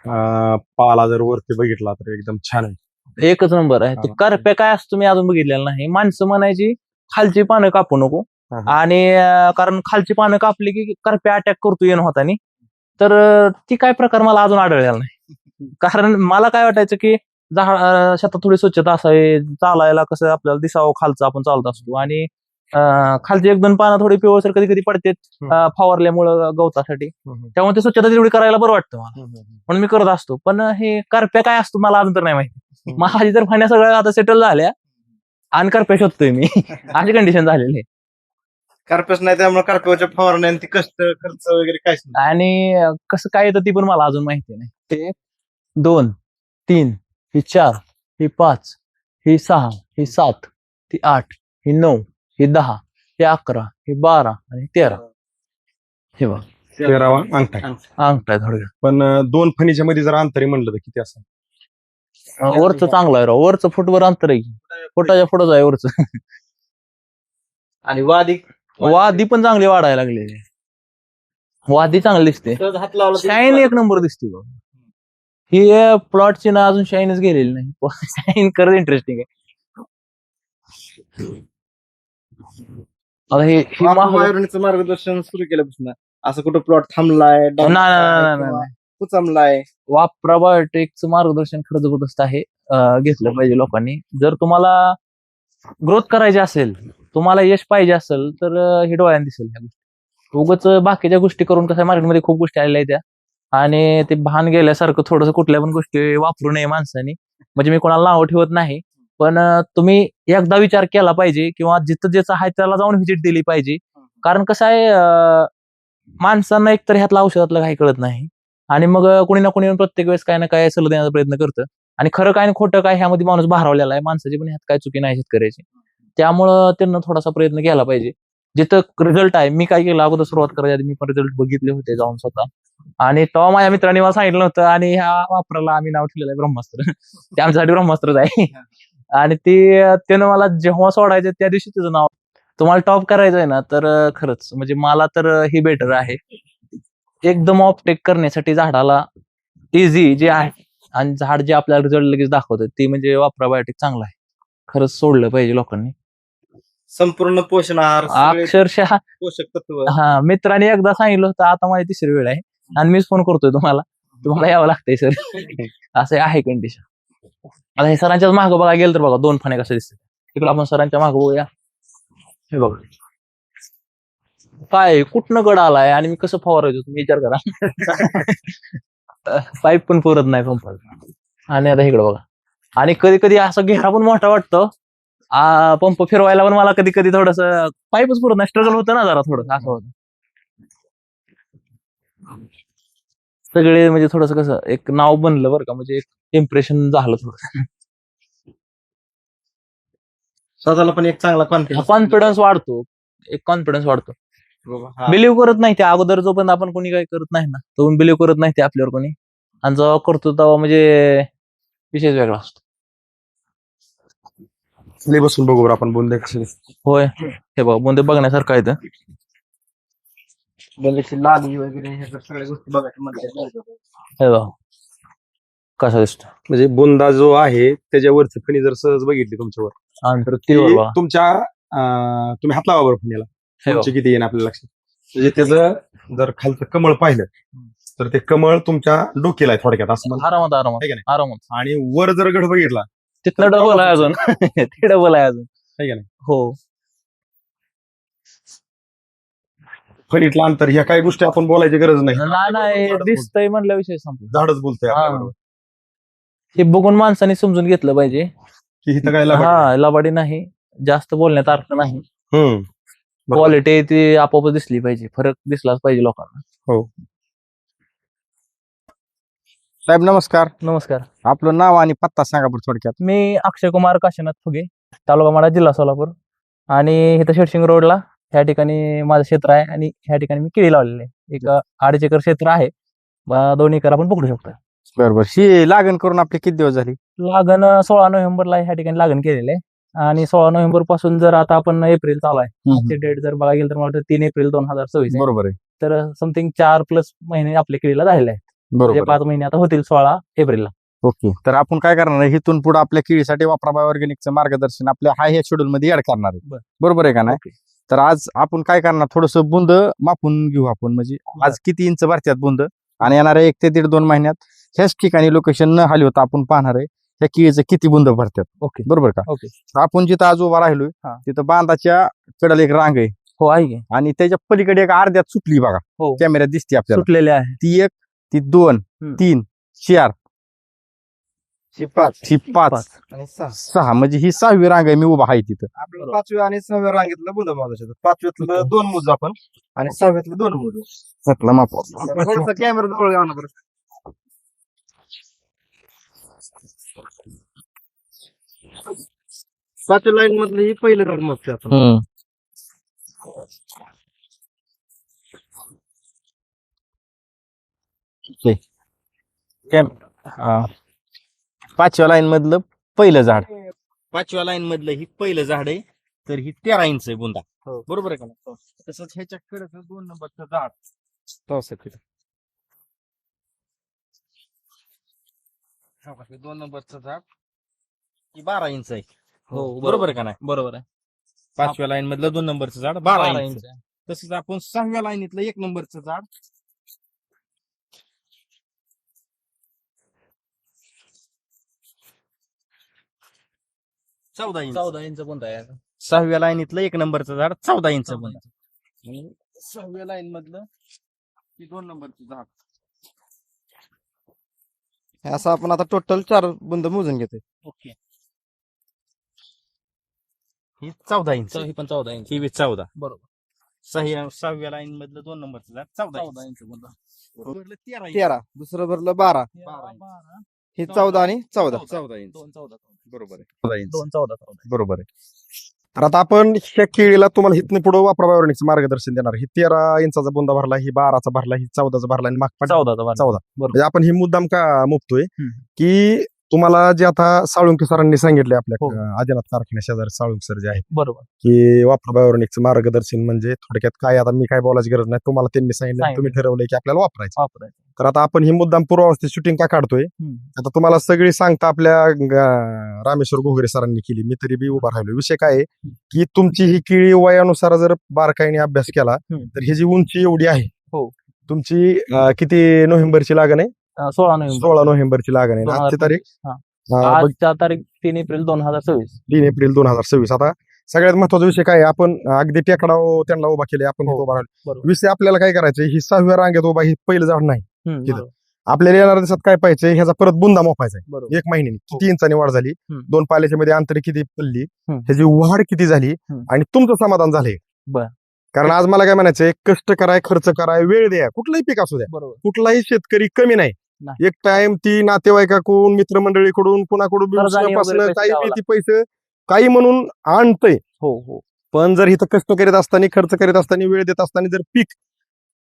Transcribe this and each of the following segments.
पाला जर वरती बघितला तर एकदम छान आहे. एकच नंबर आहे. ते करप्या काय असतो मी अजून बघितलेलं नाही. माणसं म्हणायची खालची पानं कापू नको आणि कारण खालची पानं कापली की करप्या अटॅक करतो येणं होतानी. तर ती काय प्रकार मला अजून आढळलेला नाही. कारण मला काय वाटायचं की शेतात थोडी स्वच्छता असावी, चालायला कसं आपल्याला दिसावं खालचं आपण चालत असतो आणि खालची एक दोन पानं थोडी पिवळसर कधी कधी पडते फवारल्यामुळं गवतासाठी. त्यामुळे ते स्वच्छता तेवढी करायला बरं वाटतं मला, म्हणून मी करत असतो. पण हे करप्या काय असतो मला अजून तर नाही माहिती. माझी तर फाण्या सगळ्या आता सेटल झाल्या आणि करप्या शोधतोय मी अशी कंडिशन झालेली आहे. कार्पेस नाही त्यामुळे कार्पेच्या फवारण्या ती कष्ट खर्च वगैरे काहीच नाही. आणि कसं काय येतं ती पण मला अजून माहिती नाही. ते 2, 3, ही 4, ही 5, ही 6, ही 7, ही 8, ही 9, ही 10, ही 11, ही 12 आणि 13. हे बघ 13वा अंगठा अंगठा आहे थोडं. पण दोन फणीच्या मध्ये जर अंतरी म्हणलं तर किती असं? वरचं चांगलं आहे राव. वरचं फुटभर अंतर आहे, फुटाच्या पुढंच आहे वरचं. आणि वादी पण चांगली वाढायला लागलेली. वादी चांगली दिसते, हात लावला शाईन एक नंबर दिसते बघ. ही प्लॉटची ना अजून शाईनच गेलेली नाही. शाईन खरंच इंटरेस्टिंग आहे. आता हे वायरणीचं मार्गदर्शन सुरू केल्यापासून असं कुठं प्लॉट थांबलाय नाही. कुचमलाय. वापरा बायोटेकचं मार्गदर्शन खरंच जबरदस्त आहे. घेतलं पाहिजे लोकांनी. जर तुम्हाला ग्रोथ करायची असेल, तुम्हाला यश पाहिजे असेल तर हे डोळ्याने दिसेल ह्या गोष्टी. उगाच बाकीच्या गोष्टी करून कसं मार्केटमध्ये खूप गोष्टी आलेल्या आहेत त्या, आणि ते भान गेल्यासारखं थोडंसं कुठल्या पण गोष्टी वापरू नये माणसाने. म्हणजे मी कोणाला नाव ठेवत नाही, पण तुम्ही एकदा विचार केला पाहिजे किंवा जिथं ज्याचं आहे त्याला जाऊन व्हिजिट दिली पाहिजे. कारण कसं आहे, माणसांना एकतर ह्यातलं औषधातलं काही कळत नाही आणि मग कोणी ना कोणी प्रत्येक वेळेस काय ना काय सल्ला देण्याचा प्रयत्न करतं आणि खरं काय आणि खोटं काय ह्यामध्ये माणूस भारावलेला आहे. माणसाची पण ह्यात काय चुकी नाही शेतकऱ्याची. त्यामुळं त्यांना थोडासा प्रयत्न केला पाहिजे. जिथं रिझल्ट आहे, मी काय केलं अगोदर सुरुवात करायच्या आधी मी पण रिझल्ट बघितले होते जाऊन स्वतः, आणि तेव्हा माझ्या मित्रांनी मला सांगितलं होतं आणि ह्या वापराला आम्ही नाव ठेवलेलं आहे ब्रह्मास्त्र. ते आमच्यासाठी ब्रह्मास्त्रच आहे. आणि त्यानं मला जेव्हा सोडायचं त्या दिवशी त्याचं नाव. तुम्हाला टॉप करायचं आहे ना तर खरंच म्हणजे मला तर ही बेटर आहे. एकदम ऑपटेक करण्यासाठी झाडाला इझी जे आहे आणि झाड जे आपल्याला रिझल्ट लगेच दाखवतं ते म्हणजे वापरा बायोटेक चांगला आहे. खरंच सोडलं पाहिजे लोकांनी. संपूर्ण पोषण आहार, अक्षरशः पोषक तत्व. मित्रांनी एकदा सांगितलं होतं, आता माझी तिसरी वेळ आहे आणि मीच फोन करतोय तुम्हाला यावं लागतंय सर. असं आहे कंडिशन. आता हे सरांच्याच मागं बघा गेलं तर बघा 2 फण्या कसं दिसतात. तिकडे आपण सरांच्या मागं बघूया. हे बघा काय कुठनं गड आलाय आणि मी कसं फवारायचो तुम्ही विचार करा. पाईप पण पुरत नाही पंपाचा. आणि आता इकडे बघा. आणि कधी कधी असं घेरा पण मोठा वाटतो, पंप फिरवायला पण मला कधी कधी थोडस पाईपच पुरत नाही. स्ट्रगल होतं ना जरा थोडं असं होतं. सगळे म्हणजे थोडस कसं एक नाव बनलं बरं का, म्हणजे एक इम्प्रेशन झालं थोडं. स्वतःला पण एक चांगला कॉन्फिडन्स वाढतो. एक कॉन्फिडन्स वाढतो. बिलीव्ह करत नाही ते अगोदर, जोपर्यंत आपण कोणी काही करत नाही ना तो बिलीव्ह करत नाही ते आपल्यावर कोणी, आणि जेव्हा करतो तेव्हा म्हणजे विषय वेगळा असतो. बसून बघू आपण बोंदे कसे. होय हे बघा बोंदे बघण्यासारखं आहे. लादी वगैरे हे सगळ्या गोष्टी बघायच्या. हे बघा कसा दिसतो. म्हणजे बोंदा जो आहे त्याच्यावरची फणी जर सहज बघितली तुमच्यावर तर तुमच्या तुम्ही हात लावा बरं फणीला, किती येईल आपल्या लक्षात. म्हणजे त्याचं जर खालचं कमळ पाहिलं तर ते कमळ तुमच्या डोक्याला आहे थोडक्यात असं आरामात आणि वर जर गड बघितला तिथनं डबल आहे अजून. ते डबल आहे अजून आहे का नाही. हो फणीतलं अंतर ह्या काही गोष्टी आपण बोलायची गरज नाही. दिसतंय म्हणल्या विषय संपला. झाडच बोलतोय. हे बघून माणसाने समजून घेतलं पाहिजे की इथं काय लबाडी नाही, जास्त बोलण्यात अर्थ नाही. क्वालिटी ती आपोआप दिसली पाहिजे, फरक दिसलाच पाहिजे लोकांना. हो साहेब नमस्कार. नमस्कार. आपलं नाव आणि पत्ता सांगा बरं थोडक्यात. मी अक्षय कुमार काशीनाथ फुगे, तालुका माडा, जिल्हा सोलापूर. आणि इथं शेडशिंग रोडला ह्या ठिकाणी माझं क्षेत्र आहे आणि ह्या ठिकाणी मी केळी लावलेली आहे. एक 2.5 एकर क्षेत्र आहे. 2 एकर आपण पकडू शकतो. बरोबर. ही लागण करून आपली किती दिवस झाली? लागण 16 नोव्हेंबरला ह्या ठिकाणी लागण केलेली आहे. आणि 16 नोव्हेंबर पासून जर आता आपण एप्रिल चालू आहे, डेट जर बघायला गेलं तर मला 3 एप्रिल 2026 बरोबर आहे. तर समथिंग 4+ महिने आपल्या केळीला झालेले आहेत. बरोबर 5 महिने आता होतील 16 एप्रिलला. ओके. तर आपण काय करणार आहे, इथून पुढे आपल्या केळीसाठी वापरा बाय ऑर्गॅनिकचं मार्गदर्शन आपल्या ह्या शेड्यूल मध्ये ऍड करणार आहे. बरं. बरोबर आहे का नाही? ओके. तर आज आपण काय करणार, थोडस बुंद मापून घेऊ आपण, म्हणजे आज किती इंच भरतात बुंद आणि येणाऱ्या 1 ते 1.5-2 महिन्यात ह्याच ठिकाणी लोकेशन न हलवता आपण पाहणार आहे त्या केळीचं किती बुंद भरतात. ओके. बरोबर का? ओके. तर आपण जिथं आज उभा राहिलोय हा. तिथं बांधाच्या कडेला एक रांग आहे हो आहे की. आणि त्याच्या पलीकडे एक अर्ध्यात सुटली बघा, हो कॅमेऱ्यात दिसते आपल्याला. सुटलेले आहे. ती 1, ती 2, 3, 4, ही 5 ही 5, आणि 6. 6 म्हणजे ही 6वी रांग आहे मी उभा आहे तिथं. आपल्याला 5व्या आणि 6व्या रांगेतलं बुंद मोजायचं. 5व्यातलं 2 मोजू आपण आणि 6व्यातलं 2 मोजू. सटला माप. थोडंसं कॅमेरा जवळ घ्या ना बरं. 5व्या लाईन मधलं ही पहिलं झाड मोजतोय आपण. हा. 5व्या लाईन मधलं पहिलं झाड, 5व्या लाईन मधलं ही पहिलं झाड आहे. तर ही 13 इंच आहे बुंदा. हो. बरोबर आहे का नाही? तसंच ह्याच्याकडे 2 नंबरचं झाड, पावसाळ्यात. 2 नंबरचं झाड ही 12 इंच आहे. हो बरोबर आहे का नाही? बरोबर आहे. 5व्या लाईन मधलं 2 नंबरचं झाड 12 इंच. इंच आहे. तसंच आपण 6व्या लाईनीतलं 1 नंबरचं झाड 14 इंच. 14 इंच कोणता आहे? 6व्या लाईनीतलं 1 नंबरचं झाड 14 इंच बुंदा. आणि 6व्या लाईन मधलं ही 2 नंबरचं झाड. असं आपण आता टोटल 4 बुंद मोजून घेतोय. ओके. ही 14 इंच. ही पण 14 इंच. ही बी 14. बरोबर. 6व्या लाईन मधलं 2 नंबरचं झाड 14 इंच. इंच कोणता? 13 इंच. 13 दुसरं भरलं 12 ही 14 आणि 14. 14 इंच. 2 14. बरोबर आहे. 14 इंच. 2 14 14. बरोबर आहे. तर आता आपण ह्या केळीला तुम्हाला हिथनं पुढे वापरा बाय ऑर्गॅनिकचं मार्गदर्शन देणार. ही 13 इंचाचा बुंदा भरला, ही 12चा भरला, ही 14चा भरला आणि मागचा 14 14. बरोबर. म्हणजे आपण ही मुद्दाम का मुक्तोय हम्म. की तुम्हाला जे आता साळुंके सरांनी सांगितले आपल्या हो. आदिनाथ कारखान्या शेजारी साळुंके सर जे आहेत बरोबर. की वापरा बाय ऑर्गॅनिकचं मार्गदर्शन म्हणजे थोडक्यात काय, आता मी काय बोलायची गरज नाही, तुम्हाला त्यांनी सांगितलं, तुम्ही ठरवलंय की आपल्याला वापरायचं. वापरायचं. तर आता आपण ही मुद्दाम पूर्वावस्थेत शूटिंग का काढतोय, आता तुम्हाला सगळी सांगता आपल्या रामेश्वर घोगरे सरांनी केली, मी तरी बी उभा राहिलो. विषय काय आहे की तुमची ही केळी वयानुसार जर बारकाईने अभ्यास केला तर ही जी उंची एवढी आहे. हो. तुमची किती नोव्हेंबरची लागण आहे? 16 नोव्हेंबर. 16 नोव्हेंबरची लागण आहे. आजची तारीख आजच्या तारीख 3 एप्रिल 2026. 3 एप्रिल 2026. आता सगळ्यात महत्वाचा विषय काय आहे, आपण अगदी टेकडा त्यांना उभा केले, आपण हो. इथं उभा राहिलो. बरोबर. विषय आपल्याला काय करायचं, ही 6व्या रांगेत उभा, ही पहिलं झाड नाही. बरोबर. आपल्याला येणाऱ्या दिवसात काय पाहिजे, ह्याचा परत बुंदा मोपायचा आहे. बरोबर. 1 महिन्यानी किती इंचानी वाढ झाली, 2 पाल्याच्या मध्ये अंतर किती पडली, हम्म. ह्याची वाढ किती झाली आणि तुमचं समाधान झालंय. बर. कारण आज मला काय म्हणायचंय, कष्ट कराय, खर्च कराय, वेळ द्या, कुठलंही पीक असू द्या, बरोबर. कुठलाही शेतकरी कमी नाही. नाही. एक टाइम ती नातेवाईकाकडून, मित्रमंडळीकडून, कुणाकडून कर्जाने वगैरे पैसे काही द्यावं बी ती पैसे काही म्हणून आणतंय. हो हो. पण जर इथं कष्ट करीत असताना, खर्च करीत असताना, वेळ देत असताना जर पीक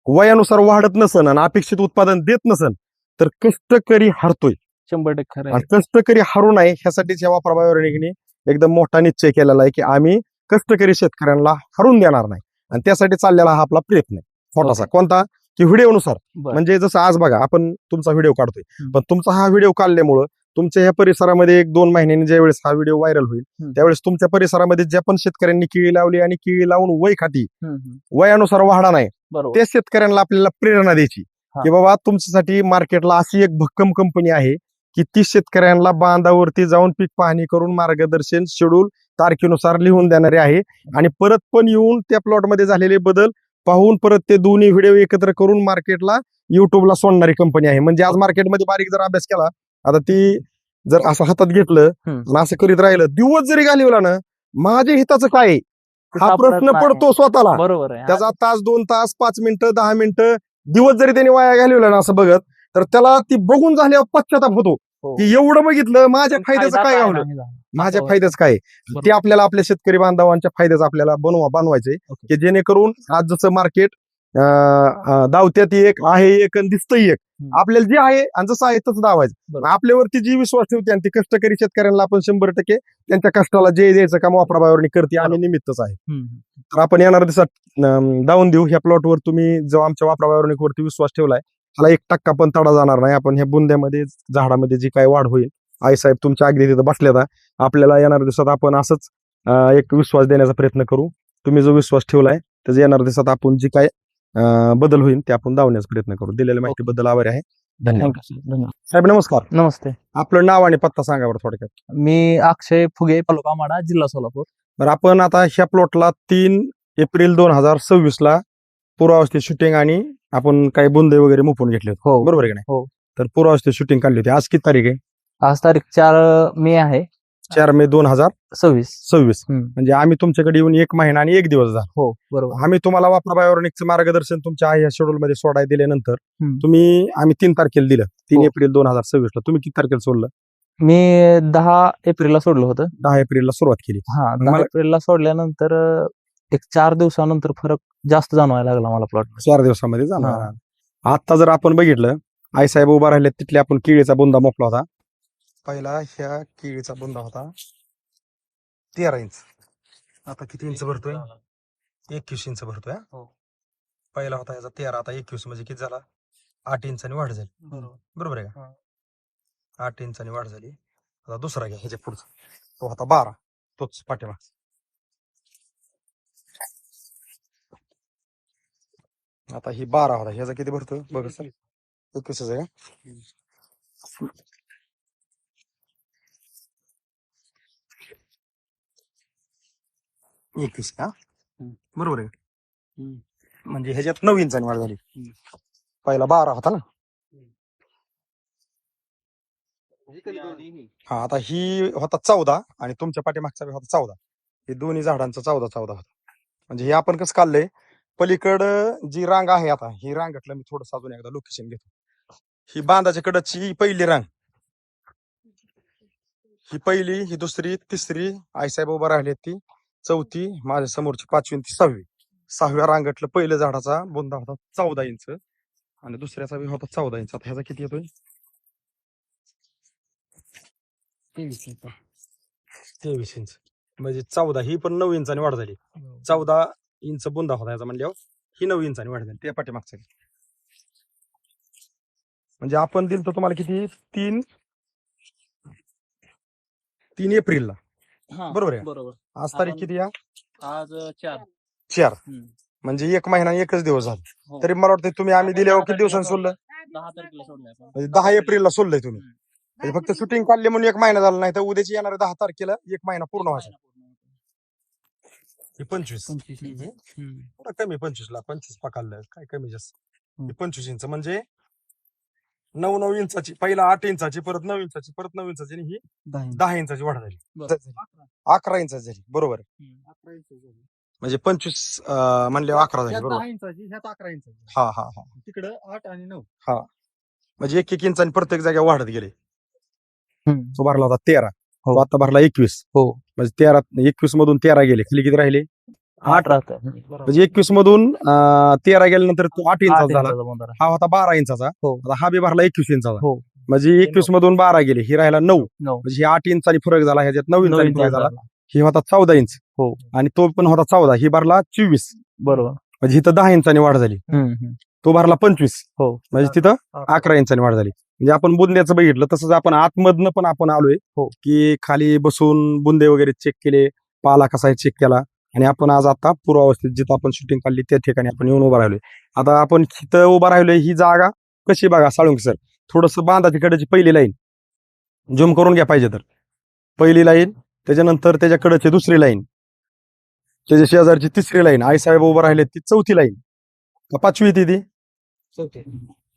वयानुसार वाढत नसन आणि अपेक्षित उत्पादन देत नसन तर कष्टकरी हरतोय. 100% खरं आहे. आणि कष्टकरी हरू नये ह्यासाठीच या वापरा बाय ऑर्गॅनिकने एकदम मोठा निश्चय केलेला आहे की आम्ही कष्टकरी शेतकऱ्यांना हरून देणार नाही. आणि त्यासाठी चाललेला हा आपला प्रयत्न आहे छोटासा. कोणता की व्हिडिओनुसार, बरं. म्हणजे जसं आज बघा आपण तुमचा व्हिडिओ काढतोय, पण तुमचा हा व्हिडिओ काढल्यामुळं तुमच्या ह्या परिसरामध्ये 1-2 महिन्यांनी ज्यावेळेस हा व्हिडिओ व्हायरल होईल त्यावेळेस तुमच्या परिसरामध्ये ज्या पण शेतकऱ्यांनी केळी लावली आणि केळी लावून वय खाती, वयानुसार वाढा नाही, बरोबर. त्या शेतकऱ्यांना आपल्याला प्रेरणा द्यायची हा. की बाबा तुमच्यासाठी मार्केटला अशी एक भक्कम कंपनी आहे की ती शेतकऱ्यांना बांधावरती जाऊन पीक पाहणी करून मार्गदर्शन शेड्यूल तारखेनुसार लिहून देणारे आहे आणि परत पण येऊन त्या प्लॉटमध्ये झालेले बदल पाहून परत ते दोन्ही व्हिडिओ एकत्र करून मार्केटला युट्यूबला सोडणारी कंपनी आहे. म्हणजे आज मार्केटमध्ये बारीक जर अभ्यास केला, आता ती जर असं हातात घेतलं आणि असं करीत राहिलं, दिवस जरी घालवला ना, माझ्या हिताचं काय आहे? हा प्रश्न पडतो स्वतःला. बरोबर आहे. त्याचा तास, 2 तास, 5 मिनिटं, 10 मिनिटं, दिवस जरी त्याने वाया घालवला ना असं बघत, तर त्याला ती बघून झाल्यावर पश्चाताप होतो हो. की एवढं बघितलं, माझ्या फायद्याचं काय गावलं, माझ्या फायद्याचं काय. ते आपल्याला आपल्या शेतकरी बांधवांच्या फायद्याचं आपल्याला बनवायचंय की जेणेकरून आज जसं मार्केट दावत्यात एक आहे, एक आणि दिसतंय एक, आपल्याला जे आहे आणि जसं आहे तसं दावायचं. आपल्यावरती जी विश्वास ठेवते आणि ती कष्टकरी शेतकऱ्यांना आपण 100% त्यांच्या कष्टाला जे द्यायचं काम वापरा बाय ऑर्गॅनिक करते, आम्ही निमित्तच आहे. तर आपण येणाऱ्या दिवसात दावून देऊ. ह्या प्लॉटवर तुम्ही जो आमच्या वापरा बाय ऑर्गॅनिक वरती विश्वास ठेवलाय ह्याला 1% पण तडा जाणार नाही. आपण ह्या बुंद्यामध्ये झाडामध्ये जी काय वाढ होईल, आई साहेब तुमच्या अगदी तिथं बसल्यात आहे. आपल्याला येणाऱ्या दिवसात आपण असंच एक विश्वास देण्याचा प्रयत्न करू. तुम्ही जो विश्वास ठेवलाय त्याचा येणाऱ्या दिवसात आपण जी काय बदल होईल ते आपण दावण्याचा प्रयत्न करू. दिलेल्या माहितीबद्दल आभारी आहे. धन्यवाद. धन्यवाद. साहेब नमस्कार. नमस्ते. आपलं नाव आणि पत्ता सांगा बरं थोडक्यात. मी अक्षय फुगे, तालुका माडा, जिल्हा सोलापूर. बरं, आपण आता ह्या प्लॉटला 3 एप्रिल 2026 ला पूर्वावस्थेत शूटिंग आणि आपण काही बुंदे वगैरे मुपून घेतले होते. हो. बरोबर आहे की नाही? हो. तर पूर्वावस्थेत शूटिंग काढली होती. आज किती तारीख आहे? आज तारीख 4 मे आहे. 4 मे 2026. 26. म्हणजे आम्ही तुमच्याकडे येऊन 1 महिना आणि 1 दिवस झाला. हो बरोबर. आम्ही तुम्हाला वापरा बायोऑर्गॅनिकचं मार्गदर्शन तुमच्या या शेड्यूल मध्ये सोडाय दिल्यानंतर आम्ही 3 तारखेला दिलं. 3 हो. एप्रिल 2026 ला. तुम्ही किती तारखेला सोडलं? मी 10 एप्रिलला सोडलं होतं. 10 एप्रिलला सुरुवात केली. हा, मग 10 मला- एप्रिलला सोडल्यानंतर एक 4 दिवसानंतर फरक जास्त जाणवायला लागला मला प्लॉट. 4 दिवसामध्ये झालं. आता जर आपण बघितलं, आई साहेब उभा राहिले तिथले आपण केळीचा बुंदा मोपला होता. पहिला ह्या केळीचा बुंदा होता 13 इंच. आता किती इंच भरतोय? 21 इंच भरतोय. हो. पहिला होता ह्याचा 13, आता 21 म्हणजे किती झाला? 8 इंचांनी वाढ झाली. बरोबर आहे का? 8 इंचांनी वाढ झाली. आता दुसरा घ्या ह्याच्या पुढचा, तो होता 12, तोच पाठीमागचा. आता ही 12 होता, ह्याचा किती भरतोय बघ सर? 21 आहे का? एकवीस का? बरोबर आहे. म्हणजे ह्याच्यात 9 इंचांनी वाढ झाली. पहिला 12 होता ना. हा, आता ही होता 14 आणि तुमच्या पाठीमागचा बी होता 14. हे दोन्ही झाडांचा 14 होता. म्हणजे हे आपण कसं काढलंय, पलीकडं जी रांग आहे, आता ही रांगातलं मी थोडंसं अजून एकदा लोकेशन घेतो. ही बांधाच्या कडची पहिली रांग, ही पहिली, ही दुसरी, तिसरी, आईसाहेब उभा राहिली ती चौथी, माझ्या समोरची 5वी आणि ती 6वी. 6व्या रांगातलं पहिलं झाडाचा बुंदा होता 14 इंच आणि दुसऱ्याचा बी होता 14 इंच. आता ह्याचा किती येतोय? 23 इंच. म्हणजे 14, ही पण 9 इंचांनी वाढ झाली. 14 इंच बुंदा होता याचा म्हणल्यावर ही 9 इंचांनी वाढ झाली. त्या पाठीमागचा म्हणजे आपण दिलं तर तुम्हाला किती? 3 एप्रिलला. बरोबर आहे. बरोबर. आज तारीख किती या? आज 4. म्हणजे 1 महिना आणि 1च दिवस झाला. तरी मला वाटतं तुम्ही आम्ही दिल्यावर किती दिवसांनी सोडलं? 10 तारखेला सोडलं. म्हणजे 10 एप्रिलला सोडलंय तुम्ही. म्हणजे फक्त शूटिंग काढले म्हणून 1 महिना झाला, नाही तर उद्याची येणाऱ्या 10 तारखेला 1 महिना पूर्ण व्हायचा. 25 थोडं कमी, 25 ला 25 पकडलं काय कमी जास्त. 25 इंच म्हणजे 9 इंचाची, पहिला 8 इंचाची, परत 9 इंचाची, परत 9 इंचाची, आणि ही 10 इंचाची वाढ झाली. 11 इंचाची झाली. बरोबर. म्हणजे 25 म्हणले 11 झाली. बरोबर. 11 इंचाची. हा हा हा. तिकडं 8 आणि 9. म्हणजे 1 इंचांनी प्रत्येक जागा वाढत गेले. तो भरला होता 13, हो. आता भरला 21. हो. म्हणजे 21 मधून 13 गेले, खाली किती राहिले? 8 राहतं. म्हणजे 21 मधून 13 गेल्यानंतर तो 8 इंचाचा 8 झाला. इंचाचा बुंदा राहतो. हा होता 12 इंचाचा. हो. आता हा बी भरला 21 इंचाचा. हो. म्हणजे 21 मधून 12 गेले, ही राहिला 9. 9. म्हणजे 8 इंचांनी फरक झाला, ह्याच्यात 9 9 इंचांनी फरक इंचाचा झाला. झाला. ही होता 14 इंच. हो. आणि तो पण होता 14, ही भरला 24. बरोबर. म्हणजे इथं 10 इंचांनी वाढ झाली. तो भरला 25. हो. म्हणजे तिथं 11 इंचांनी वाढ झाली. म्हणजे आपण बुंद्याचं बघितलं तसंच आपण आतमधनं पण आपण आलोय. हो. की खाली बसून बुंदे वगैरे चेक केले, पाला कसा आहे चेक केला, आणि आपण आज आता पूर्वावस्थेत जिथं आपण शूटिंग काढली त्या ठिकाणी आपण येऊन उभा राहिलोय. आता आपण तिथं उभा राहिलोय, ही जागा कशी बघा साळुंके सर, थोडस बांधाची कडेची पहिली लाईन झूम करून घ्या पाहिजे तर. पहिली लाईन, त्याच्यानंतर त्याच्या कडेची दुसरी लाईन, त्याच्या शेजारची तिसरी लाईन, आई साहेब उभा राहिले ती चौथी लाईन का 5वी ती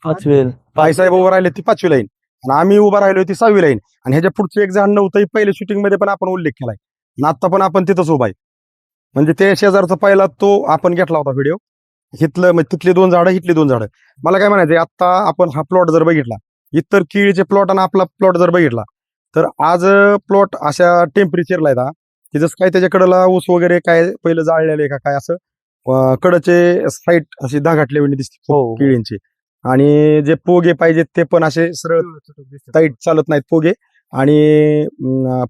5 आई साहेब उभा राहिले ती 5वी लाईन, आणि आम्ही उभा राहिलो ती 6वी लाईन. आणि ह्याच्या पुढचं एक झाड नव्हतं, पहिल्या शूटिंग मध्ये पण आपण उल्लेख केलाय, आणि आता पण आपण तिथंच उभा आहे. म्हणजे त्या शेजारचा पहिला तो आपण घेतला होता व्हिडिओ. हिथलं म्हणजे तिथली 2 झाडं, हिथली 2 झाडं. मला काय म्हणायचंय, आता आपण हा प्लॉट जर बघितला, इतर केळीचे प्लॉट आणि आपला प्लॉट जर बघितला, तर आज प्लॉट अशा टेम्परेचरला आहे की जसं काय त्याच्या कडला ऊस वगैरे काय पहिलं जाळलेलं आहे का काय, असं कडचे साईट अशी धागाटलेली दिसते हो. केळींची. आणि जे पोगे पाहिजेत ते पण असे सरळ टाईट चालत नाहीत पोगे, आणि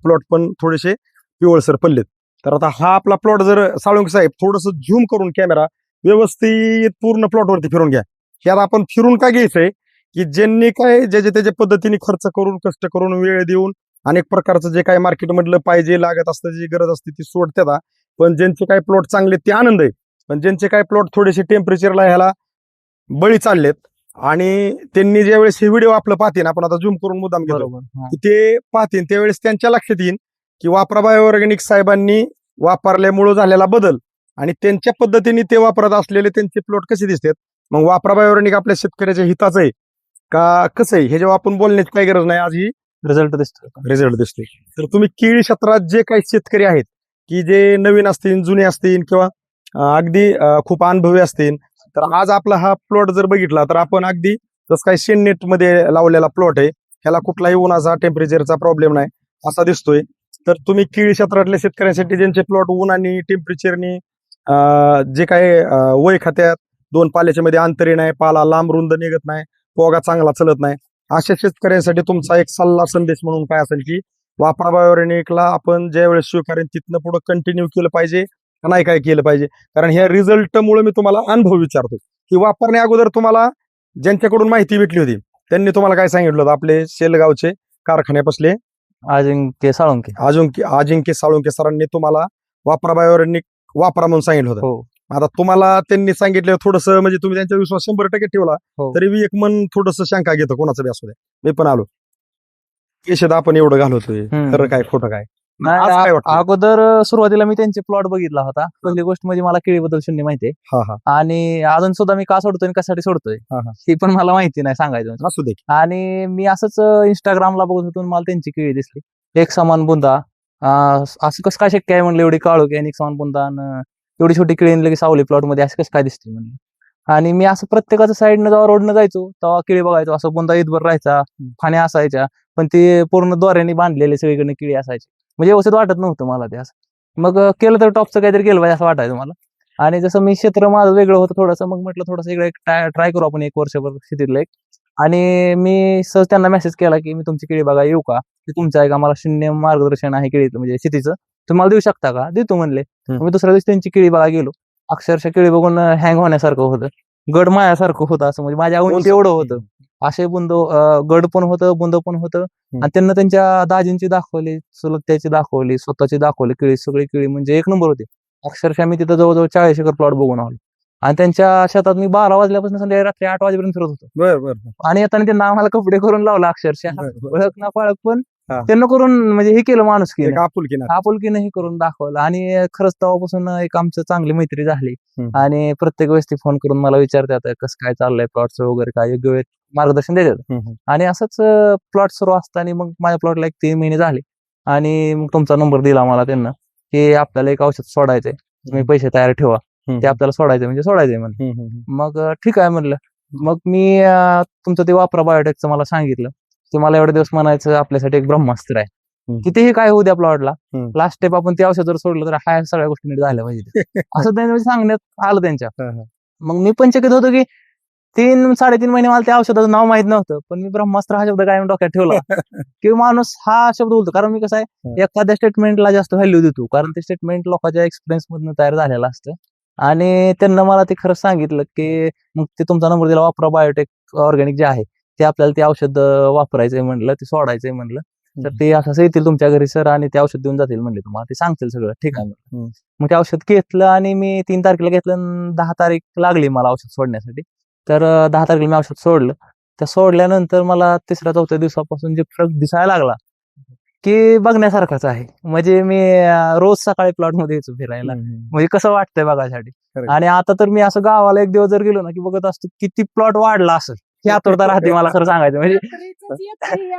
प्लॉट पण थोडेसे पिवळसर पडलेत. तर आता हा आपला प्लॉट जर साळुंके साहेब थोडस झूम करून कॅमेरा व्यवस्थित पूर्ण प्लॉट वरती फिरून घ्या. ह्यात आपण फिरून का घ्यायचंय की ज्यांनी काय ज्याच्या त्याच्या पद्धतीने खर्च करून कष्ट करून वेळ देऊन अनेक प्रकारचं जे काय मार्केटमधलं पाहिजे लागत असतं जी गरज असते ती सोडतात पण ज्यांचे काय प्लॉट चांगले ते आनंद आहे पण ज्यांचे काय प्लॉट थोडेसे टेम्परेचरला ह्याला बळी चाललेत आणि त्यांनी ज्या वेळेस हे व्हिडिओ आपलं पाहतील आपण आता झूम करून मुद्दाम घेतो बरोबर हा. की ते पाहतील त्यावेळेस त्यांच्या लक्षात येईल की वापरा बायोऑर्गॅनिक साहेबांनी वापरल्यामुळे झालेला बदल आणि त्यांच्या पद्धतीने ते वापरत असलेले त्यांचे प्लॉट कसे दिसतात मग वापरा बायोऑर्गॅनिक आपल्या शेतकऱ्याच्या हिताचं आहे का कसं आहे हे जेव्हा आपण बोलण्याची काही गरज नाही आज ही रिझल्ट दिसतो रिझल्ट दिसतोय तर तुम्ही केळी क्षेत्रात जे काही शेतकरी आहेत की जे नवीन असतील जुने असतील किंवा अगदी खूप अनुभवी असतील तर आज आपला हा प्लॉट जर बघितला तर आपण अगदी जसं काही शेणनेट मध्ये लावलेला प्लॉट आहे ह्याला कुठलाही उन्हाचा टेम्परेचरचा प्रॉब्लेम नाही असा दिसतोय तर तुम्ही केळी क्षेत्रातल्या शेतकऱ्यांसाठी ज्यांचे प्लॉट ऊन आणि टेम्परेचरनी जे काही वय खात्यात दोन पाल्याच्या मध्ये अंतरी नाही पाला लांब रुंद निघत नाही पोगा चांगला चलत नाही अशा शेतकऱ्यांसाठी तुमचा एक सल्ला संदेश म्हणून काय असेल की वापरा बायोऑर्गॅनिकला आपण ज्या वेळेस स्वीकारेन तिथनं पुढे कंटिन्यू केलं पाहिजे का नाही काय केलं पाहिजे कारण ह्या रिझल्टमुळे मी तुम्हाला अनुभव विचारतो की वापरण्या अगोदर तुम्हाला ज्यांच्याकडून माहिती भेटली होती त्यांनी तुम्हाला काय सांगितलं होतं आपले शेलगावचे कारखान्यापासले अजिंक्य साळुंके अजिंक्य साळुंके सरांनी तुम्हाला वापरा बायोऑर्गॅनिक वापरा म्हणून सांगितलं होतं हो आता तुम्हाला त्यांनी सांगितलं थोडंसं म्हणजे तुम्ही त्यांचा विश्वास 100% ठेवला हो. तरी मी एक मन थोडस शंका घेतो कोणाचं बी असू द्या मी पण आलो केशद आपण एवढं घालवतोय खरं काय खोटं काय आज काय वाटतं अगोदर सुरुवातीला मी त्यांचे प्लॉट बघितला होता पहिली गोष्ट म्हणजे मला केळीबद्दल शून्य माहिती आहे हा हा आणि अजून सुद्धा मी का सोडतोय आणि कशासाठी सोडतोय हा, हा. हे पण मला माहिती नाही सांगायचं म्हणजे. असू दे आणि मी असंच इंस्टाग्रामला बघत होतो आणि मला त्यांची केळी दिसली एक समान बुंदा असं कसं काय शक्य आहे म्हणलं एवढी काळू की आणि एक समान बुंदा आणि एवढी छोटी केळी लगेच सावली प्लॉट मध्ये असं कसं काय दिसते म्हणलं आणि मी असं प्रत्येकाच्या साईडनं जेव्हा रोडनं जायचो तेव्हा केळी बघायचो असं बुंदा ईदभर राहायचा फाण्या असायच्या पण ते पूर्ण दोऱ्याने बांधलेले सगळीकडे केळी असायची म्हणजे व्यवस्थित वाटत नव्हतं मला ते असं मग केलं तर टॉपचं काहीतरी केलं पाहिजे असं वाटायचं मला आणि जसं मी क्षेत्र माझं वेगळं होतं थोडंसं मग म्हटलं थोडंसं इकडे ट्राय करू आपण 1 वर्षभर शेतीतलं एक आणि मी सहज त्यांना मेसेज केला की मी तुमची केळी बघा येऊ का ते तुमचं आहे का मला शून्य मार्गदर्शन आहे केळीचं म्हणजे शेतीचं तुम्ही मला देऊ शकता का देतो म्हणले मी दुसऱ्या दिवशी त्यांची केळी बघा गेलो अक्षरशः केळी बघून हँग होण्यासारखं होतं गड मायासारखं होतं असं म्हणजे माझ्या उंची एवढं होतं असे गड पण होतं बुंद पण होतं आणि त्यांना त्यांच्या दाजींची दाखवली चुलत्याची दाखवली स्वतःची दाखवली केळी सगळी केळी म्हणजे एक नंबर होती अक्षरशः मी तिथं जवळजवळ 40 एकर प्लॉट बघून आलो आणि त्यांच्या शेतात मी 12 वाजल्यापासून संध्याकाळी रात्री 8 वाजेपर्यंत फिरत होतो बरं आणि येताना त्यांना आम्हाला कपडे करून लावला अक्षरशः ओळख ना पाळख पण हा. त्यांना करून म्हणजे हे केलं माणूस की आपुलकी ना आपुलकीनं हे करून दाखवलं आणि खरंच तेव्हापासून एक आमचं चांगली मैत्री झाली हम्म. आणि प्रत्येक वेळेस ती फोन करून मला विचारतात कसं काय चाललंय प्लॉटचं वगैरे काय योग्य वेळेत मार्गदर्शन देतात आणि असंच प्लॉट सुरू असताना मग माझ्या प्लॉटला 3 महिने झाले आणि मग तुमचा नंबर दिला मला त्यांना की आपल्याला एक औषध सोडायचंय तुम्ही पैसे तयार ठेवा ते आपल्याला सोडायचंय म्हणजे सोडायचंय म्हणून मग ठीक आहे म्हणलं मग मी तुमचं ते वापरा बायोटेकचं मला सांगितलं की मला एवढे दिवस म्हणायचं आपल्यासाठी एक ब्रह्मास्त्र आहे कितीही काय होऊ द्या प्लॉटला लास्ट स्टेप आपण ते औषध जर सोडलं तर हा सगळ्या गोष्टी नीट झाल्या पाहिजे असं त्यांनी सांगण्यात आलं त्यांच्या मग मी पण चकित होतो की 3-3.5 महिने मला त्या औषधाचं नाव माहित नव्हतं पण मी ब्रह्मास्त्र हा शब्द काय डोक्यात ठेवला की माणूस हा शब्द बोलतो कारण मी कसं आहे एखाद्या स्टेटमेंटला जास्त व्हॅल्यू देतो कारण ते स्टेटमेंट लोकांच्या एक्सपिरियन्स मधून तयार झालेलं असतं आणि त्यांना मला ते खरंच सांगितलं की मग ते तुमचा नंबर दिला वापरा बायोटेक ऑर्गॅनिक जे आहे ते आपल्याला ते औषध वापरायचंय म्हणलं ते सोडायचंय म्हणलं तर ते असं येतील तुमच्या घरी सर आणि ते औषध देऊन जातील म्हणले तुम्हाला ते सांगतील सगळं ठीक आहे मग ते औषध घेतलं आणि मी 3 तारखेला घेतलं 10 तारीख लागली मला औषध सोडण्यासाठी तर 10 तारखेला मी औषध सोडलं त्या सोडल्यानंतर मला 3-4 दिवसापासून जे फरक दिसायला लागला की बघण्यासारखाच आहे म्हणजे मी रोज सकाळी प्लॉट मध्ये यायचो फिरायला म्हणजे कसं वाटतंय बघायसाठी आणि आता तर मी असं गावाला एक दिवस जर गेलो ना की बघत असतो किती प्लॉट वाढला असेल ही आतुरता राहते मला खरं सांगायचं म्हणजे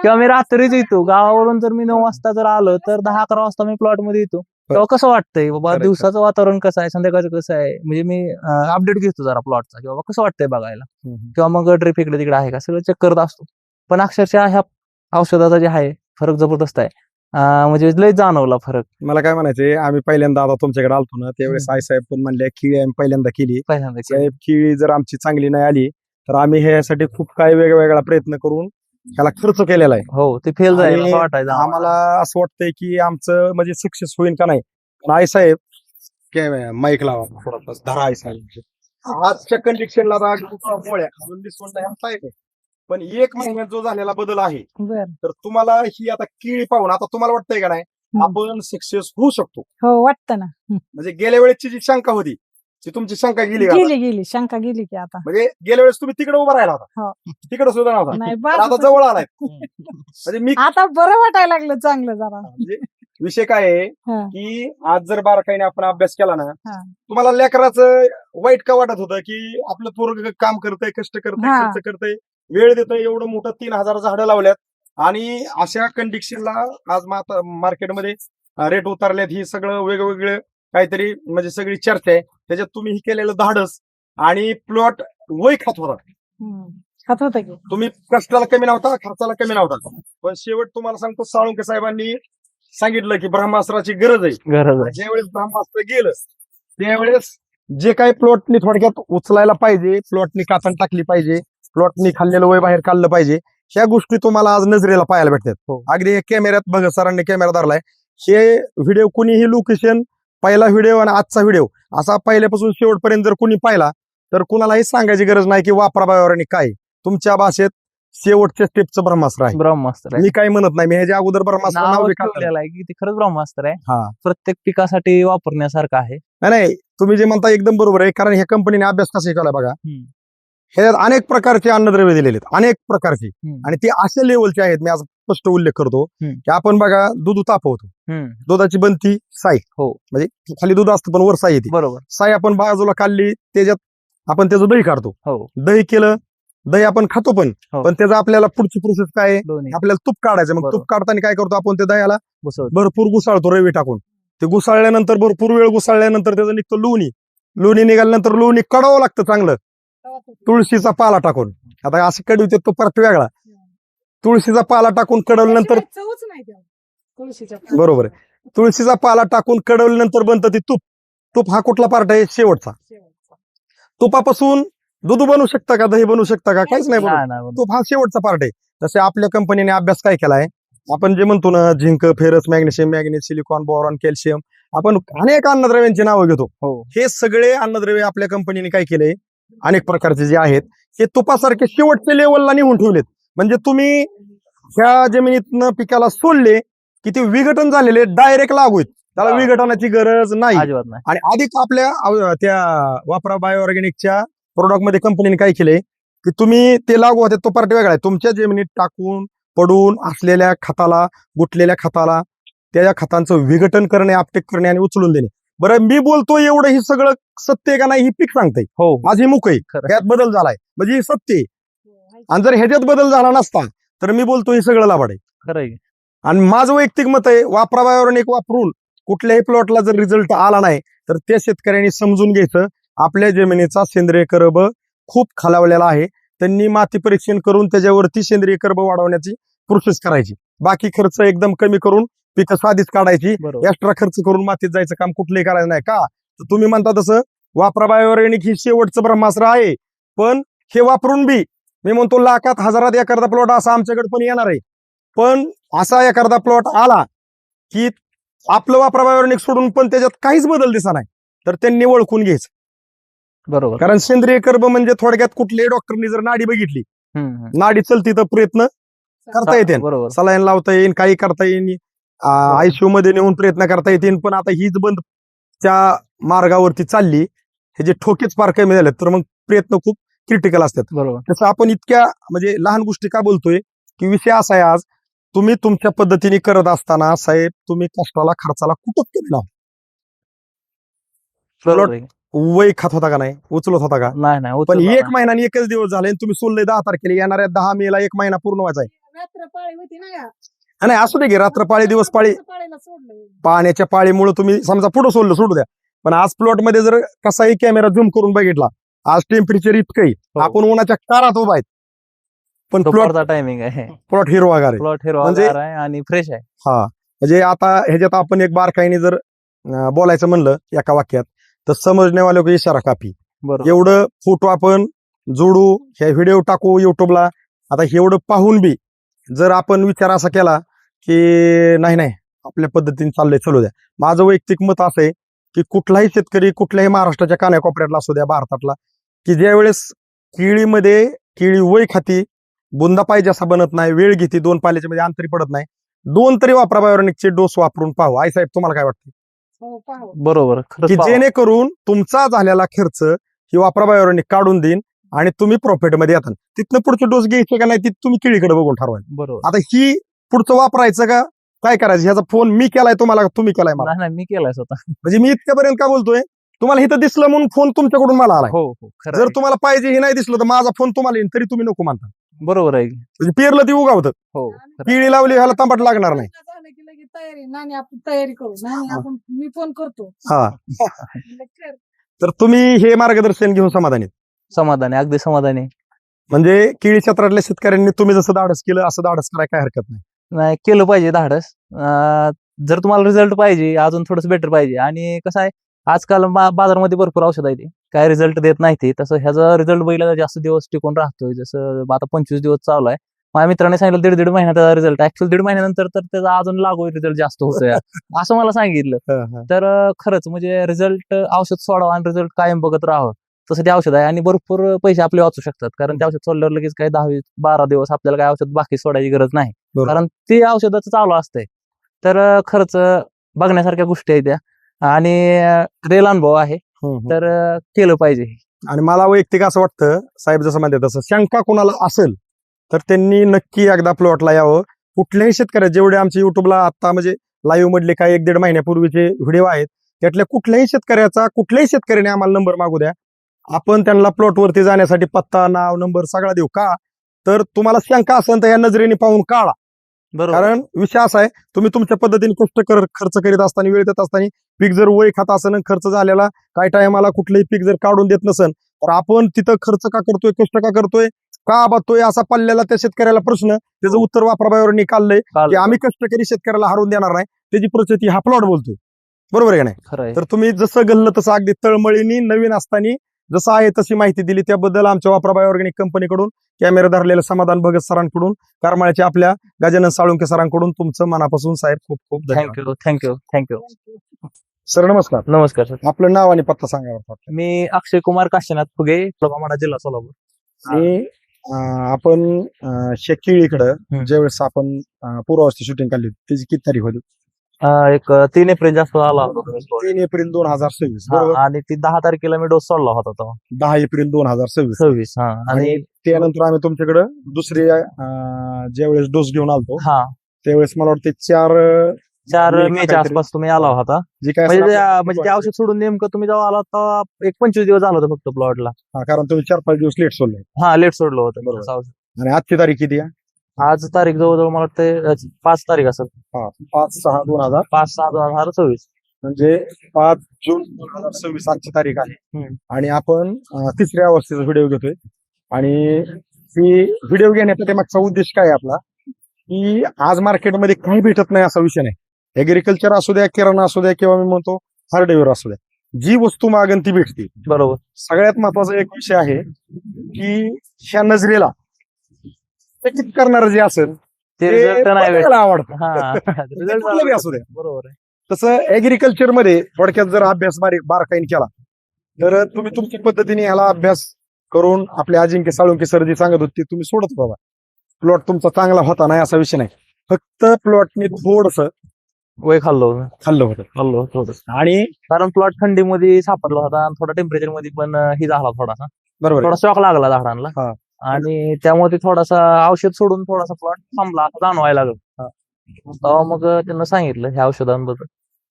किंवा मी रात्रीच येतो गावावरून जर मी 9 वाजता जर आलो तर 10-11 वाजता मी प्लॉट मध्ये येतो तेव्हा कसं वाटतंय बाबा दिवसाचं वातावरण कसं आहे संध्याकाळचं कसं आहे म्हणजे मी अपडेट घेतो जरा प्लॉटचा की बाबा कसं वाटतंय बघायला किंवा मग ड्रिप इकडे तिकडे आहे का सगळं चेक करत असतो पण अक्षरशः ह्या औषधाचा जे आहे फरक जबरदस्त आहे म्हणजे लय जाणवला फरक मला काय म्हणायचंय आम्ही पहिल्यांदा आता तुमच्याकडे आलतो ना त्यावेळेस आई साहेब पण म्हणले केळी आम्ही पहिल्यांदा केली पहिल्यांदा साहेब केळी जर आमची चांगली नाही आली तर आम्ही ह्यासाठी खूप काही वेगवेगळा प्रयत्न करून त्याला खर्च केलेला आहे हो ते फेल जाईल आणि असं वाटायचं आम्हाला असं वाटतंय की आमचं म्हणजे सक्सेस होईल का नाही पण आई साहेब काय माईक लावा थोडासा धरा आई साहेब आजच्या कंडिशनला पोळ्या अजून डिस्काउंट आहे पण 1 महिन्यात जो झालेला बदल आहे बर तर तुम्हाला ही आता किळी पाहून आता तुम्हाला वाटतंय का नाही आपण सक्सेस होऊ शकतो हो वाटतं ना म्हणजे गेल्या वेळेची जी शंका होती ती तुमची शंका गेली का आता? गेली शंका गेली की आता म्हणजे गेल्या वेळेस तुम्ही तिकडे उभा राहिला होता हो. तिकडे सुद्धा नव्हता नाही तर आता जवळ आलाय म्हणजे मी आता बरं वाटायला लागलं चांगलं जरा म्हणजे विषय काय आहे हा. की आज जर बारकाईने आपण अभ्यास केला ना हा. तुम्हाला लेकराचं वाईट का वाटत होतं की आपलं पोरग काम करतंय कष्ट करतंय हा. खर्च करतंय वेळ देतंय एवढं मोठं 3,000 झाडं लावल्यात आणि अशा कंडिशनला आज मार्केटमध्ये रेट उतरल्यात ही सगळं वेगवेगळं काहीतरी म्हणजे सगळी चर्चा आहे त्याच्यात तुम्ही ही केलेलं धाडस आणि प्लॉट वय खात होता खात होतं की तुम्ही कष्टाला कमी नव्हता खर्चाला कमी नव्हता पण शेवट तुम्हाला सांगतो साळुंके साहेबांनी सांगितलं की ब्रह्मास्त्राची गरज आहे गरज आहे. ज्यावेळेस ब्रह्मास्त्र गेलं त्यावेळेस जे काही प्लॉटनी थोडक्यात उचलायला पाहिजे प्लॉटनी कातण टाकली पाहिजे प्लॉटनी खाल्लेलं वय बाहेर काढलं पाहिजे ह्या गोष्टी तुम्हाला आज नजरेला पाहायला भेटतात हो. अगदी कॅमेऱ्यात बघा सरांनी कॅमेरा धरलाय हे व्हिडिओ कुणीही लोकेशन पहिला व्हिडिओ आणि आजचा व्हिडिओ असा पहिल्यापासून शेवटपर्यंत जर कुणी पाहिला तर कुणालाही सांगायची गरज नाही की वापरा बायोरानी काय काय भाषेत शेवटच्या स्टेपचं ब्रह्मास्त्र आहे ब्रह्मास्त्र आहे. मी काही म्हणत नाही मी ह्याच्या अगोदर ब्रह्मास्त्र नाव नाव बी काढलं. ठेवलेलं आहे की ते खरंच ब्रह्मास्त्र आहे हा प्रत्येक पिकासाठी वापरण्यासारखं आहे. नाही तुम्ही जे म्हणता एकदम बरोबर आहे कारण ह्या कंपनीने अभ्यास कसा केला बघा हम्म. ह्याच्यात अनेक प्रकारचे अन्नद्रव्य दिलेले आहेत अनेक प्रकारचे हम्म. आणि ते अशा लेवलचे आहेत मी आज स्पष्ट उल्लेख करतो हम्म. की आपण बघा दूध तापवतो हम्म. दुधाची बनती साई हो. म्हणजे खाली दूध असतं पण वर साई येते बरोबर. साई आपण बाजूला काढली त्याच्यात आपण त्याचं दही काढतो हो. दही केलं दही आपण खातो पण हो. पण त्याचं आपल्याला पुढची प्रोसेस काय आहे दोन्ही आपल्याला तूप काढायचं मग बरोबर. तूप काढताना काय करतो आपण त्या दह्याला घुसवतो. भरपूर घुसाळतो रवी टाकून ते घुसाळल्यानंतर भरपूर वेळ घुसाळल्यानंतर त्याचं निघतं लोणी निघाल्यानंतर लोणी कडावं लागतं चांगलं तुळशीचा पाला टाकून आता असं कडवते तो परत वेगळा तुळशीचा पाला टाकून कडवल्यानंतर चवच नाही त्याला. तुळशीच्या बरोबर आहे तुळशीचा पाला टाकून कडवल्यानंतर बनतं ते तूप तूप हा कुठला पार्ट आहे शेवटचा शेवटचा. तुपापासून दूध बनवू शकता का दही बनवू शकता का काहीच नाही बनवू नाही, नाही, बरोबर. तूप हा शेवटचा पार्ट आहे तसे आपल्या कंपनीने अभ्यास काय केलाय आपण जे म्हणतो ना zinc ferrous magnesium manganese silicon boron calcium आपण अनेक अन्नद्रव्यांची नावं घेतो हो. हे सगळे अन्नद्रव्य आपल्या कंपनीने काय केले अनेक प्रकारचे जे आहेत हे तुपासारखे शेवटच्या लेवलला निघून ठेवलेत म्हणजे तुम्ही ह्या जमिनीतनं पिकाला सोडले की ते विघटन झालेले डायरेक्ट लागू आहेत त्याला हा. विघटनाची गरज नाही अजिबात नाही. आणि अधिक आपल्या त्या वापरा बायो ऑर्गॅनिकच्या प्रोडक्ट मध्ये कंपनीने काय केलंय की तुम्ही ते लागू होते तो पार्ट वेगळा आहे तुमच्या जमिनीत टाकून पडून असलेल्या खताला गुटलेल्या खताला त्या खतांचं विघटन करणे आपटेक करणे आणि उचलून देणे बरं मी बोलतो एवढं हे सगळं सत्य आहे का नाही ही पीक सांगतंय हो. माझी मुख आहे खरं. ह्यात बदल झालाय म्हणजे हे सत्य आहे आणि जर ह्याच्यात बदल झाला नसता तर मी बोलतो हे सगळं लाभाड आहे खरं आहे. आणि माझं वैयक्तिक मत आहे वापरा बायोनिक वापरून कुठल्याही प्लॉटला जर रिझल्ट आला नाही तर त्या शेतकऱ्यांनी समजून घ्यायचं आपल्या जमिनीचा सेंद्रिय कर्ब खूप खालावलेला आहे त्यांनी माती परीक्षण करून त्याच्यावरती सेंद्रिय कर्ब वाढवण्याची प्रोसेस करायची बाकी खर्च एकदम कमी करून पिकं साधीच काढायची बरोबर. एक्स्ट्रा खर्च करून मातीत जायचं काम कुठलंही करायचं नाही का तर तुम्ही म्हणता तसं वापरा बायोनिक ही शेवटचं ब्रह्मास्त्र आहे पण हे वापरून बी मी म्हणतो लाखात हजारात एखादा प्लॉट असा आमच्याकडे पण येणार आहे पण असा एखादा प्लॉट आला की आपलं वापरा बायोनिक सोडून पण त्याच्यात काहीच बदल दिसा नाही तर त्यांनी ओळखून घ्यायचं बरोबर. कारण सेंद्रिय कर्ब म्हणजे थोडक्यात कुठल्याही डॉक्टरनी जर नाडी बघितली हम्म, हम्म. नाडी चलती तर प्रयत्न करता येते बरोबर. सलाईन लावता येईल काही करता येईल आयसीयू मध्ये नेऊन प्रयत्न करता येतील पण आता हीच बंद त्या मार्गावरती चालली हे जे ठोकेच फार कमी झाले तर मग प्रयत्न खूप क्रिटिकल असतात बरोबर. तसं आपण इतक्या म्हणजे लहान गोष्टी का बोलतोय की विषय असा आहे आज तुम्ही तुमच्या पद्धतीने करत असताना साहेब तुम्ही कष्टाला खर्चाला कुठंच कमी लावा बरोबर आहे. वय खात होता का नाही उचलत होता का नाही नाही पण उचलला एक नाही. महिना आणि एकच दिवस झाले आणि तुम्ही सोडले 10 तारखेला येणाऱ्या 10 मेला एक महिना पूर्ण व्हायचा आहे रात्र पाळी होती ना या. नाही असू दे की रात्र पाळी दिवस पाळी पाळीला सोडलं पाण्याच्या पाळीमुळे तुम्ही समजा पुढे सोडलं सोडू द्या पण आज प्लॉट मध्ये जर कसाही कॅमेरा झूम करून बघितला आज टेम्परेचर इतकंही हो. आपण उन्हाच्या कारात उभा आहेत पण प्लॉट दुपारचा टायमिंग आहे प्लॉट हिरवागार आहे प्लॉट म्हणजे- हिरवा आहे आणि फ्रेश आहे. हा म्हणजे आता ह्याच्यात आपण एक बारकाईने जर बोलायचं म्हणलं एका वाक्यात तर समजण्यावाले को इशारा काफी बरोबर. एवढं फोटो आपण जोडू हे व्हिडिओ टाकू युट्यूबला आता एवढं पाहून बी जर आपण विचार असा केला की नाही आपल्या पद्धतीने चाललंय चलू द्या माझं वैयक्तिक मत असं आहे की कुठलाही शेतकरी कुठल्याही महाराष्ट्राच्या कानाकोपऱ्यातला असू द्या भारतातला की ज्या वेळेस केळीमध्ये केळी वय खाती, बुंदा पाहिजे असा बनत नाही, वेळ घेते, 2 पाल्याच्या मध्ये अंतरी पडत नाही, 2 तरी वापरा बायोनिकचे डोस वापरून पाहू. आई साहेब तुम्हाला काय वाटतं हो पाहू. बरोबर खरंच की पाहावं. जेणेकरून तुमचा झालेला खर्च ही वापरा बायोनिक काढून देईन आणि तुम्ही प्रॉफिट मध्ये येतात. तिथनं पुढचे डोस घ्यायचे का नाही ती तुम्ही केळीकडे बघून ठरवा. बरोबर. आता ही पुढचं वापरायचं का काय करायचं, ह्याचा फोन मी केलाय तुम्हाला का तुम्ही केलाय मला? नाही मी केलाय स्वतः. म्हणजे मी इतक्यापर्यंत का बोलतोय, तुम्हाला इथं दिसलं म्हणून फोन तुमच्याकडून मला आलाय. हो हो खरं जर आहे. तुम्हाला पाहिजे हे नाही दिसलं तर माझा फोन तुम्हाला येईल, तरी तुम्ही नको म्हणता. बरोबर आहे की. म्हणजे पेरलं ती उगावतं, हो खरं आहे. केळी लावली ह्याला तांबट लागणार नाही. झालं की लगेच तयारी नानी आपण तयारी करू नानी आपण मी फोन करतो हा म्हणलं कर. तर तुम्ही हे मार्गदर्शन घेऊन समाधानी आहेत. समाधानी अगदी समाधानी. म्हणजे केळी क्षेत्रातल्या शेतकऱ्यांनी तुम्ही जसं धाडस केलं असं धाडस करायला काय हरकत नाही. नाही केलं पाहिजे धाडस. जर तुम्हाला रिझल्ट पाहिजे अजून थोडंसं बेटर पाहिजे आणि कसं आहे आजकाल बाजारामध्ये भरपूर औषध आहे ते काय रिझल्ट देत नाही ते तसं ह्याचा रिझल्ट बघितला तर जास्त दिवस टिकून राहतोय. जसं आता 25 दिवस चालू आहे. माझ्या मित्राने सांगितलं 1.5 महिन्यात त्याचा रिझल्ट ऍक्च्युअली 1.5 महिन्यानंतर तर त्याचा अजून लागू रिझल्ट जास्त होतोय असं मला सांगितलं. तर खरंच म्हणजे रिझल्ट औषध सोडावं आणि रिझल्ट कायम बघत राहावं तसं ते औषध आहे आणि भरपूर पैसे आपले वाचू शकतात कारण ते औषध सोडल्यावर लगेच काही 10-12 दिवस आपल्याला काय औषध बाकी सोडायची गरज नाही बरोबर. कारण ते औषधाचं चालू असतंय. तर खरंच बघण्यासारख्या गोष्टी आहेत त्या आणि रेल अनुभव आहे तर केलं पाहिजे. आणि मला वैयक्तिक असं वाटतं साहेब जसं म्हणतात तसं शंका कोणाला असेल तर त्यांनी नक्की एकदा प्लॉटला यावं. कुठल्याही शेतकऱ्या जेवढे आमच्या युट्यूबला आता म्हणजे लाईव्ह मधले काही 1-1.5 महिन्यापूर्वीचे व्हिडिओ आहेत त्यातल्या कुठल्याही शेतकऱ्याचा कुठल्याही शेतकऱ्याने आम्हाला नंबर मागू द्या, आपण त्यांना प्लॉटवरती जाण्यासाठी पत्ता नाव नंबर सगळा देऊ. का तर तुम्हाला शंका असेल तर या नजरेने पाहून काढा. बरोबर कारण विषय असा आहे तुम्ही तुमच्या पद्धतीने खर्च करीत असताना वेळ देत असताना पीक जर वय खात असेल खर्च झालेला काही टायमाला कुठलंही पीक जर काढून देत नसेल तर आपण तिथं खर्च का करतोय कष्ट का करतोय का बघतोय असा पडलेला त्या शेतकऱ्याला प्रश्न त्याचं उत्तर वापराबाईवर निकाललंय की आम्ही कष्टकरी शेतकऱ्याला हरवून देणार नाही. त्याची प्रचिती हा प्लॉट बोलतोय. बरोबर आहे का नाही? खरं आहे. तर तुम्ही जसं गल्लं तसं अगदी तळमळीनी नवीन असताना जसं आहे तशी माहिती दिली त्याबद्दल आमच्या वापराबाई ऑर्गॅनिक कंपनीकडून कॅमेरा धरलेलं समाधान भगत सरांकडून करमाळ्याच्या आपल्या गजानन साळुंके सरांकडून तुमचं मनापासून साहेब खूप खूप धन्यवाद. थँक्यू. सर नमस्कार. नमस्कार सर. आपलं नाव आणि पत्ता सांगा बरं. मी अक्षय कुमार काशीनाथ फुगे माडा जिल्हा सोलापूर. आणि आपण केळीकडं ज्यावेळेस आपण पूर्वावस्थेत शूटिंग काढली त्याची किती तारीख होती? एक 3 एप्रिल जास्त आला होता. 3 एप्रिल 2026 बरोबर. आणि ती 10 तारखेला मी डोस सोडला होता तेव्हा 10 एप्रिल 2026. 26. आणि त्यानंतर आम्ही तुमच्याकडे दुसरे ज्यावेळेस डोस घेऊन आलतो त्यावेळेस मला वाटतं 4 मेच्या आसपास तुम्ही आला होता. जी काय म्हणजे ते औषध सोडून नेमकं तुम्ही जेव्हा आला तेव्हा एक 25 दिवस झालं होतं फक्त प्लॉटला. कारण तुम्ही 4-5 दिवस लेट सोडले. लेट सोडलं होतं बरोबर. तसं औषध. आणि आजची तारीख किती आहे? आज तारीख जवळजवळ मला वाटतं 5 तारीख असेल. 5/6/2026 म्हणजे 5 जून 2026 आजची तारीख आहे. आणि आपण तिसऱ्या अवस्थेचा व्हिडिओ घेतोय आणि ही व्हिडिओ घेण्याचा मागचा उद्देश काय आहे आपला की आज मार्केटमध्ये काही भेटत नाही असा विषय नाही. ऍग्रिकल्चर असू द्या किराणा असू द्या किंवा मी म्हणतो हार्डवेअर असू द्या जी वस्तू मागन ती भेटते. बरोबर. सगळ्यात महत्वाचा एक विषय आहे की ह्या नजरेला चकित करणारं जे असेल ते रिझल्ट नाही भेटत. बघायला आवडतं. रिझल्ट कुठलं बी असू द्या. बरोबर आहे. तसं ऍग्रिकल्चर मध्ये थोडक्यात जर अभ्यास बारकाईने केला तर तुम्ही तुमच्या पद्धतीने ह्याला अभ्यास करून आपले अजिंक्य साळुंके सर जे सांगत होते तुम्ही सोडत बाबा. प्लॉट तुमचा चांगला होता नाही असा विषय नाही. फक्त प्लॉटने थोडस वय खाल्लं होतं. खाल्लं होतं थोडं. आणि कारण प्लॉट थंडीमध्ये सापडला होता आणि थोडा टेम्परेचर मध्ये पण ही झाला थोडासा. बरोबर थोडा शॉक लागला झाडांना आणि त्यामुळे ते थोडासा औषध सोडून थोडासा प्लॉट थांबला असं जाणवायला लागलं. तेव्हा मग त्यांना सांगितलं ह्या औषधांबद्दल.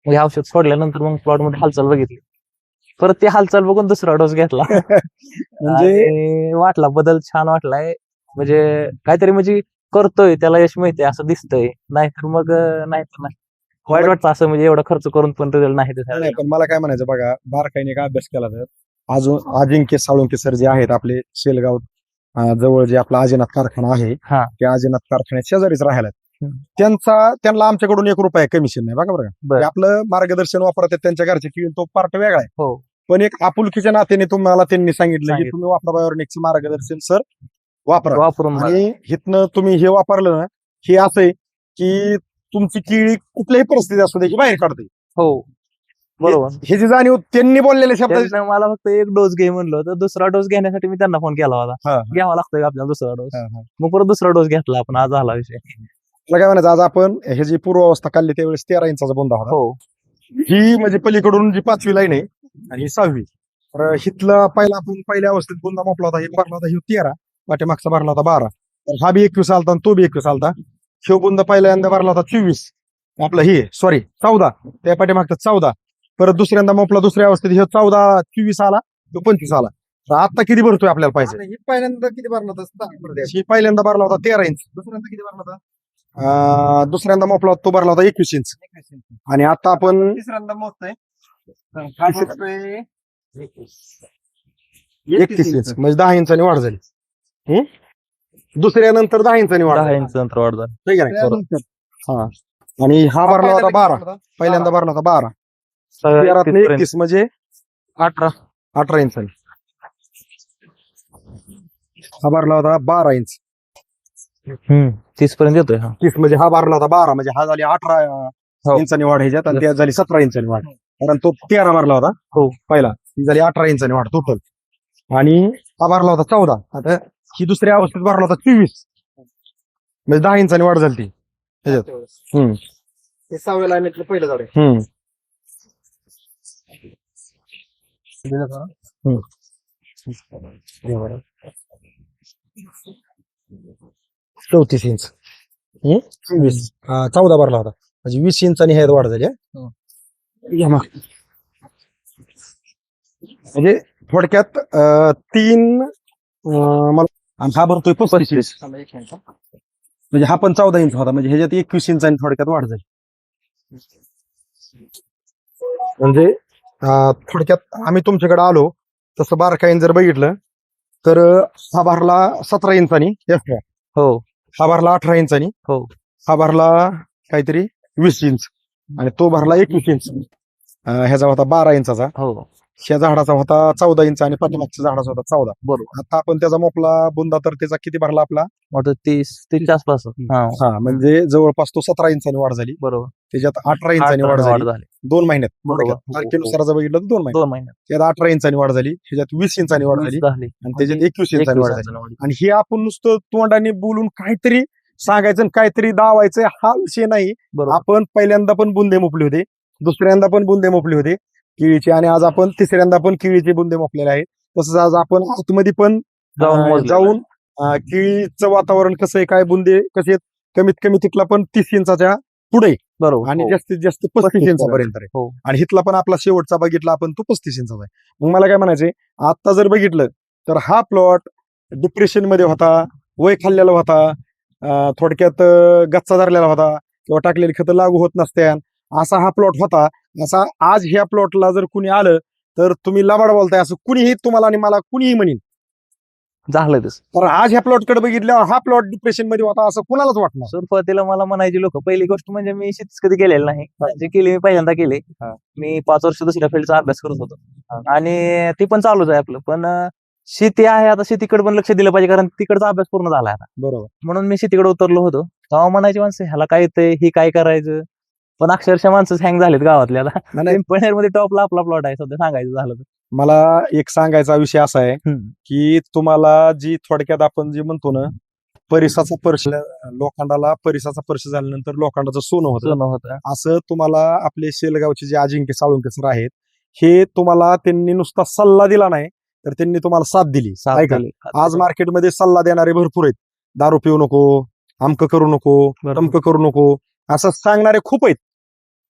मग हे औषध सोडल्यानंतर मग प्लॉट मध्ये हालचाल बघितली. परत ती हालचाल बघून दुसरा डोस घेतला. म्हणजे वाटला बदल छान वाटलाय. म्हणजे काहीतरी म्हणजे करतोय त्याला यश मिळते असं दिसतंय. नाहीतर मग नाहीतर नाही वाईट वाटतं असं म्हणजे एवढा खर्च करून पण रिझल्ट नाही. पण मला काय म्हणायचं बघा बारकाईने का अभ्यास केला तर अजून अजिंक्य साळुंके सर जे आहेत आपले शेलगाव जवळ जे आपला आजीनाथ कारखाना आहे त्या आजीनाथ कारखान्यात शेजारीच राहायला त्यांना आमच्याकडून 1 रुपया कमिशन नाही. बघा बरं आपलं मार्गदर्शन वापरतात त्यांच्या घरचे किंवा तो पार्ट वेगळा आहे. पण एक आपुलकीच्या नात्याने तुम्हाला त्यांनी सांगितलं की तुम्ही वापराबायोनिकचं मार्गदर्शन सर वापरून आणि हिथनं तुम्ही हे वापरलं ना हे असं आहे की तुमची केळी कुठल्याही परिस्थिती असू दे की बाहेर काढते. बरोबर. हे जी जाणीव त्यांनी बोललेल्या शब्दाची त्यांना मला फक्त एक डोस घे म्हणलं तर दुसरा डोस घेण्यासाठी मी त्यांना फोन केला होता. हा, घ्यावा लागतोय का आपल्याला दुसरा डोस. हा, हा. मग परत दुसरा डोस घेतला आपण. आज झाला विषय. मला काय म्हणायचं, आज आपण हे जी पूर्वावस्था काढली त्यावेळेस 13 इंचाचा बुंदा होता. हो ही म्हणजे पलीकडून जी 5वी लाईन आहे आणि ही 6वी. तर हिथला पहिला आपण पहिल्या अवस्थेत बुंदा मोपला होता, हे भरला होता, ही 13, पाठीमागचा भरला होता 12. तर हा बी 21 आलता आणि तो बी 21 आलता. शिव बुंदा पहिल्यांदा भरला होता 24, आपलं हे 14, त्या पाठीमागचा 14. परत दुसऱ्यांदा मोपला दुसऱ्या अवस्थेत, हे 14 24 आला, तो 25 आला. तर आता किती भरतोय आपल्याला पाहिजे? आता ही पहिल्यांदा किती भरला होता? ही पहिल्यांदा भरला होता 13 इंच. दुसऱ्यांदा किती भरला होता? दुसऱ्यांदा मोपला होता तो भरला होता 21 इंच. आणि आता आपण तिसऱ्यांदा मोजतोय. 31 इंच म्हणजे 10 इंचांनी वाढ झाली. दुसऱ्यानंतर 10 इंचांनी वाढ 10 झाली. इंच अंतर वाढ झालं. ठीक आहे ना? हा. आणि हा भरला होता 12, पहिल्यांदा भरला होता 12. 31 म्हणजे 18 इंचांनी. हा भरला होता 12 इंच. 30 पर्यंत येतोय. हा 30 म्हणजे हा भरला होता 12, म्हणजे हा झाली 18 हो. इंचांनी वाढ ह्याच्यात, आणि त्यात झाली 17 इंचांनी वाढ. कारण तो 13 भरला होता हो. पहिला, ही झाली 18 इंचांनी वाढ टोटल. आणि हा भरला होता 14. आता ही दुसऱ्या अवस्थेत भरला होता 24, म्हणजे 10 इंचांनी वाढ झाली ती ह्याच्यात. हे 6व्या लाईनीतलं पहिलं झाड आहे. हम्म. 34 इंच. 24 14 भरला होता, म्हणजे 20 इंचांनी ह्यात वाढ झाली. या मग. म्हणजे थोडक्यात 3 मला, आणि हा भरतोय 35, म्हणजे हा पण 14 इंच होता, म्हणजे ह्याच्यात 21 इंचांनी थोडक्यात वाढ झाली. म्हणजे थोडक्यात आम्ही तुमच्याकडे आलो तसं बारकाईन जर बघितलं तर हा भरला 17 इंचांनी एक्स्ट्रा, हो हा भरला 18 इंचांनी, हो हा भरला काहीतरी 20 इंच, आणि तो भरला 21 इंच. ह्याचा होता 12 इंचाचा, हो ह्या झाडाचा होता 14 इंच, आणि पाठीमागच्या झाडाचा होता 14. बरोबर. आता आपण त्याचा मोपला बुंदा तर त्याचा किती भरला आपला? मोठं 30 आसपास. हा हा, म्हणजे जवळपास तो 17 इंचांनी वाढ झाली. बरोबर. त्याच्यात 18 इंचांनी वाढ झाली 2 महिन्यात. बरोबर. तारखेनुसार जर बघितलं तर 2 महिन्यात. 2 महिन्यात त्यात 18 इंचांनी वाढ झाली, ह्याच्यात 20 इंचांनी वाढ झाली, झाली. आणि त्याच्यात 21 इंचांनी वाढ झाली. वाढ. आणि हे आपण नुसतं तोंडाने बोलून काहीतरी सांगायचं आणि काहीतरी दावायचं हा विषय नाही. बरोबर. आपण पहिल्यांदा पण बुंदे मोपले होते, दुसऱ्यांदा पण बुंदे मोपले होते केळीचे, आणि आज आपण तिसऱ्यांदा पण केळीचे बुंदे मोपलेले आहेत. तसंच आज आपण आतमध्ये पण जाऊन केळीचं वातावरण कसं आहे, काय बुंदे कसे आहेत, कमीत कमी तिथला पण 30 इंचाच्या पुढे, बरोबर. आणि हो. जास्तीत जास्त 35 इंचापर्यंत आहे. हो. आणि हिथला पण आपला शेवटचा बघितला आपण तो 35 इंचाचा आहे. मग मला काय म्हणायचंय, आता जर बघितलं तर हा प्लॉट डिप्रेशन मध्ये होता, वय खाल्लेला होता, थोडक्यात गच्चा धरलेला होता, किंवा टाकलेली खतं लागू होत नसत्या, असा हा प्लॉट होता. असा आज ह्या प्लॉटला जर कुणी आलं तर तुम्ही लबाड बोलताय असं कुणीही तुम्हाला आणि मला कुणीही म्हणेन. झालं तसं. तर आज ह्या प्लॉटकडे बघितल्यावर हा प्लॉट डिप्रेशन मध्ये होता असं कुणालाच वाटणार. सुरुवातीला मला म्हणायचे लोक, पहिली गोष्ट म्हणजे मी शेतीच कधी केलेलं नाही, जे केली मी पहिल्यांदा केले. मी 5 वर्ष दुसऱ्या फील्डचा अभ्यास करत होतो, आणि ती पण चालूच आहे आपलं. पण शेती आहे, आता शेतीकडे पण लक्ष दिलं पाहिजे, कारण तिकडचा अभ्यास पूर्ण झाला आता. बरोबर. म्हणून मी शेतीकडे उतरलो होतो. तेव्हा म्हणायचे माणसं, ह्याला काय येतंय, ही काय करायचं. पण अक्षरशः माणसं हँग झालेत गावातले आता. मध्ये टॉपला आपला प्लॉट आहे सध्या, सांगायचं झालं तर. मला एक सांगायचा विषय असा आहे की तुम्हाला जी थोडक्यात आपण जे म्हणतो ना, परिसाचा स्पर्श, लोखंडाला परिसाचा स्पर्श झाल्यानंतर लोखंडाचं सोनं होतं, असं तुम्हाला आपले शेलगावचे जे अजिंक्य साळुंके सर आहेत, हे तुम्हाला त्यांनी नुसता सल्ला दिला नाही, तर त्यांनी तुम्हाला साथ दिली. आज मार्केटमध्ये सल्ला देणारे भरपूर आहेत. दारू पिऊ नको, अमकं करू नको, तमकं करू नको, असं सांगणारे खूप आहेत,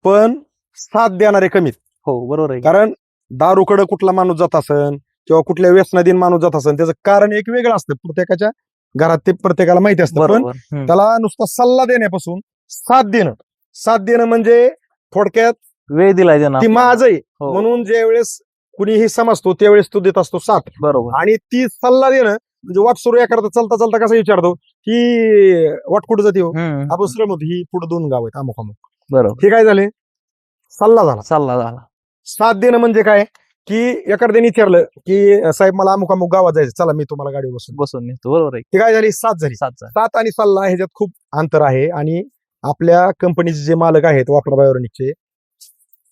पण साथ देणारे कमीत. हो बरोबर आहे. कारण दारूकडे कुठला माणूस जात असन किंवा कुठल्या व्यसनाधीन माणूस जात असन, त्याचं कारण एक वेगळं असतं, प्रत्येकाच्या घरात ते प्रत्येकाला माहिती असतं. पण त्याला नुसता सल्ला देण्यापासून साथ देणं म्हणजे थोडक्यात वेळ दिलाय ती माझं आहे म्हणून ज्या वेळेस कुणीही समजतो त्यावेळेस तो देत असतो साथ. बरोबर. आणि ती सल्ला देणं म्हणजे वाट सुरू करता चलता चलता कसं विचारतो की वाट कुठं जाते हो, आपण श्रम होतो, ही पुढे 2 गाव आहेत अमुक अमुक. बरोबर. हे काय झाले, सल्ला झाला. साथ देणं म्हणजे काय की एखाद्याने विचारलं की साहेब मला अमुक अमुक गावात जायचं, चला मी तुम्हाला गाडी बसून नेतो. बरोबर आहे. ती काय झाली, साथ झाली. साथ आणि सल्ला ह्याच्यात खूप अंतर आहे. आणि आपल्या कंपनीचे जे मालक आहेत वापरा बायोनिकचे,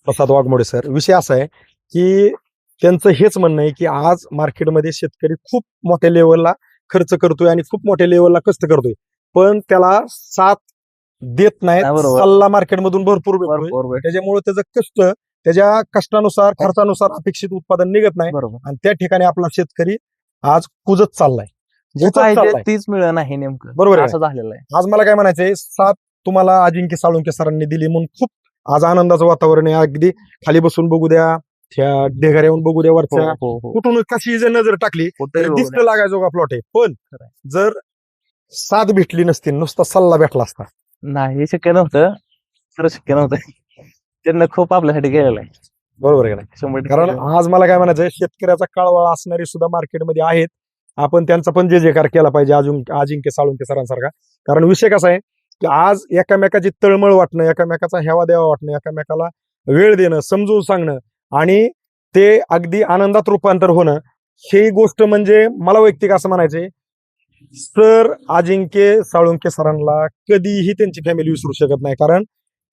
प्रसाद वाघमोडे सर. विषय असा आहे की त्यांचं हेच म्हणणं आहे की आज मार्केटमध्ये शेतकरी खूप मोठ्या लेवलला खर्च करतोय आणि खूप मोठ्या लेवलला कष्ट करतोय, पण त्याला साथ देत नाहीत. हा, बरोबर. सल्ला मार्केटमधून भरपूर भेटतोय. बरोबर त्याच्यामुळे त्याचं कष्ट त्याच्या कष्टानुसार खर्चानुसार अपेक्षित उत्पादन निघत नाही बरोबर. आणि त्या ठिकाणी आपला शेतकरी आज कुजत चाललाय. जे कुजत पाहिजे चाललाय. तीच मिळत नाही नेमकं, बरोबर आहे. असं झालेलं आहे. आज मला काय म्हणायचंय, साथ तुम्हाला अजिंक्य साळुंके सरांनी दिली म्हणून खूप आज आनंदाचं वातावरण आहे. अगदी खाली बसून बघू द्या, त्या ढेगाऱ्या येऊन बघू द्या, वरच्या हो. कुठून कशी जर नजर टाकली कुठेही तरी बघू दिसलं लागायचो का प्लॉट आहे. पण खरंय. जर साथ भेटली नसती, नुसता सल्ला भेटला असता, नाही, हे शक्य नव्हतं. खरं शक्य नव्हतं. त्यांना खूप आपल्यासाठी केलेलं आहे. बरोबर आहे का नाही? 100% कारण आज मला काय म्हणायचंय, शेतकऱ्याचा काळवाळा असणारे सुद्धा मार्केटमध्ये आहेत. आपण त्यांचा पण जे जेकार केला पाहिजे अजिंक्य साळुंके सरांसारखा. कारण विषय कसा आहे की आज एकामेकाची तळमळ वाटणं, एकामेकाचा हेवा देवा वाटणं, एकामेकाला वेळ देणं, समजून सांगणं आणि ते अगदी आनंदात रूपांतर होणं, ही गोष्ट म्हणजे मला वैयक्तिक असं म्हणायचंय, सर अजिंक्य साळुंके सरांना कधीही त्यांची फॅमिली विसरू शकत नाही. कारण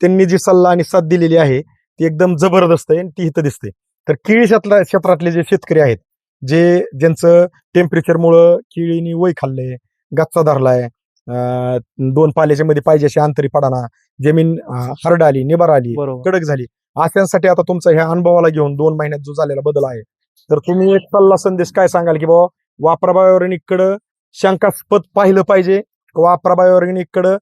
त्यांनी जी सल्ला आणि साथ दिलेली आहे ती एकदम जबरदस्त आहे आणि ती इथं दिसते. तर केळी क्षेत्रातले जे शेतकरी आहेत, ज्यांचं टेम्परेचरमुळं केळीनी वय खाल्लंय, गच्चा धरलाय, 2 पाल्याच्या मध्ये पाहिजे अशी अंतरी पडाना, जमीन हरड आली, निबार आली, बरोबर. कडक झाली, अशांसाठी आता तुमचा ह्या अनुभवाला घेऊन 2 महिन्यात जो झालेला बदल आहे, तर तुम्ही एक सल्ला संदेश काय सांगाल की बाबा वापरा बायोऑर्गॅनिककडं शंकास्पद पाहिलं पाहिजे, वापरा बायोऑर्गॅनिककडं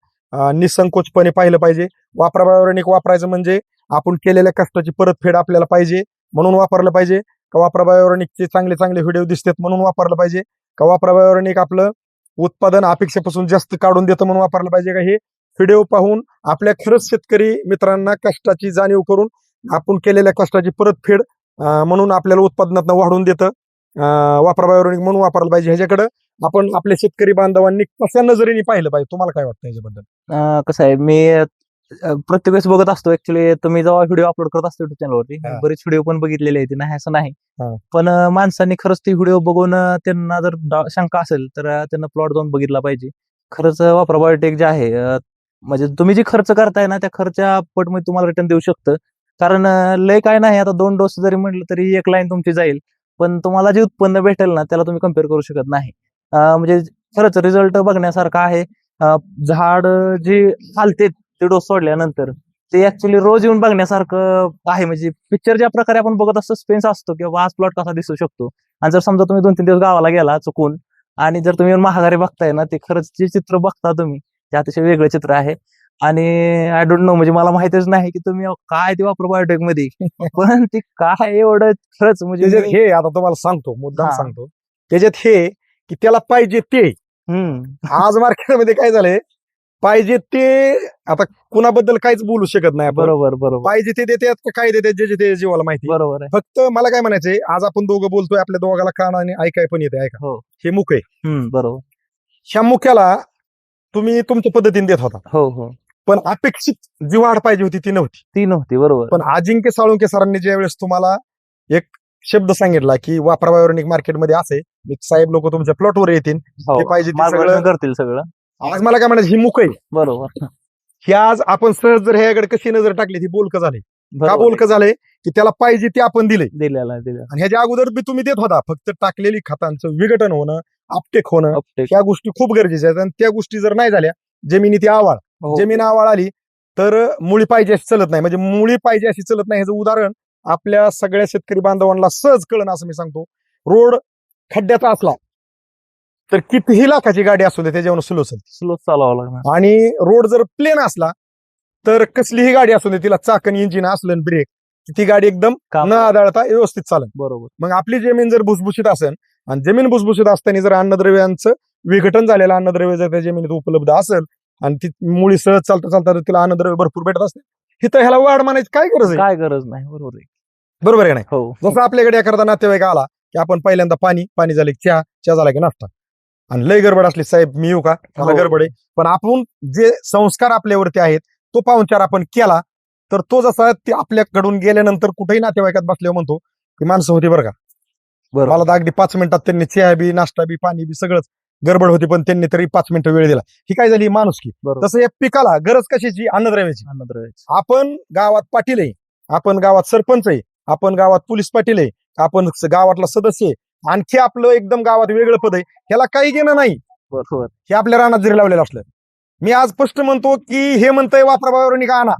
निसंकोचपणे पाहिलं पाहिजे, वापरा बायोऑर्गॅनिक वापरायचं म्हणजे आपण केलेल्या कष्टाची परतफेड आपल्याला पाहिजे म्हणून वापरलं पाहिजे, का वापरा बायोऑर्गॅनिकचे चांगले चांगले व्हिडिओ दिसतात म्हणून वापरलं पाहिजे, का वापरा बायोऑर्गॅनिक आपलं उत्पादन अपेक्षेपासून जास्त काढून देतं म्हणून वापरलं पाहिजे, का हे व्हिडिओ पाहून आपल्या खरंच शेतकरी मित्रांना कष्टाची जाणीव करून आपण केलेल्या कष्टाची परतफेड म्हणून आपल्याला उत्पादनात वाढून देतं वापरा बायोऑर्गॅनिक म्हणून वापरलं पाहिजे, ह्याच्याकडे आपण आपल्या शेतकरी बांधवांनी कशा नजरेने पाहिलं पाहिजे? तुम्हाला काय वाटतं याच्याबद्दल? कसं आहे, मी प्रत्येक वेळेस बघत असतो. ऍक्च्युली तुम्ही जेव्हा व्हिडिओ अपलोड करत असतो युट्यूब चॅनलवरती, हा. बरेच व्हिडिओ पण बघितलेले आहेत, नाही असं नाही. हा. पण माणसांनी खरंच ते व्हिडिओ बघून त्यांना जर शंका असेल तर त्यांना प्लॉट जाऊन बघितला पाहिजे. खरंच वापरा बायोटेक जे आहे, म्हणजे तुम्ही जे खर्च करताय ना त्या खर्चा पटमध्ये तुम्हाला रिटर्न देऊ शकतं. कारण लय काय नाही, आता 2 डोस जरी म्हटलं तरी एक लाईन तुमची जाईल, पण तुम्हाला जे उत्पन्न भेटेल ना त्याला तुम्ही कम्पेअर करू शकत नाही. म्हणजे खरंच रिझल्ट बघण्यासारखा आहे. झाड जे हालते ते डोस सोडल्यानंतर ते ऍक्च्युली रोज येऊन बघण्यासारखं आहे. म्हणजे पिक्चर ज्या प्रकारे आपण बघत असतो, सस्पेन्स असतो की बाबा आज प्लॉट कसा दिसू शकतो. आणि जर समजा तुम्ही 2-3 दिवस गावाला गेला चुकून आणि जर तुम्ही महागारी बघताय ना, ते खरंच जे चित्र बघता तुम्ही ते अतिशय वेगळं चित्र आहे. आणि आय डोंट नो, म्हणजे मला माहितच नाही की तुम्ही काय ते वापरा बायोटेक मध्ये, पण ते काय एवढं खरंच म्हणजे त्याच्यात हे आता तुम्हाला सांगतो, मुद्दाम हा. सांगतो, त्याच्यात हे की त्याला पाहिजे ते आज मार्केटमध्ये काय झालंय, पाहिजे ते आता कुणाबद्दल काहीच बोलू शकत नाही आपण. बरोबर पाहिजे ते देतात का काय देतात जे ते जीवाला माहिती. बरोबर आहे. फक्त मला काय म्हणायचंय, आज आपण दोघं बोलतोय, आपल्या दोघाला कानाने ऐकाय पण येते, ऐका हो. हे मुख आहे, बरोबर. ह्या मुख्याला तुम्ही तुमच्या पद्धतीने देत होता, हो. पण अपेक्षित जी वाढ पाहिजे होती ती नव्हती. ती नव्हती. बरोबर. पण अजिंक्य साळुंके सरांनी ज्या वेळेस तुम्हाला एक शब्द सांगितला की वापरा बायोऑर्गॅनिक मार्केटमध्ये असे, मी साहेब लोक तुमच्या प्लॉटवर येतील, हो, ते पाहिजे ते मार्गदर्शन सगळं करतील सगळं. आज मला काय म्हणायचं, ही मुख आहे, बरोबर. ही आज आपण सहज जर ह्याकडे कशी नजर टाकली ती बोलकं झाले. का बरोबर बोलकं झाले की त्याला पाहिजे ते आपण दिले, दिलेला आणि ह्याच्या अगोदर बी तुम्ही देत होता, फक्त टाकलेली खतांचं विघटन होणं, अपटेक होणं, अपटेक. ह्या गोष्टी खूप गरजेच्या आहेत. आणि त्या गोष्टी जर नाही झाल्या, जमिनी ती आवाळ, हो. जमीन आवाळ आली तर मुळी पाहिजे अशी चलत नाही. म्हणजे मुळी पाहिजे अशी चलत नाही ह्याचं उदाहरण आपल्या सगळ्या शेतकरी बांधवांना सहज कळणं असं मी सांगतो. रोड खड्ड्याचा असला तर कितीही लाखाची गाडी असू दे त्याच्यावर स्लो चलते, स्लो चालवावं लागणार. आणि रोड जर प्लेन असला तर कसलीही गाडी असू दे, तिला चाकण इंजिन असलं ब्रेक, ती गाडी एकदम काम. न आदळता व्यवस्थित चालेल. बरोबर. मग आपली जमीन जर भुसभुशीत असेल, आणि जमीन भुसभुशीत असताना जर अन्नद्रव्यांचं विघटन झालेलं अन्नद्रव्य जर त्या जमिनीत उपलब्ध असेल आणि ती मुळी सहज चालता चालता तिला अन्नद्रव्य भरपूर भेटत असते, हिथं ह्याला वाढ म्हणायची काय गरज आहे? काय गरज नाही. बरोबर आहे. बरोबर आहे नाही? हो. जसं आपल्याकडे एखादा नातेवाईक आला की आपण पहिल्यांदा पाणी झाले की चहा झाला की नाश्ता, आणि लय गडबड असली, साहेब मी येऊ का, मला हो. गडबड आहे, पण आपण जे संस्कार आपल्यावरती आहेत तो पाहुणचार आपण केला तर तो जसा ते आपल्याकडून गेल्यानंतर कुठेही नातेवाईकात बसल्यावर म्हणतो की माणसं होती बरं का, बरोबर. मला तर अगदी 5 मिनिटात त्यांनी चहा बी नाश्ता बी पाणी बी सगळंच, गडबड होती पण त्यांनी तरी 5 मिनिटं वेळ दिला. ही काय झाली माणुसकी. बरोबर. तसं या पिकाला गरज कशाची? अन्नद्रव्याची. अन्नद्रव्याची. आपण गावात पाटील आहे आपण गावात सरपंच आहे, आपण गावात पोलीस पाटील आहे, आपण गावातला सदस्य आहे, आणखी आपलं एकदम गावात वेगळं पद आहे, ह्याला काही घेणं नाही. बरोबर. हे आपल्या रानात जरी लावलेलं असलं. मी आज स्पष्ट म्हणतो की हे म्हणतंय वापराबावर का आणा.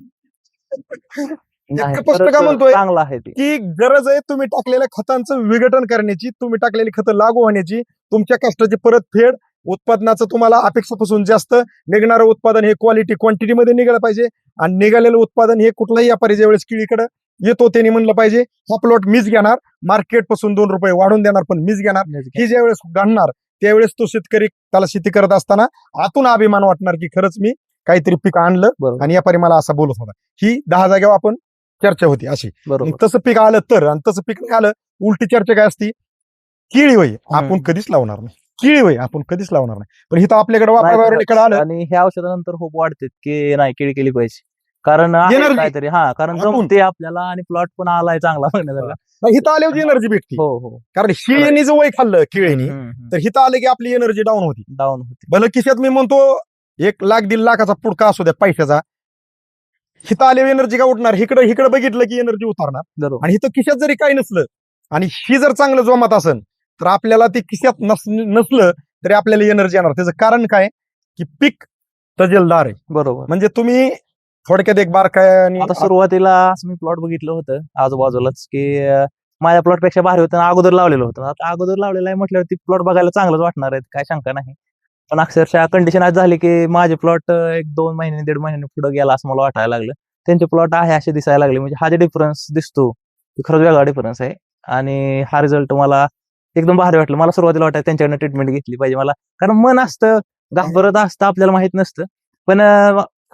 नाही, स्पष्ट खरंच का म्हणतोय चांगलं आहे ते. की गरज आहे तुम्ही टाकलेल्या खतांचं विघटन करण्याची, तुम्ही टाकलेली खतं लागू होण्याची, तुमच्या कष्टाची परतफेड, उत्पादनाचं तुम्हाला अपेक्षेपासून जास्त निघणारं उत्पादन हे क्वालिटी क्वांटिटी मध्ये निघालं पाहिजे. आणि निघालेलं उत्पादन हे कुठलाही व्यापारी ज्यावेळेस केळीकडे येतो त्यांनी म्हणलं पाहिजे हा प्लॉट मीच घेणार, मार्केट पासून 2 रुपये वाढून देणार पण मीच घेणार. ही ज्यावेळेस घालणार त्यावेळेस तो शेतकरी त्याला शेती करत असताना आतून अभिमान वाटणार की खरंच मी काहीतरी पीक आणलं बरोबर आणि व्यापारी मला असा बोलत होता. ही 10 जागेवर आपण चर्चा होती अशी. बरोबर. मग तसं पीक आलं तर, आणि तसं पीक नाही आलं, उलटी चर्चा काय असती, केळी होई आपण कधीच लावणार नाही, केळी होई आपण कधीच लावणार नाही. पण इथं आपल्याकडे नाही, वापराबावरणीकडे आलं आणि ह्या औषधानंतर होप वाढते की नाही केळी केली पाहिजे, कारण आहे Energy. काहीतरी कारण आतून. जमते आपल्याला आणि प्लॉट पण आलाय चांगला बघण्यासारखा. नाही, इथं आल्यावर एनर्जी भेटते. हो हो. कारण शिळेने जर वय खाल्लं केळीने तर हिथं आलं की आपली एनर्जी डाऊन होती. डाऊन होते. भलं खिशात मी म्हणतो 1 लाख 1.5 लाखाचा पुडका असू द्या पैशाचा, हिथं आल्यावर एनर्जी का उठणार, इकडे बघितलं की एनर्जी उतारणार. बरोबर. आणि इथं खिशात जरी काही नसलं आणि ही जर चांगलं जोमात असेल तर आपल्याला ती खिशात नसलं तरी आपल्याला एनर्जी येणार. त्याचं कारण काय की पीक तजेलदार आहे. बरोबर. म्हणजे तुम्ही थोडक्यात एक बारकायाने आता सुरुवातीला असं मी प्लॉट बघितलं होतं आजूबाजूलाच की माझ्या प्लॉट पेक्षा भारी होतं आणि अगोदर लावलेलं होतं. आता अगोदर लावलेलं आहे म्हटल्यावरती प्लॉट बघायला चांगलंच वाटणार आहेत, काय शंका नाही. पण अक्षरशः कंडिशन आज झाली की माझे प्लॉट 1-2 महिने 1.5 महिने पुढे गेला असं मला वाटायला लागलं. त्यांचे प्लॉट आहे असे दिसायला लागले. म्हणजे हा जे डिफरन्स दिसतो तो खरंच वेगळा डिफरन्स आहे. आणि हा रिझल्ट मला एकदम भारी वाटलं. मला सुरुवातीला वाटायचं त्यांच्याकडनं ट्रीटमेंट घेतली पाहिजे मला, कारण मन असतं घाबरत असतं आपल्याला माहित नसतं. पण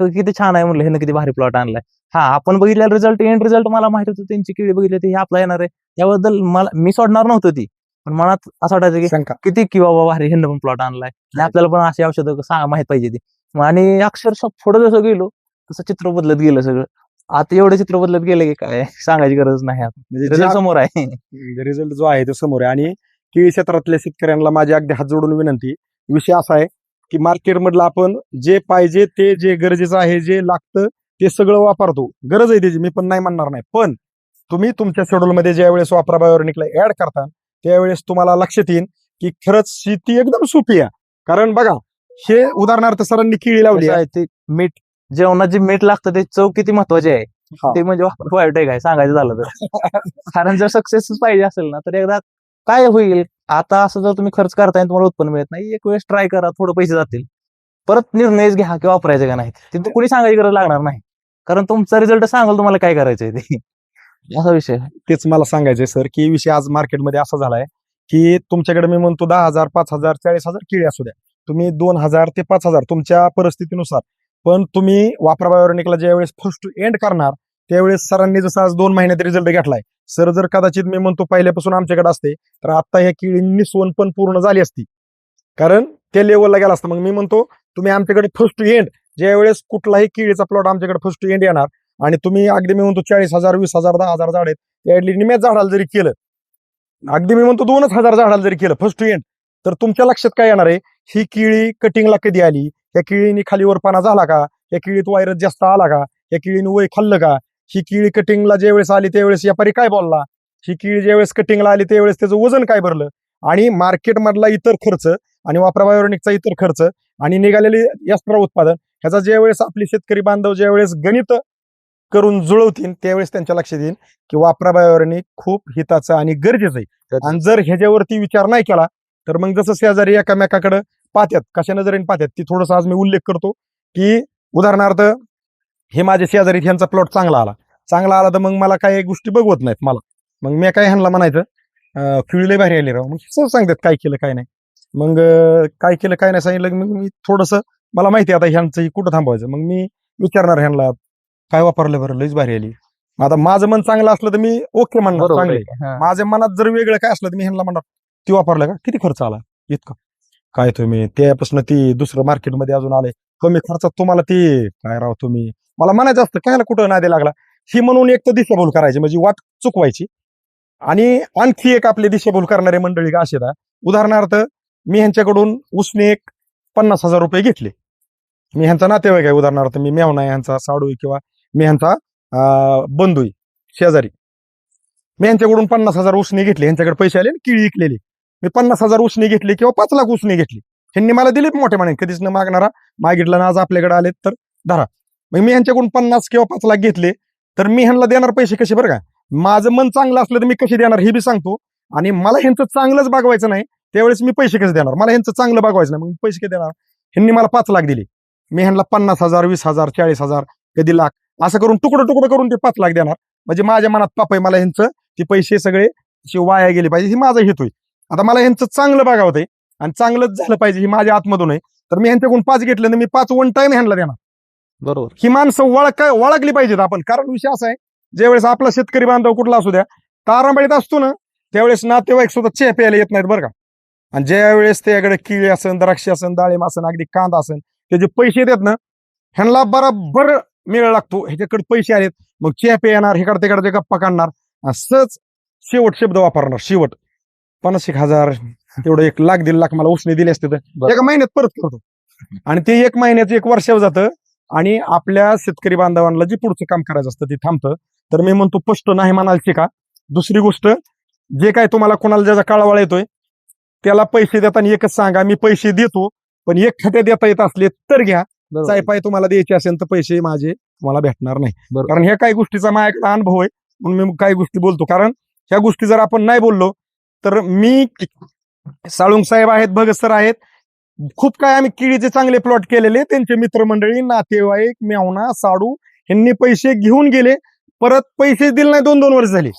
किती छान आहे म्हणलं, हे किती भारी प्लॉट आणलाय. आपण बघितलेला रिझल्ट एंड रिझल्ट मला माहित होतं, त्यांची केळी बघितली ती आपला येणार आहे याबद्दल मला मी सोडणार नव्हतं ती. पण मनात असं वाटायचं की शंका किती की बाबा भारी ह्यांना पण प्लॉट आणलाय आणि आपल्याला पण अशी औषधं माहित पाहिजे ती. आणि अक्षरशः पुढे जसं गेलो तसं चित्र बदलत गेलं सगळं. आता एवढं चित्र बदलत गेलं की काय सांगायची गरज नाही. म्हणजे रिझल्ट समोर आहे. रिझल्ट जो आहे तो समोर आहे. आणि केळी क्षेत्रातल्या शेतकऱ्यांना माझी अगदी हात जोडून विनंती, विषय असा आहे की मार्केटमधलं आपण जे पाहिजे ते, जे गरजेचं आहे, जे लागतं ते सगळं वापरतो. गरज आहे त्याची, मी पण नाही म्हणणार नाही. पण तुम्ही तुमच्या शेड्यूलमध्ये ज्या वेळेस वापराबायोनिकला ऍड करता त्यावेळेस तुम्हाला लक्षात येईल की खरंच शेती एकदम सोपी आहे. कारण बघा, हे उदाहरणार्थ सरांनी केळी लावली कसं आहे. आहे ते मीठ, जेवणात जे मीठ लागतं ते चव किती महत्वाची आहे हा. ते म्हणजे बायोटेक आहे सांगायचं झालं तर. कारण जर सक्सेस पाहिजे असेल ना तर एकदा काय होईल, आता असं जर तुम्ही खर्च करताय तुम्हाला उत्पन्न मिळत नाही, एक वेळेस ट्राय करा, थोडं पैसे जातील, परत निर्णयच घ्या की वापरायचं का नाही. तिथे कोणी सांगायची गरज लागणार नाही, कारण तुमचा रिझल्ट सांगाल तुम्हाला काय करायचंय ते. असा विषय आहे. तेच मला सांगायचंय सर की विषय आज मार्केटमध्ये असा झालाय की तुमच्याकडे मी म्हणतो 10,000, 5,000, 40,000 केळी असू द्या, तुम्ही 2,000 ते 5,000 तुमच्या परिस्थितीनुसार, पण तुम्ही वापराबायोनिकला ज्या वेळेस फर्स्ट एंड करणार त्यावेळेस सरांनी जसं आज 2 महिन्यात रिझल्ट घेतलाय, सर जर कदाचित मी म्हणतो पहिल्यापासून आमच्याकडे असते तर आता ह्या केळींनी सोन पण पूर्ण झाली असती, कारण त्या लेवलला गेला असतं. मग मी म्हणतो तुम्ही आमच्याकडे फर्स्ट एंड ज्या वेळेस कुठलाही केळीचा प्लॉट आमच्याकडे फर्स्ट एंड येणार आणि तुम्ही अगदी मी म्हणतो 40,000, 20,000, 10,000 झाड आहेत त्यातली निम्याच झाडाला जरी केलं, अगदी मी म्हणतो 2,000 झाडाला जरी केलं फर्स्ट एंड, तर तुमच्या लक्षात काय येणार आहे, ही केळी कटिंगला कधी आली, या केळीने खालीवर पाना झाला का, या केळीत व्हायरस जास्त आला का, या केळीने वय खाल्लं का, ही केळी कटिंगला ज्यावेळेस आली त्यावेळेस व्यापारी काय बोलला, ही केळी ज्यावेळेस कटिंगला आली त्यावेळेस त्याचं वजन काय भरलं, आणि मार्केटमधला इतर खर्च आणि वापराबायोनिकचा इतर खर्च आणि निघालेले एक्स्ट्रा उत्पादन ह्याचा ज्यावेळेस आपले शेतकरी बांधव ज्यावेळेस गणित करून जुळवतील त्यावेळेस त्यांच्या लक्षात येईल की वापराबायोनिक खूप हिताचं आणि गरजेचं आहे. आणि जर ह्याच्यावरती विचार नाही केला तर मग जसं शेजारी एकामेकाकडे पाहतात, कशा नजरेने पाहतात, ती थोडंसं आज मी उल्लेख करतो की उदाहरणार्थ हे माझे शेजारी ह्यांचा प्लॉट चांगला आला तर मग मला काही गोष्टी बघवत नाहीत मला, मग मी काय ह्यांना म्हणायचं खिळले बाहेर आले राव, मग सहज सांगतात काय केलं काय नाही, मग काय केलं काय नाही सांगितलं मग मी थोडंसं मला माहिती आहे आता ह्यांचं कुठं थांबवायचं, मग मी विचारणार ह्यांना काय वापरलं बरं, लईच भारी आली. आता माझं मन चांगलं असलं तर मी ओके म्हणणार बरोबर चांगले, आहे. हा. माझ्या मनात जर वेगळं काय असलं तर मी ह्यांना म्हणणार ती वापरलं का, किती खर्च आला, इतकं काय तुम्ही त्यापासून ती दुसरं मार्केटमध्ये अजून आले कमी खर्चात तुम्हाला ती काय राव, तुम्ही मला म्हणायचं असतं कायला कुठं नादी लागला, ही म्हणून एक तर दिशाभूल करायची म्हणजे वाट चुकवायची. आणि आणखी एक आपली दिशाभूल करणारे मंडळी का असे, उदाहरणार्थ मी ह्यांच्याकडून उसने एक 50,000 रुपये घेतले, मी ह्यांचा नातेवाईक आहे, उदाहरणार्थ मी मेहना आहे ह्यांचा साडू किंवा मी ह्यांचा बंधू आहे, शेजारी. मी यांच्याकडून 50,000 उसने घेतले, यांच्याकडे पैसे आले किळी विकलेली. मी 50,000 उसने घेतली किंवा 5 लाख उसने घेतली. ह्यांनी मला दिली मोठ्या माने, कधीच न मागणारा मागितलं ना, आज आपल्याकडे आले तर धरा. मग मी यांच्याकडून 50 किंवा 5 लाख घेतले, तर मी ह्यांना देणार पैसे कसे बरं का. माझं मन चांगलं असलं तर मी कसे देणार हे बी सांगतो. आणि मला ह्यांचं चांगलंच बघवायचं नाही त्यावेळेस मी पैसे कसे देणार. मला ह्यांचं चांगलं बघवायचं नाही, मग पैसे कसे देणार. ह्यांनी मला 5 लाख दिले, मी ह्यांना 50,000 20,000 40,000 कधी लाख असं करून तुकडं करून ते 5 लाख देणार. म्हणजे माझ्या मनात पाप आहे, मला ह्यांचं ते पैसे सगळे वाया गेले पाहिजे, ही माझा हेतू आहे. आता मला ह्यांचं चांगलं बघावतंय आणि चांगलंच झालं पाहिजे, ही माझ्या आतमधून आहे. तर मी ह्यांच्याकडून 5 घेतले तर मी 5 वन टाइम ह्यांना देणार. बरोबर. ही माणसं ओळखली पाहिजेत आपण. कारण विषय असा आहे, ज्यावेळेस आपला शेतकरी बांधव कुठला असू द्या तारांबळीत असतो ना, त्यावेळेस नातेवाईक सुद्धा चहा प्यायला येत नाहीत बरं का. आणि ज्यावेळेस त्याकडे केळी असन, द्राक्ष असन, डाळिंब असन, अगदी कांदा असन, त्याचे पैसे देत ना, ह्यांना बरोबर मेळ लागतो. ह्याच्याकडे पैसे आलेत, मग चहा प्यायणार, हेकडे तिकडे गप्पा काढणार, असंच शेवट शब्द वापरणार. शेवट 50,000 तेवढं 1 लाख 1.5 लाख मला उसने दिले असते तर एका महिन्यात परत करतो. आणि ते 1 महिन्याचं 1 वर्षावर जातं आणि आपल्या शेतकरी बांधवांना जे पुढचं काम करायचं असतं ते थांबतं. तर मी म्हणतो स्पष्ट नाही म्हणाल शिका. दुसरी गोष्ट, जे काय तुम्हाला कोणाला ज्याचा काळवाळा येतोय त्याला पैसे देताना एकच सांगा, मी पैसे देतो पण एक खात्यात देता येत असले तर घ्या. सायपाय तुम्हाला द्यायचे असेल तर पैसे माझे तुम्हाला भेटणार नाही. कारण ह्या काही गोष्टीचा माझ्याकडे अनुभव आहे म्हणून मी काही गोष्टी बोलतो. कारण ह्या गोष्टी जर आपण नाही बोललो तर मी साळुंग साहेब आहेत, भगत सर आहेत, खूप काय आम्ही केळीचे चांगले प्लॉट केलेले, त्यांचे मित्रमंडळी नातेवाईक मेवणा साडू ह्यांनी पैसे घेऊन गेले, परत पैसे दिले नाही. 2-2 वर्ष झाली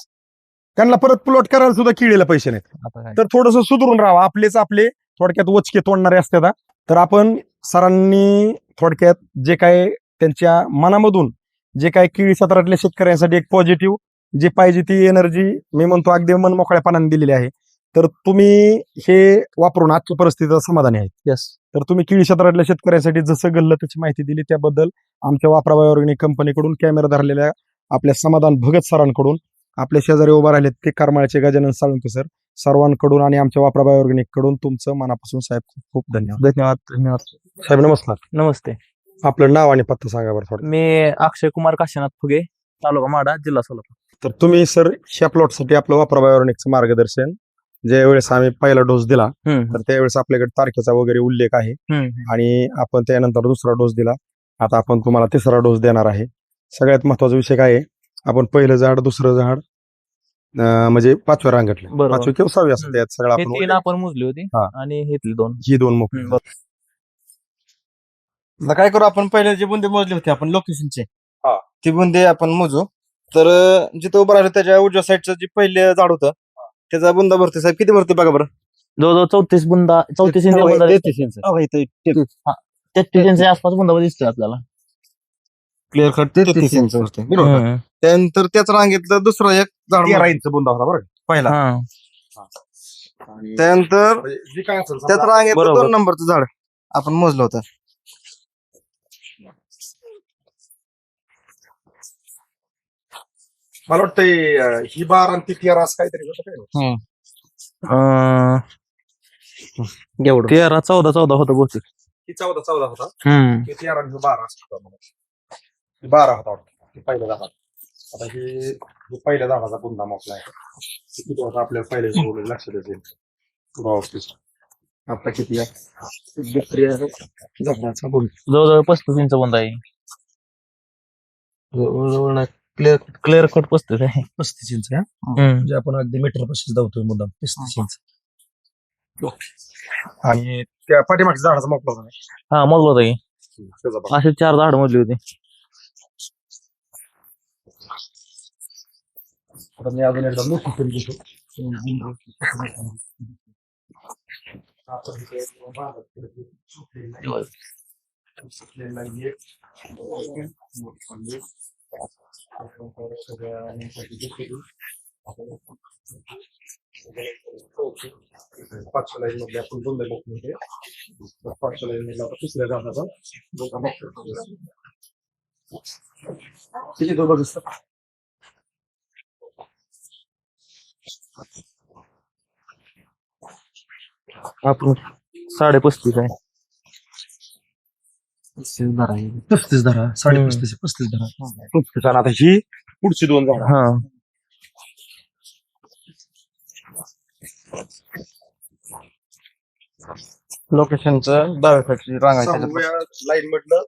त्यांना परत प्लॉट करायला सुद्धा केळीला पैसे नाहीत. तर थोडस सुधरून राहावं. आपले थोडक्यात वचके तोडणारे असतात. तर आपण सरांनी थोडक्यात जे काय त्यांच्या मनामधून जे काय केळी क्षेत्रातल्या शेतकऱ्यांसाठी एक पॉझिटिव्ह जे पाहिजे ती एनर्जी मी म्हणतो अगदी मन मोकळ्यापणाने दिलेली आहे. तर तुम्ही हे वापरून आजच्या परिस्थितीला समाधानी आहेत. यस. तर तुम्ही केळी क्षेत्रातल्या शेतकऱ्यांसाठी जसं घडलं त्याची माहिती दिली त्याबद्दल आमच्या वापराबाई ऑर्गॅनिक कंपनीकडून, कॅमेरा धरलेल्या आपल्या समाधान भगत सरांकडून, आपल्या शेजारी उभा राहिले ते करमाळ्याचे गजानन साळुंके सर, सर्वांकडून आणि आमच्या वापराबाई ऑर्गॅनिक कडून तुमचं मनापासून साहेब खूप खूप धन्यवाद. धन्यवाद साहेब नमस्कार. नमस्ते. आपलं नाव आणि पत्ता सांगा बरं थोडं. मी अक्षय कुमार काशीनाथ फुगे, तालुका माडा, जिल्हा सोलापूर. तर तुम्ही सर ह्या प्लॉटसाठी आपलं वापराबाई ऑर्गॅनिकचं मार्गदर्शन, ज्या वेळेस आम्ही पहिला डोस दिला तर त्यावेळेस आपल्याकडे तारखेचा वगैरे उल्लेख आहे आणि आपण त्यानंतर दुसरा डोस दिला. आता आपण तुम्हाला 3रा डोस देणार आहे. सगळ्यात महत्वाचा विषय काय आहे, आपण पहिलं झाड, दुसरं झाड म्हणजे 5व्या रांगेतलं, 5वी किंवा 6वी असं त्यात सगळं हे 3 आपण मोजली होती आणि हे 2 ही 2 मोकळी. आता काय करू, आपण पहिले जे बुंदे मोजले होते आपण लोकेशनचे, हा. ते बुंदे आपण मोजू. तर जिथं उभं राहिलं त्याच्या उजव्या साईडचं जे पहिले झाड होतं त्याचा बुंदा भरते. साहेब किती भरते बघा बरं. जवळजवळ 34 बुंदा, 34 इंच बुंदा, 33 इंच आसपास बुंदा दिसतोय आपल्याला. क्लिअर कट 33 इंच भरते बरोबर. त्यानंतर त्याच रांगेतलं दुसरं एक झाड 13 इंच बुंदा होता बरं पहिला. आणि त्यानंतर म्हणजे जे काय असेल त्याच रांगेतलं बरोबर. 2 नंबरचं झाड आपण मोजलं होतं. मला वाटतं ही 12 आणि ती 13 असं काहीतरी होतं काय? 13-14 होतं बहुतेक. ही 14 होता, ही 13 आणि 12 असं होतं. 12 होता वाटतं ही पहिल्या झाडात. आता ही पहिल्या झाडाचा बुंदा मोकला आहे. किती होता आपल्याला पहिल्या लक्षात येईल. आता किती आहे झाडाचा बुंदा? जवळजवळ 35 इंच बुंदा आहे. जवळजवळ क्लिअर कट 35 आहे. 35 इंच आहे. म्हणजे आपण अगदी मीटर पाशीच धावतोय मुद्दाम 35 इंच. आणि त्या पाठीमागच्या झाडाचा मोकला होता. हा, मोजलं होतं की. त्याचा बघा. असे 4 झाड मोजली होती. आता मी अजून एकदा मोठी करून घेतो. पाचशे लाईन मध्ये आपण 2 मोकळे होते. 500 लाईन मध्ये आपण 3ऱ्या झाडाचा बुंदा मोकळा होतो. किती तो बघ असतात. आपण 35.5 आहे. 35 धरा, 35.5 35 धरा. आता ही पुढची 2 झाड हा लोकेशनचं डाव्यासाठी रांगा आहे त्याच्यात. लाईन म्हटलं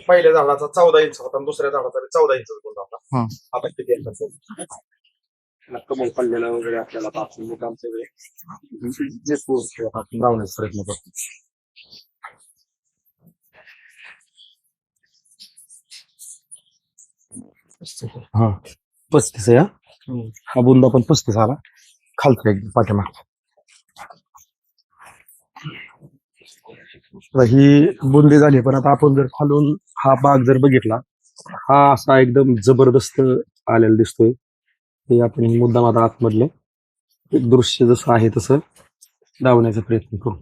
पहिल्या झाडाचा 14 इंच होता आणि दुसऱ्या झाडाचा 14 इंच होता हं. आता किती इंच कमल पडलेलं वगैरे आपल्याला पासून काम सगळे आपण लावण्याचा प्रयत्न करतो. हा 35 आहे हा बुंदा पण 35 आला खालचा एकदम पाठीमागचा. आता ही बुंदी झाली पण आता आपण जर खालून हा बाग जर बघितला हा असा एकदम जबरदस्त आलेला दिसतोय. हे आपण मुद्दाम आता आतमधलं एक दृश्य जसं आहे तसं दावण्याचा प्रयत्न करू.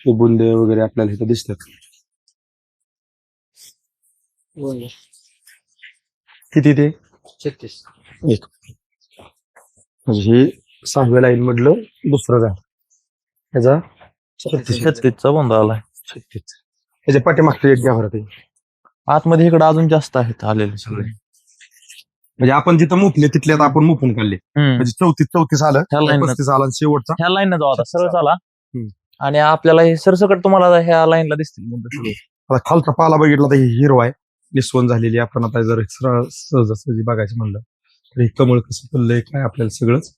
हे बुंदे वगैरे आपल्याला इथं दिसतात. किती ते 36. एक म्हणजे हे 6व्या लाईन मधलं दुसरं झाड ह्याचा 36चा बंद आलाय. 36 ह्याच्या पाठीमागचे एक घ्या बरं ते. आतमध्ये इकडे अजून जास्त आहेत आलेले सगळे. म्हणजे आपण जिथं मुपले तिथल्यात आपण मुपून काढले म्हणजे 34 आलं ह्या लाईन 35 आलं आणि शेवटचा ह्या लाईन जाऊ आता सरळ चाला हम्म. आणि आपल्याला हे सरसकट तुम्हाला ह्या लाईनला दिसतील मुद्दे सगळे. आता खालचा पाला बघितला तर ही हिरवा आहे निस्वन झालेली. आपण आता जर सहजासहजी बघायचं म्हणलं तर हे कमळ कसं फुललंय काय आपल्याला सगळंच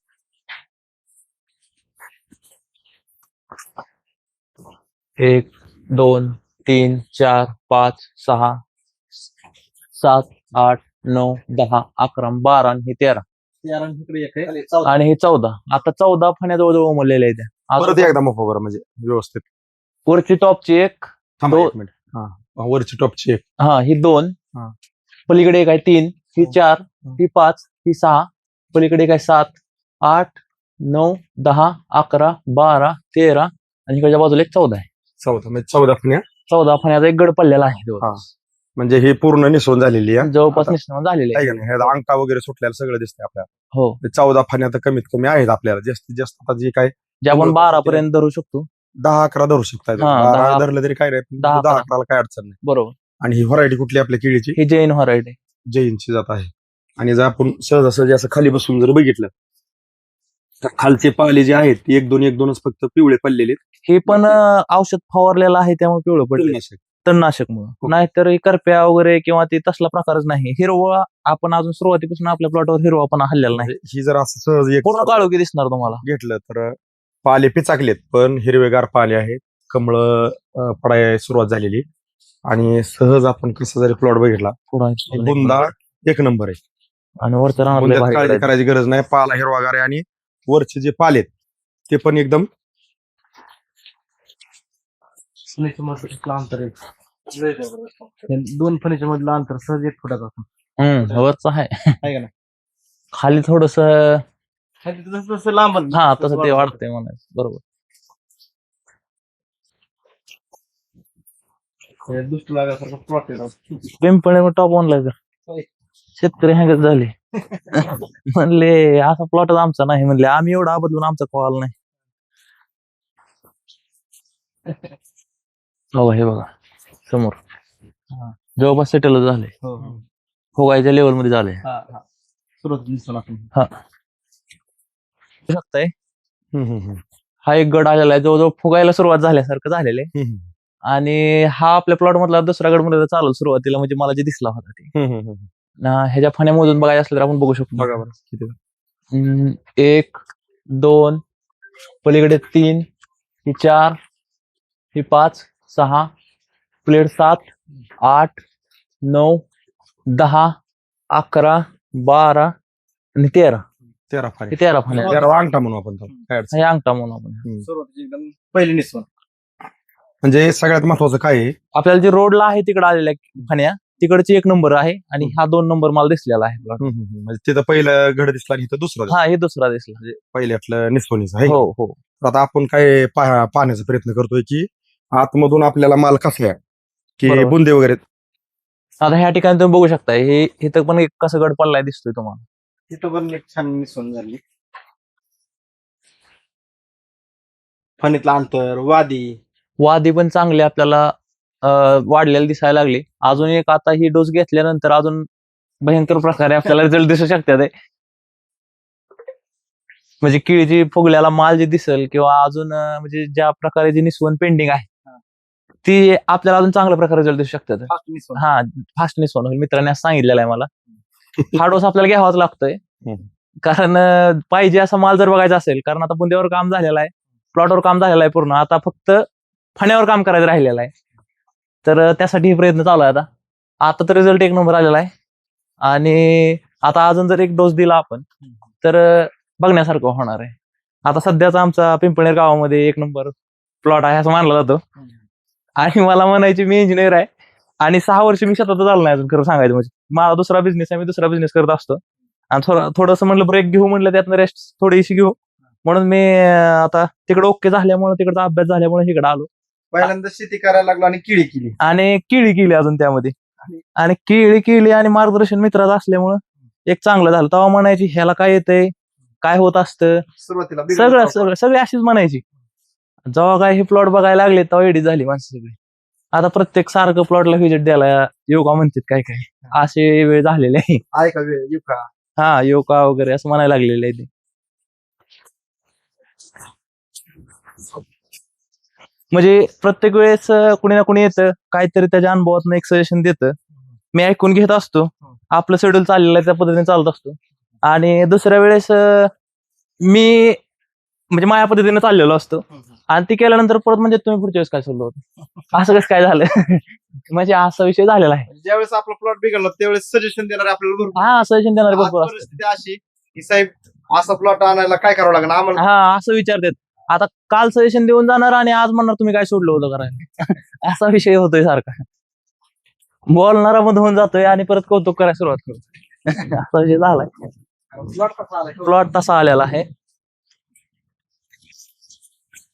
1 2 3 4 5 6 7 8 9 10 11 12 आणि हे 13 आणि हे 14. आता 14 फण्या जवळजवळ उमरलेल्या आहेत त्या. परत अजून एकदा मोफा बरं म्हणजे व्यवस्थित वरची टॉपची एक थांबा दो- एक मिनिट हा वरची टॉपची एक हा ही 2 हा. पलीकडे एक आहे 3 ही 4 ही 5 ही 6 पलीकडे एक आहे 7 8 9 10 11 12 13 आणि इकडच्या बाजूला एक 14 आहे. 14 म्हणजे 14 फण्या 14 फण्याचा एक गड पडलेला आहे जवळ. हा. म्हणजे ही पूर्ण निसवून झालेली आहे जवळपास आता- निष्णात झालेले आहे आहे. का नाही ह्याला अंगठा वगैरे सुटल्याला सगळं दिसतंय आपल्याला. हो 14 फण्या तर कमीत कमी आहेत आपल्याला जास्तीत जास्त आता जे काय जे आपण 12 पर्यंत धरू शकतो. 10-11 धरू शकता. हा, 12 10 धरलं तरी काय नाही 10-11 10-11 काय अडचण नाही. बरोबर. आणि ही व्हरायटी कुठली आपल्या केळीची ही जैन व्हरायटी. जैनची जात आहे. आणि जर आपण सहजासहजी असं खाली बसून जर बघितलं तर खालचे पाले जे आहेत ते 1-2 फक्त पिवळे पडलेले हे पण औषध फवारलेलं आहे त्यामुळे पिवळं पडलं तणनाशक हो. म्हणून. नाहीतर हे करप्या वगैरे किंवा ते तसला प्रकारच नाही. हिरवा आपण अजून सुरुवातीपासून आपल्या प्लॉटवर हिरवा पण हल्लेला नाही. ही जर असं सहज एक पूर्ण काळोखी दिसणार तुम्हाला. घेतलं तर पाले पिचाकलेत पण हिरवेगार पाले आहेत. कमळ पडायला सुरुवात झालेली आणि सहज आपण कसं जरी प्लॉट बघितला बुंदा एक नंबर आहे. आणि वरचं राहणार बुंद्यात भारी काळजी करायचं. करायची गरज नाही. पाला हिरवागार आहे आणि वरचे जे पाले आहेत ते पण एकदम अंतर आहे 2 फणीच्या मधलं अंतर सहज 1 फुटाचं वरचं आहे. आहे का नाही? खाली थोडस तसं लांब हा तसं ते वाढतंय म्हणायचं. बरोबर. दुष्ट लागासारखं प्लॉट आहे. पिंपळे टॉप ऑनलाईन शेतकरी हँगच झाले. म्हणले असा प्लॉटच आमचा नाही. म्हणले आम्ही एवढा बदलून आमचा कॉल नाही. हो हे बघा समोर जवळपास सेटल झाले. फुगायच्या लेवल मध्ये झाले. सुरुवात दिसतो आपण शकताय हा एक गड आलेला आहे जवळजवळ फुगायला सुरुवात झाल्यासारखं झालेलं आहे. आणि हा आपल्या प्लॉट मधला दुसरा गड मध्ये चालू सुरुवातीला म्हणजे मला जे दिसला होता ते ह्याच्या फण्यामधून बघायचं असलं तर आपण बघू शकतो. बघा बरं किती 1 2 पलीकडे 3 ही 4 ही 5 6 प्लेट 7 8 9 10 11 12 आणि 13 13 फाने हे 13 फण्या 13 अंगठा म्हणू आपण त्याला. काय अडचण हे अंगठा म्हणून आपण. सुरुवातीची एकदम पहिली निस्वन. म्हणजे सगळ्यात महत्वाचं काय आहे आपल्याला जे रोडला आहे तिकडे आलेल्या फण्या तिकडची 1 नंबर आहे आणि हा 2 नंबर मला दिसलेला आहे plot. म्हणजे तिथं पहिलं घड दिसला आणि इथं दुसरं दिसलं. हा हे दुसरा दिसला. म्हणजे पहिल्यातलं निस्वनीचं आहे. हो हो तर आता आपण काय पाहण्याचा प्रयत्न करतोय की आतमधून आपल्याला माल कसा आहे की बरोबर. बुंदे वगैरे आता ह्या ठिकाणी तुम्ही बघू शकता हे इथं पण एक कसं गड पडलाय दिसतोय तुम्हाला. तिथं पण एक छान निस्वन झाली. फणीतलं अंतर वादी पण चांगली आपल्याला वाढलेली दिसायला लागली. अजून एक आता ही डोस घेतल्यानंतर अजून भयंकर प्रकारे आपल्याला रिझल्ट दिसू शकतात. म्हणजे केळीची फुगल्याला माल जे दिसेल किंवा अजून म्हणजे ज्या प्रकारे जी निस्वन पेंडिंग आहे ती आपल्याला अजून चांगल्या प्रकारे रिझल्ट दिसू शकतात. हा, फास्ट निस्वन होईल. मित्रांनी असं सांगितलेलं आहे मला. हा डोस आपल्याला घ्यावाच लागतोय, कारण पाहिजे असा माल जर बघायचा असेल, कारण आता बुंद्यावर काम झालेलं आहे, प्लॉटवर काम झालेलं आहे पूर्ण, आता फक्त फण्यावर काम करायचं राहिलेलं आहे. तर त्यासाठी प्रयत्न चालू आहे. आता तर रिझल्ट एक नंबर आलेला आहे आणि आता अजून जर एक डोस दिला आपण तर बघण्यासारखं होणार आहे. आता सध्याचा आमचा पिंपळनेर गावामध्ये एक नंबर प्लॉट आहे असं मानला जातो. आणि मला म्हणायची मी इंजिनियर आहे आणि 6 वर्ष मी शेतात झालो नाही अजून, खरं सांगायचं म्हणजे. माझा दुसरा बिझनेस आहे, मी दुसरा बिझनेस करत असतो आणि थोडंसं म्हणलं ब्रेक घेऊ, म्हणलं त्यातनं रेस्ट थोडीशी घेऊ, म्हणून मी आता तिकडे ओके झाल्यामुळे, तिकडचा अभ्यास झाल्यामुळे इकडे आलो पहिल्यांदा शेती करायला लागलो आणि केळी केली अजून त्यामध्ये. आणि केली आणि मार्गदर्शन मित्राचं असल्यामुळं एक चांगलं झालं. तेव्हा म्हणायची ह्याला काय येतंय, काय होत असतं, सुरुवातीला सगळे अशीच म्हणायची. जेव्हा काय हे प्लॉट बघायला लागले तेव्हा एडी झाली माणसं सगळी. आता प्रत्येक सारखं प्लॉटला व्हिजिट द्यायला योगा म्हणतात काय काय असे वेळ झालेले आहे. आहे का वेळ युका? हा, योगा वगैरे असं म्हणायला लागलेलं आहे ते. म्हणजे प्रत्येक वेळेस कुणी ना कुणी येतं, काहीतरी त्याच्या अनुभवातून एक सजेशन देतं. मी ऐकून घेत असतो, आपलं शेड्यूल चाललेलं आहे त्या पद्धतीने चालत असतो. आणि दुसऱ्या वेळेस मी म्हणजे माझ्या पद्धतीने चाललेलो असतो आणि ती केल्यानंतर परत म्हणजे तुम्ही पुढच्या वेळेस काय चाललो होतं, असं कसं काय झालं म्हणजे असा विषय झालेला आहे. ज्यावेळेस आपला प्लॉट बिघडला त्यावेळेस सजेशन देणार आपल्याला भरपूर. हा, सजेशन देणारे आज भरपूर असतात. परिस्थिती अशी की साहेब असा प्लॉट आणायला काय करावं लागणार आम्हाला? हा, असं विचारतात. आता काल सजेशन देऊन जाणार आणि आज म्हणणार तुम्ही काय सोडलं होतं करायला. असा विषय होतोय सारखा. बोलणारा बंद होऊन जातोय आणि परत कौतुक करायला सुरुवात करतो. असा विषय झालाय. प्लॉट तसा आलेला आहे.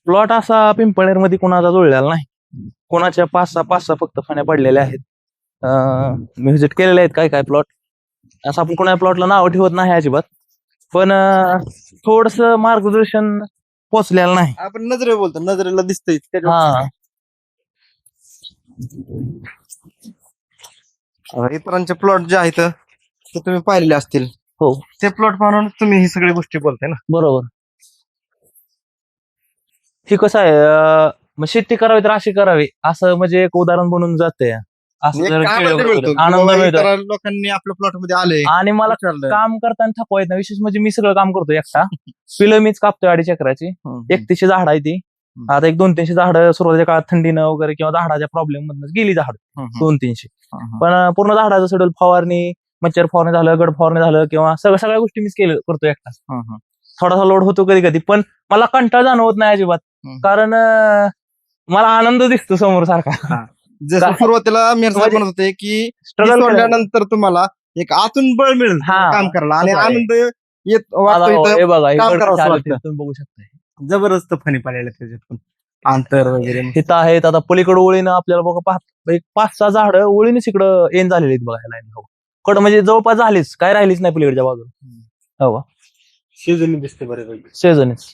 प्लॉट असा पिंपळनेर मध्ये कोणाचा जुळलेला नाही. कोणाच्या 5-6 फक्त फण्या पडलेल्या आहेत. मी व्हिजिट केलेले आहेत काय काय प्लॉट. असं आपण कोणा प्लॉटला नाव ठेवत नाही अजिबात, पण थोडस मार्गदर्शन पोचलेलं नाही. आपण नजरे बोलतो, नजरेला दिसतंय हा, इतरांचे प्लॉट जे आहेत ते तुम्ही पाहिलेले असतील. हो, ते प्लॉट पाहून तुम्ही ही सगळी गोष्टी बोलताय ना. बरोबर. हे कसं आहे, मग शेती करावी तर अशी करावी असं म्हणजे एक उदाहरण बनून जाते. असं एक जर काय केलं आनंद तर मिळतो की आनंद बाबा मिळतो. इतर लोकांनी आपल्या प्लॉट मध्ये आले, आणि मला विचारलं. काम करताना थकवा येत नाही. विशेष म्हणजे मी सगळं काम करतो एकटा. पिलं मीच कापतोय 2.5 एकराची. 3100 झाड आहे ती. आता एक 200-300 झाडं सुरुवातीच्या काळात थंडीनं वगैरे किंवा झाडाच्या प्रॉब्लेम मधून गेली झाड 200-300. पण पूर्ण झाडाचं शेड्यूल, फवारणी, मच्छर फवारणी झालं, गड फवारणी झालं किंवा सगळ्या गोष्टी मीच करतो एकटा. थोडासा लोड होतो कधी कधी, पण मला कंटाळा जाणवत नाही अजिबात, कारण मला आनंद दिसतो समोर सारखा. जसं सुरुवातीला मी म्हणत होते की स्ट्रगल सोडल्यानंतर तुम्हाला एक आतून बळ मिळेल हा, काम करायला आणि तसं आहे. आनंद येत वाटतो इथं. हे बघा, हे काम गड करावंसं चालू वाटतं. आहे, तुम्ही बघू शकता. जबरदस्त फणी पाहिलेलं त्याच्यातून अंतर वगैरे. इथं आहेत आता पलीकडे ओळीनं आपल्याला बघा एक 5-6 झाडं ओळीनेच इकडं येण झालेली आहेत बघा. लाईन कड म्हणजे जवळपास झालीच, काय राहिलीच नाही पलीकडच्या बाजूला. हो, शिजून दिसते बऱ्यापैकी. सेजनीच.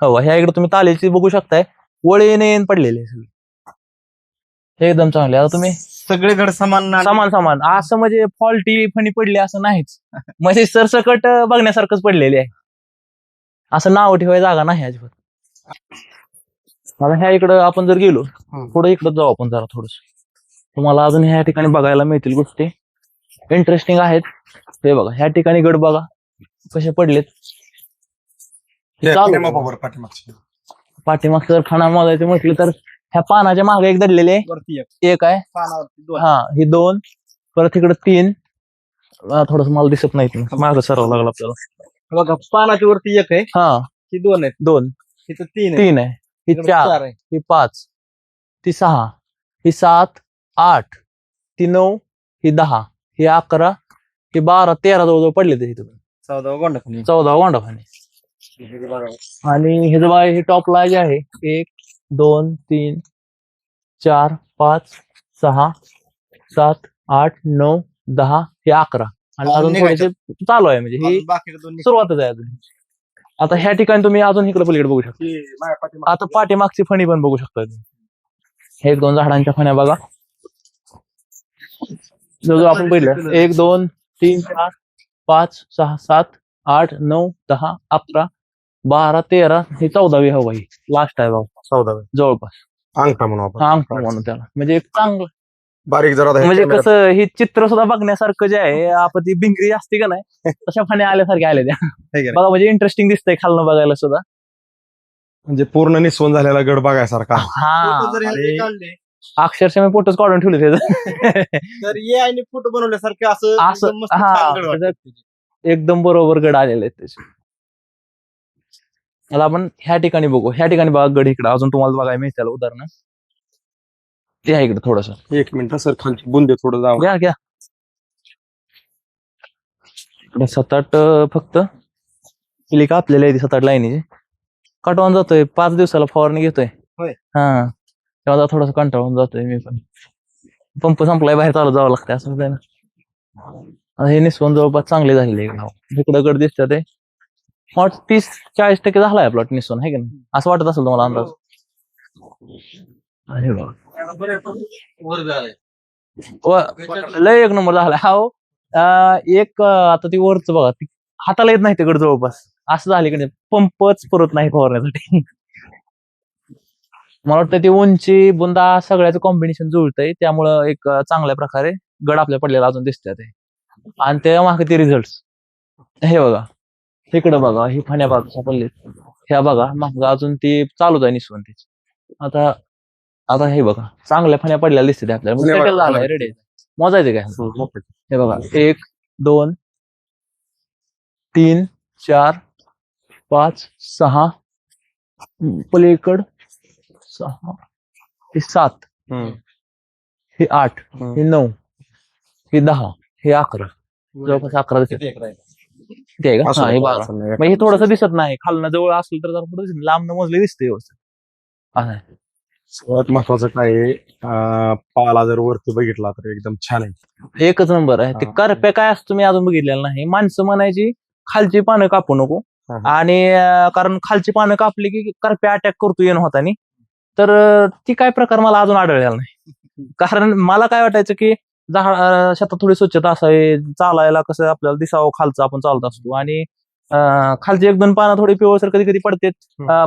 हो, ह्या इकडे तुम्ही तालेची बघू शकताय, ओळीने येण पडलेले सगळे. हे एकदम चांगले. आता तुम्ही सगळे घड समान समान असं म्हणजे फॉल्टी फणी पडली असं नाहीच, म्हणजे सरसकट बघण्यासारखंच पडलेले आहे. असं नाव ठेवायची जागा नाही अजिबात. आता ह्या इकडं आपण जर गेलो पुढे इकडं जाऊ आपण जरा थोडस, तुम्हाला अजून ह्या ठिकाणी बघायला मिळतील गोष्टी इंटरेस्टिंग आहेत. हे बघा, ह्या ठिकाणी गड बघा कसे पडलेत. पाठीमागचं जर खाना मोजायचं म्हटलं तर ह्या पानाच्या मागे एक दडलेले एक आहे. हा, ही 2, परत इकडे 3. थोडस मला दिसत नाही, मागं सरावं लागलं आपल्याला. बघा, पानाच्या वरती एक आहे, हा, ही 2 आहेत, 2, इथं 3 3 आहे, ही 4, आहे. ही 5, ती 6, ही 7, 8, ती 9, ही 10, ही 11, ही 12, 13 जवळजवळ पडले ते इथं. 14 गोंडा 14 गोंडाफाने. आणि हे बघा, हे टॉपला जे आहे 1, 2, 3, 4, 5, 6, 7, 8, 9, 10, हे 11 आणि अजून थोडेसे चालू आहे. म्हणजे ही बाकी 2 सुरुवातच आहे अजून. आता ह्या ठिकाणी तुम्ही अजून इकडे पलीकडे बघू शकता. आता पाठीमागची फणी पण बघू शकता तुम्ही. हे 1-2 झाडांच्या फण्या बघा, जो आपण पहिलं 1, 2, 3 4 5 6 7 8 9 10 11 12 13 हे 14वी हवा ही लास्ट आहे बाबा 14 जवळपास अंगठा म्हणून आपण हा अंक म्हणून त्याला म्हणजे एक चांगलं बारीक जरा आता हे म्हणजे camera- कसं हे चित्र सुद्धा बघण्यासारखं जे आहे आपण ती भिंगरी असते का नाही तशा फाण्या आल्यासारख्या आल्या त्या है का नाही? बघा म्हणजे इंटरेस्टिंग दिसतंय खालनं बघायला सुद्धा म्हणजे पूर्ण निस्वन झालेला गड बघायसारखा हा फोटो जर ह्याचे आणि- काढले अक्षरशः मी फोटोच काढून ठेवले त्याचं तर ये आणि फोटो बनवल्यासारखे असं असं एकदम मस्त हा छान गड वाटतं. त्याचं एकदम बरोबर गड आलेले आहेत त्याचे आता आपण ह्या ठिकाणी बघू ह्या ठिकाणी बघा गड इकडं अजून तुम्हाला बघायला मिळतील उदाहरण ते आहे इकडे थोडस 1 मिनिट सर खालची बुंदे थोडं जावं घ्या घ्या इकडे 7-8 फक्त केली का आपल्याला येते 7-8 लाईनीची कटवून जातोय 5 दिवसाला फवारणी घेतोय होय. हा तेव्हा थोडासा कंटाळून जातोय मी पण पंप संपलाय बाहेर चालू जावं लागतंय असं होतंय ना आता हे निस्वन जवळपास चांगले झालेले इकडं गड दिसतात ते 30-40% झालाय प्लॉट निस्वन आहे का नाही असं वाटत असेल तुम्हाला अंदाज अरे बाबा लय एक नंबर झाला हा एक आता ती वरच बघा ती हाताला येत नाही तिकड जवळपास असं झाले की पंपच पुरत नाही फवारण्यासाठी मला वाटतं ती उंची बुंदा सगळ्याचं कॉम्बिनेशन जुळतंय त्यामुळं एक चांगल्या प्रकारे गड आपल्या पडलेला अजून दिसतात ते आणि त्या मागे ते रिझल्ट हे बघा इकडं बघा ही फण्या बाजूच्या पडले ह्या बघा मग अजून ती चालूच आहे निसवून त्याची आता आता हे बघा चांगल्या फण्या पडलेल्या दिसते आपल्याला धन्यवाद. settle झालाय रेडी मोजायचं काय हे बघा 1 2 3 4 5 6 पलीकड 6 हे 7 हे 8 हे 9 हे 10 हे 11 जवळपास 11 दिसते किती आहे का हा हे 12 मग हे थोडस दिसत नाही खालनं जवळ असलं तर जरा पुढे दिसत लांब मोजले दिसते व्यवस्थित असं आहे. सर्वात महत्वाचं काय आहे पाला जर वरती बघितला तर एकदम छान आहे एकच नंबर आहे ते करप्या काय असतं मी अजून बघितलेलं नाही माणसं म्हणायची खालची पानं कापू नको आणि कारण खालची पानं कापली की करप्या अटॅक करतो येणं होतानी तर ती काय प्रकार मला अजून आढळलेला नाही कारण मला काय वाटायचं की शेतात थोडी स्वच्छता असावी चालायला कसं आपल्याला दिसावं खालचं आपण चालत असतो आणि खालची 1-2 पानं थोडी पिवळसर कधी कधी पडतेत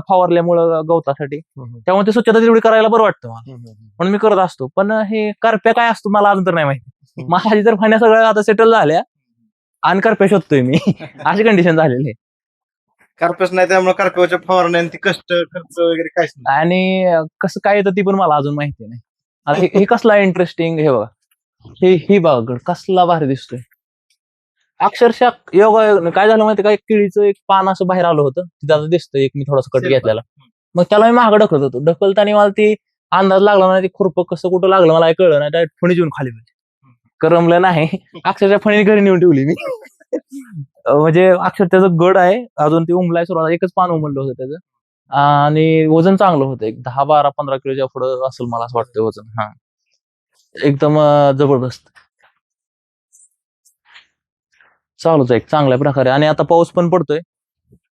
फवारल्यामुळं गवतासाठी त्यामुळे ते स्वच्छता तेवढी करायला बरं वाटतं मला म्हणून मी करत असतो पण हे करप्या काय असतो मला अजून तर नाही माहिती माझी तर फाण्या सगळ्या आता सेटल झाल्या आणि करप्या शोधतोय मी अशी कंडिशन झालेली आहे कार्पेट नाही त्यामुळे कार्पेटच्या फवारण्या आणि ती कष्ट खर्च वगैरे काहीच नाही. आणि कसं काय येतं ती पण मला अजून माहिती नाही आता हे कसला इंटरेस्टिंग हे बघा ही बघा गड कसला भारी दिसतोय अक्षरशः योगा काय झालं माहिती का केळीचं एक पान असं बाहेर आलं होतं तिथं आता दिसतंय एक मी थोडासा कट घेतलेला मग त्याला मी मागं ढकलत होतो ढकलताना मला ती अंदाज लागला नाही ते खुरपं कसं कुठं लागलं मला कळलं नाही डायरेक्ट फणी येऊन खाली करमलं नाही अक्षरशः फणी घरी नेऊन ठेवली मी म्हणजे अक्षर त्याचं गड आहे अजून ते उमलाय सुरुवात एकच पान उमललं होतं त्याचं आणि वजन चांगलं होतं एक 10-12-15 किलोच्या पुढं असेल मला असं वाटतं वजन हा एकदम जबरदस्त चालूच आहे चांगल्या प्रकारे आणि आता पाऊस पण पडतोय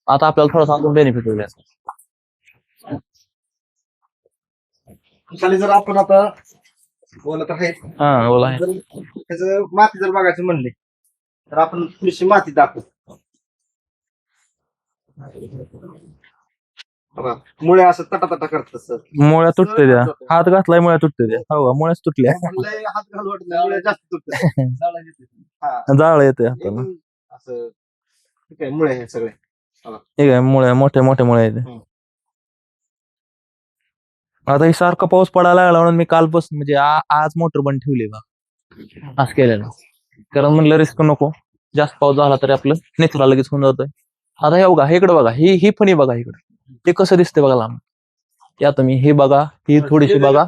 आता आपल्याला थोडासा अजून बेनिफिट होईल खाली जर आपण आता बोलत आहे हा बोला जर त्याचं माती जर बघायची म्हणली तर आपण थोडीशी माती दाखवू बघा, मुळे असं तटा करत तसं मुळ्या तुटते त्या हात घातलाय मुळ्या तुटते त्या हो मुळ्याच तुटल्या लय हात घालू वाटत नाही, मुळे जास्त तुटतात जाळ येते हाताला असं ठीक आहे मुळे हे सगळे ठीक आहे मुळे मोठे मोठे मुळे येते आता हे सारखा पाऊस पडायला लागला म्हणून मी कालपासून म्हणजे आज मोटर बंद ठेवली बा असं केलेलं कारण म्हणलं रिस्क नको जास्त पाऊस झाला तरी आपलं नेचरा लगेच होऊन जातोय आता हे बघा इकडे बघा ही फणी बघा इकडे ते कसं दिसतंय बघा लांब या तुम्ही हे बघा ही थोडीशी बघा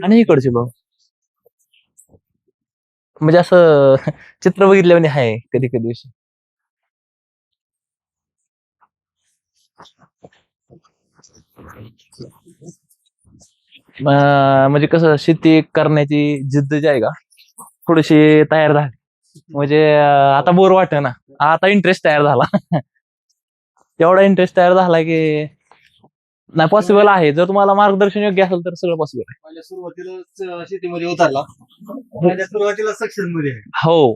आणि इकडची बघा म्हणजे असं चित्र बघितल्याने आहे कधी कधी दिवशी म्हणजे कसं शेती करण्याची जिद्द जी आहे का थोडीशी तयार झाली म्हणजे आता बोर वाटत ना आता इंटरेस्ट तयार झाला एवढा इंटरेस्ट तयार झाला की नाही पॉसिबल आहे जर तुम्हाला मार्गदर्शन योग्य असेल तर सगळं पॉसिबल आहे माझ्या सुरुवातीला शेतीमध्ये उतरला माझ्या सुरुवातीला सक्सेस मध्ये आहे हो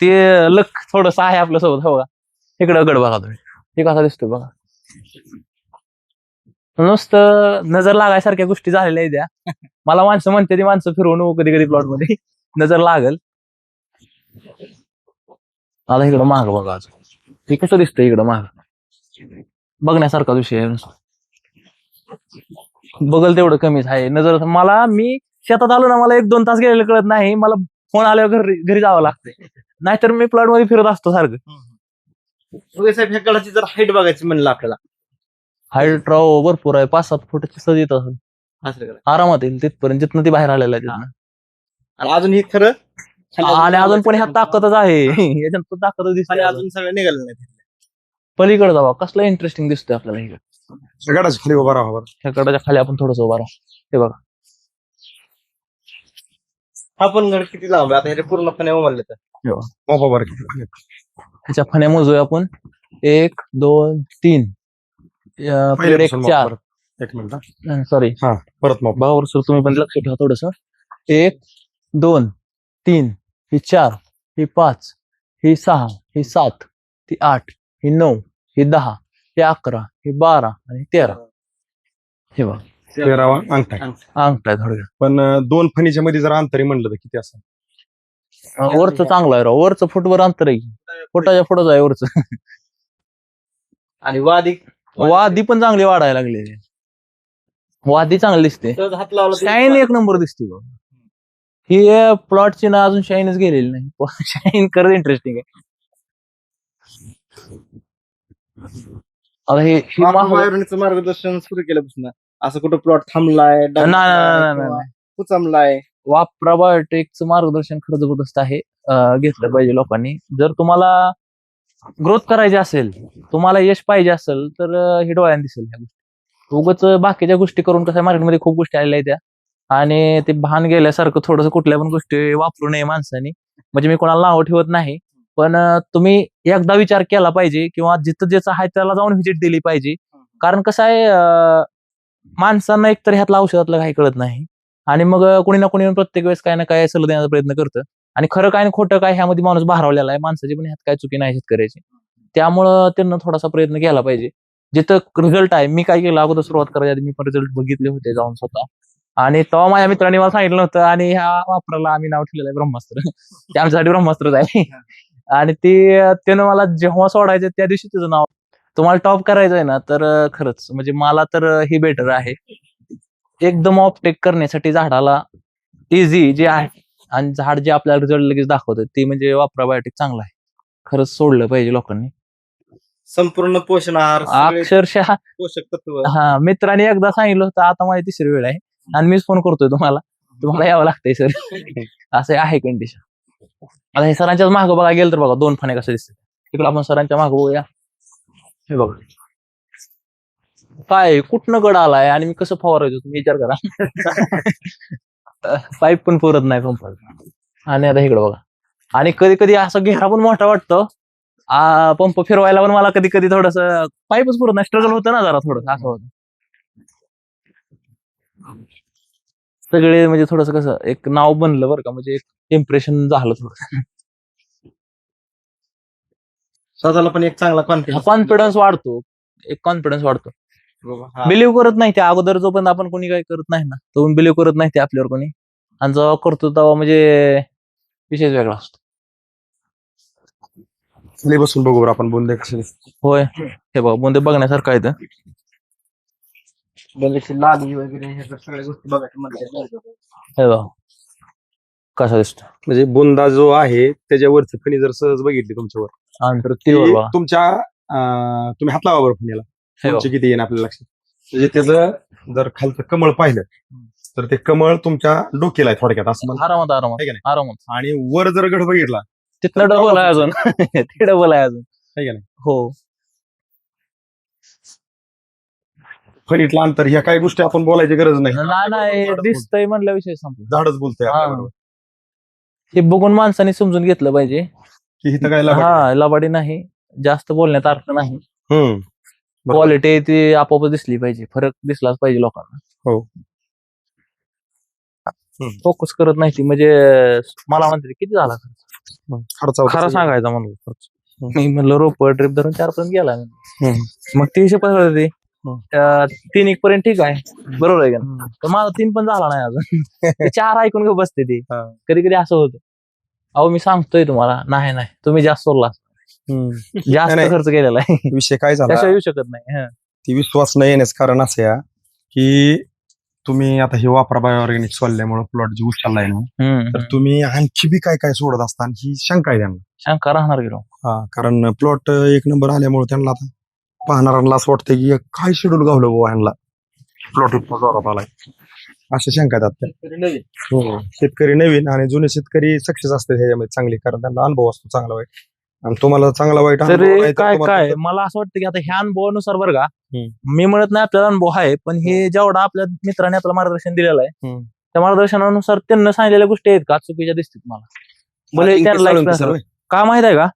ते लक थोडस आहे आपल्या सोबत हो का. इकडं गड बघा तुम्ही, हे कसा दिसतोय बघा. नुसतं नजर लागायसारख्या गोष्टी झालेल्या आहेत त्या. मला माणसं म्हणते ती माणसं फिरवून कधी कधी प्लॉट मध्ये नजर लागल. आता इकडं माग बघा अजून, हे कसं दिसतंय इकडं माग, बघण्यासारखा विषय आहे नुसता. बघल तेवढं कमीच आहे नजर. मी शेतात आलो ना, मला 1-2 तास गेलेले कळत नाही. मला फोन आल्यावर घरी जावं लागतंय, नाहीतर मी प्लॉट मध्ये फिरत असतो सारखं. साहेब ह्या गडाची जर हाईट बघायची म्हणलं आपल्याला, हाईट राव भरपूर आहे, 5-7 फुटाची सहज येत असेल असं करा. आरामात येईल तिथपर्यंत, जिथनं ती बाहेर आलेला आहे तिथनं. आणि अजून हे खरं आणि अजून पण ह्यात ताकदच आहे. याच्यात पण ताकदच दिसते. अजून सगळं निघालं नाही. पलीकडे जावा, कसलं इंटरेस्टिंग दिसतोय आपल्याला इकडे. गडाच्या खाली उभा राहा बरं. ह्या गडाच्या खाली आपण थोडस उभा राहू. हे बघा, हा पण गड किती लांब आहे आता, हे पूर्णपणे उमरले तर. मोपा बरं किती. ह्याच्या फण्या मोजूया आपण. 1, 2, 3, पहिल्यापासून मोप 4. परत. एक मिनिट हा. सॉरी, परत मोप. बघा सर, तुम्ही पण लक्ष ठेवा थोडस. 1, 2, 3, ही 4, ही 5, ही 6, ही 7, ही 8, ही 9, ही 10, ही 11, ही 12 आणि 13. हे बघा 13वा अंगठा. अंगठा आहे थोडक्यात. पण 2 फणीच्या मध्ये जर अंतरी म्हणलं तर किती असं? वरचं चांगलं आहे राव, वरचं फुटभर अंतर आहे, फुटाच्या पुढंच आहे वरचं. आणि वादी वादी पण चांगली वाढायला लागली, वादी चांगली दिसते, सहज हात लावला तरी शाईन 1 नंबर दिसते बघ. ही प्लॉटची ना अजून शाईनच गेलेली नाही. शाईन करत इंटरेस्टिंग आहे. आता हे आपण वायरचं मार्गदर्शन सुरू केल्यापासून असं कुठं प्लॉट थांबलाय, नाही. कुचमलाय, वापरा बायोटेकचं मार्गदर्शन खरं जबरदस्त आहे. घेतलं पाहिजे लोकांनी. जर तुम्हाला ग्रोथ करायची असेल, तुम्हाला यश पाहिजे असेल, तर हे डोळ्याने दिसेल ह्या गोष्टी. उगाच बाकीच्या गोष्टी करून कसं मार्केटमध्ये खूप गोष्टी आलेल्या आहेत त्या, आणि ते भान गेल्यासारखं थोडंसं कुठल्या पण गोष्टी वापरू नये माणसाने. म्हणजे मी कोणाला नाव ठेवत नाही, पण तुम्ही एकदा विचार केला पाहिजे, किंवा जिथं ज्याचं आहे त्याला जाऊन व्हिजिट दिली पाहिजे. कारण कसं आहे, माणसांना एकतर ह्यातलं औषधातलं काही कळत नाही, आणि मग कोणी ना कोणी प्रत्येक वेळेस काय ना काय सल्ला देण्याचा प्रयत्न करतं, आणि खरं काय आणि खोटं काय ह्यामध्ये माणूस भारावलेला आहे. माणसाची पण ह्यात काय चुकी नाही शेतकऱ्याची. त्यामुळं त्यांना थोडासा प्रयत्न केला पाहिजे. जिथं रिझल्ट आहे, मी काय केलं अगोदर सुरुवात करायच्या आधी मी पण रिझल्ट बघितले होते जाऊन स्वतः, आणि तेव्हा माझ्या मित्रांनी मला सांगितलं होतं, आणि ह्या वापराला आम्ही नाव ठेवलेलं आहे ब्रह्मास्त्र. ते आमच्यासाठी ब्रह्मास्त्रच आहे. आणि त्यानं मला जेव्हा सोडायचं त्या दिवशी त्याचं नाव. तुम्हाला टॉप करायचं आहे ना, तर खरंच म्हणजे मला तर हे बेटर आहे. एकदम ऑफटेक करण्यासाठी झाडाला इझी जे आहे, आणि झाड जे आपल्याला रिझल्ट लगेच दाखवतं, ते म्हणजे वापरा बायोटेक चांगला आहे. खरंच सोडलं पाहिजे लोकांनी. संपूर्ण पोषण आहार, सगळे अक्षरशः पोषक तत्व. मित्रांनी एकदा सांगितलं होतं, आता माझी 3री वेळ आहे, आणि मीच फोन करतोय तुम्हाला यावं लागतंय सर. असं आहे कंडिशन. आता हे सरांच्याच मागं बघा गेलं तर बघा 2 फण्या कसं दिसतात. तिकडे आपण सरांच्या मागं बघूया. हे बघा काय कुठनं गड आलाय, आणि मी कसं फवारायचो तुम्ही विचार करा. पाईप पण पुरत नाही पंपाचा. आणि आता इकडे बघा, आणि कधी कधी असं घेरा पण मोठा वाटतो, पंप फिरवायला पण मला कधी कधी थोडस पाईपच पुरत नाही, स्ट्रगल होतं ना जरा थोडं असं होतं. सगळे म्हणजे थोडस कसं एक नाव बनलं बरं का, म्हणजे एक इम्प्रेशन झालं थोडं. स्वतःला पण एक चांगला कॉन्फिडन्स वाढतो, एक कॉन्फिडन्स वाढतो. हा. बिलीव्ह करत नाही ते अगोदर, जोपर्यंत आपण कोणी काही करत नाही ना, तो बिलीव्ह करत नाही ते आपल्यावर कोणी, आणि जेव्हा करतो तेव्हा म्हणजे विषय वेगळा असतो. खाली बसून बघू बरं आपण बोलले कसे. होय, हे बघा बोंदे बघण्यासारखं आहे. लादी वगैरे हे सगळ्या गोष्टी बघायच्या म्हणजे हे बघा कसा दिसतो. म्हणजे बुंदा जो आहे त्याच्यावरचं फणी जर सहज बघितली तुमच्यावर, अंतर ती तीव्र बघा. तुमच्या तुम्ही हात लावा बरं फणीला, हे बघा. तुमची किती येईन आपल्या लक्षात. म्हणजे त्याचं जर खालचं कमळ पाहिलं तर ते कमळ तुमच्या डोक्याला आहे थोडक्यात असं म्हणतात. आरामात आरामात आहे का नाही? आरामात. आणि वर जर गड बघितला तिथनं डबल आहे अजून. ते डबल आहे अजून. आहे का नाही, हो, फणीतलं अंतर, ह्या काही गोष्टी आपण बोलायची गरज नाही. नाही दिसतंय म्हणल्या विषय संपला. झाडच बोलतोय हा. आपल्याबरोबर. हे बघून माणसाने समजून घेतलं पाहिजे की इथं काय लाभ आहे. हा, लबाडी नाही, जास्त बोलण्यात अर्थ नाही. बरोबर. क्वालिटी ती आपोआप दिसली पाहिजे, फरक दिसलाच पाहिजे लोकांना. हो. फोकस करत नाही ती, म्हणजे मला म्हणते किती झाला खर्च, खर्चावर खरं सांगायचा म्हणलं मी म्हणलं रोप ट्रिप धरून 4 पर्यंत गेला मग 300 पैसे होते ते 3 एक पर्यंत ठीक आहे बरोबर आहे का नाही? तर माझा 3 पण झाला नाही अजून ते 4 ऐकून ग बसते ते कधी कधी असं होतं. अहो मी सांगतोय तुम्हाला नाही तुम्ही जास्त सोडला जास्त नाही. खर्च केलेला आहे विषय काय झाला त्याशिवाय येऊ शकत नाही हं. ती विश्वास न येण्याचं कारण असं या की तुम्ही आता हे वापरा बायोऑर्गॅनिक सोडल्यामुळे प्लॉट जे उचललाय ना तर तुम्ही आणखी बी काय काय सोडत असता आणि ही शंका आहे त्यांना. शंका राहणार गेलो कारण प्लॉट एक नंबर आल्यामुळे त्यांना आता पाहणाऱ्यांना असं वाटतं की काय शेड्यूल गावलं बाबा ह्यांना प्लॉट इतका जोरात आलाय अशा शंका येतात त्या. शेतकरी नवीन आणि जुने शेतकरी सक्सेस असतात ह्याच्यामध्ये चांगले कारण त्यांना अनुभव असतो चांगला वाईट आणि तुम्हाला चांगला वाईट अनुभव तर नाही तर काय तुम्हाला काय मला असं वाटतं की आता ह्या अनुभवानुसार बरं का मी म्हणत नाही आपल्याला अनुभव आहे पण हे जेवढा आपल्या मित्राने आपलं मार्गदर्शन दिलेलं आहे त्या मार्गदर्शनानुसार त्यांना सांगितलेल्या गोष्टी आहेत का चुकीच्या दिसतात मला भले त्यांना experience का माहित आहे का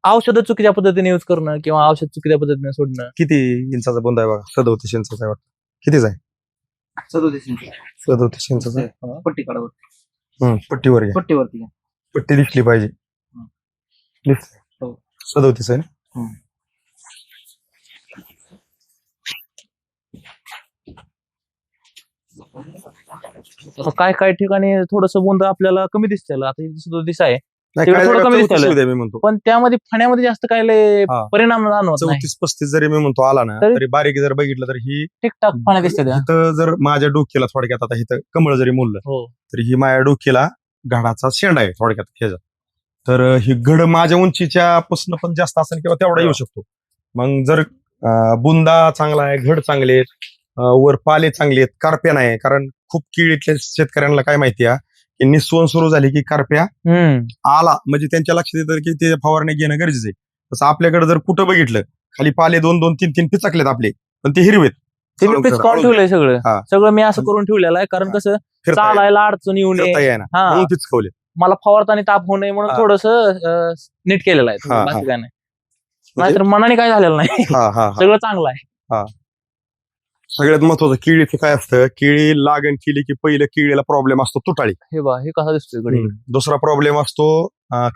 औषधं चुकीच्या पद्धतीने युज करणं किंवा औषध चुकीच्या पद्धतीने सोडणं. किती इंचाचा बुंदा आहे बघा 37 इंचाचा आहे वाटतं कितीच आहे 37 इंचाचा आहे. पट्टी काढावं पट्टीवर घ्या पट्टीवरती पट्टी दिसली पाहिजे दिसली. हो. 37 आहे ना काय काय ठिकाणी थोडस बोंद आपल्याला कमी दिसतं आता हे सुद्धा दिस आहे नाही तेवढं काय थोडं जागा कमी 34 दिसायला. होऊ द्या मी म्हणतो पण त्यामध्ये फण्यामध्ये जास्त काय लय हा. परिणाम जाणवत नाही 34-35 जरी मी म्हणतो आला ना तरी- तरी बारीक जर बघितलं तर ही ठीकठाक फण्या दिसते त्या. इथं जर माझ्या डोक्याला थोडक्यात आता इथं कमळ जरी मोडलं हो तर ही माझ्या डोक्याला घडाचा शेंडा आहे थोडक्यात ह्याच्यात तर ही घड माझ्या उंचीच्या पासून पण जास्त असेल किंवा तेवढा येऊ शकतो. मग जर बुंदा चांगला आहे घड चांगले आहेत वर पाले चांगले आहेत कारप्या नाही कारण खूप किडीतल्या शेतकऱ्यांना काय माहिती आहे की निस्वन सुरू झाली की कारप्या आला म्हणजे त्यांच्या लक्षात येतं की ते फवारणी घेणं गरजेचं आहे. तसं आपल्याकडे जर कुठं बघितलं खाली पाले 2-2-3-3 पिचकलेत आपले पण ते हिरवेत ते मी पिचकावून ठेवलंय सगळं हा. सगळं मी असं करून ठेवलेलं आहे कारण कसं फिरता चालायला अडचण येऊ नये फिरता येईना हा म्हणून पिचकवले मला फवारताना ताप होऊ नये म्हणून हा. थोडस नीट केलेलं आहे हा, बाकी हा. काय नाही नाहीतर मनाने काय झालेलं नाही हा सगळं चांगलं आहे. सगळ्यात महत्वाचं केळीचं काय असतं केळी लागण केली की पहिलं केळीला प्रॉब्लेम असतो तुटाळी हे बा हे कसा दिसतोय गडी दुसरा प्रॉब्लेम असतो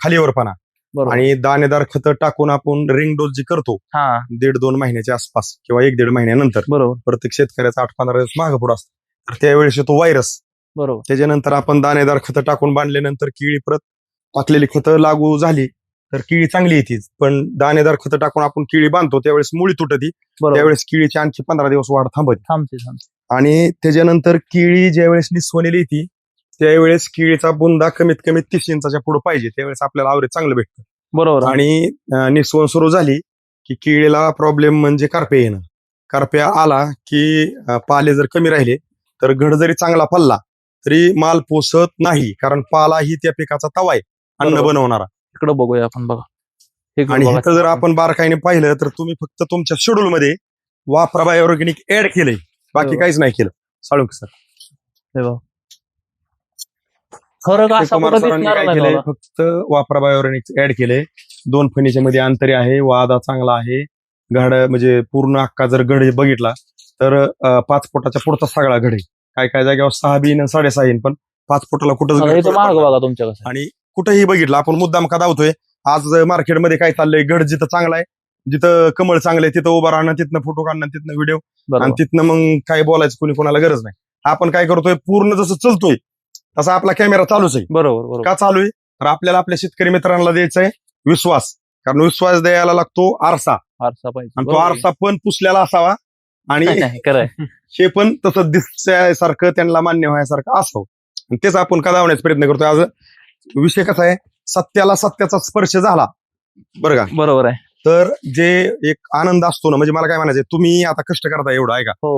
खालीवरपणा बरोबर आणि दाणेदार खतं टाकून आपण रिंग डोस जी करतो हा 1.5-2 महिन्याच्या आसपास किंवा 1-1.5 महिन्यानंतर बरोबर प्रत्येक शेतकऱ्याचा 8-15 दिवस मागं पुढं असतो तर त्यावेळेस येतो व्हायरस बरोबर त्याच्यानंतर आपण दाणेदार खतं टाकून बांधल्यानंतर केळी परत टाकलेली खतं लागू झाली तर केळी चांगली येते पण दाणेदार खतं टाकून आपण केळी बांधतो त्यावेळेस मुळी तुटती बरोबर त्यावेळेस केळीची आणखी 15 दिवस वाढ थांबते थांबते आणि त्याच्यानंतर केळी ज्यावेळेस निस्वनेली येते त्यावेळेस केळीचा बुंदा कमीत कमी 30 इंचाच्या पुढे पाहिजे त्यावेळेस आपल्याला आवरेज चांगलं भेटतं बरोबर आणि निस्वन सुरू झाली की केळीला प्रॉब्लेम म्हणजे कारप्या येणं कारप्या आला की पाले जर कमी राहिले तर घड जरी चांगला पडला तरी माल पोसत नाही कारण पाला ही त्या पिकाचा तवा आहे अन्न बरोबर. बनवणारा इकडे बघूया आपण बघा इकडं आणि बघा. इथं जर आपण बारकाईने पाहिलं तर तुम्ही फक्त तुमच्या शेड्यूल मध्ये वापरा बायोऑर्गॅनिक ऍड केलंय बाकी बरोबर. काहीच नाही केलं साळुंके सर हे बघा. फरक असा कुमार कुठं सरांनी दिसणार काय नाही केलंय मला. फक्त वापरा बायोऑर्गॅनिक ऍड केलंय 2 फणीच्या मध्ये अंतरी आहे वादा चांगला आहे घड म्हणजे पूर्ण अख्खा जर घड बघितला तर 5 फुटाच्या पुढचा सगळा घड आहे काय काय जागेवर 6 बी आणि 6.5 इंच पण 5 फुटाला कुठंच आता घड इथं मार्ग पडत बघा तुमच्या कसं आणि कुठेही बघितलं आपण मुद्दाम का धावतोय आज मार्केटमध्ये काय चाललंय घड जिथं चांगला आहे जिथं कमळ चांगलं आहे तिथं उभं राहणं तिथनं फोटो काढणं तिथनं व्हिडिओ आणि बरोबर तिथनं मग काय बोलायचं कोणी कोणाला गरज नाही आपण काय करतोय पूर्ण जसं चलतोय तसा आपला कॅमेरा चालूच आहे बरोबर बरोबर का चालू आहे तर आपल्याला आपल्या शेतकरी मित्रांना द्यायचा आहे विश्वास कारण विश्वास द्यायला लागतो आरसा आरसा पाहिजे आणि तो बरोबर. आरसा पण पुसलेला असावा आणि नाही, खरंय हे पण तसं दिसण्यासारखं त्यांना मान्य व्हायसारखं असावं आणि तेच आपण का दावण्याचा प्रयत्न करतोय आज विषय कसा आहे सत्याला सत्याचा स्पर्श झाला बरं का बरोबर आहे तर जे एक आनंद असतो ना म्हणजे मला काय म्हणायचं तुम्ही आता कष्ट करता एवढं आहे का हो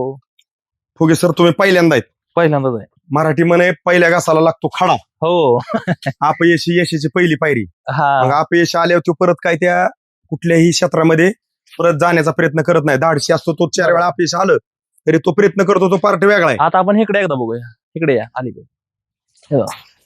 फुगे सर तुम्ही पहिल्यांदा आहेत पहिल्यांदाच आहे मराठी म्हणे पहिल्या घासाला लागतो खडा हो अपयशी यशाची पहिली पायरी मग हा अपयश आल्यावर तो परत काय त्या कुठल्याही क्षेत्रामध्ये परत जाण्याचा प्रयत्न करत नाही धाडशी असतो तो 4 वेळा अपयश आलं तरी तो प्रयत्न करतो तो पार्ट वेगळा आहे आता आपण इकडे एकदा बघूया इकडे या अलीकडे हे बघा.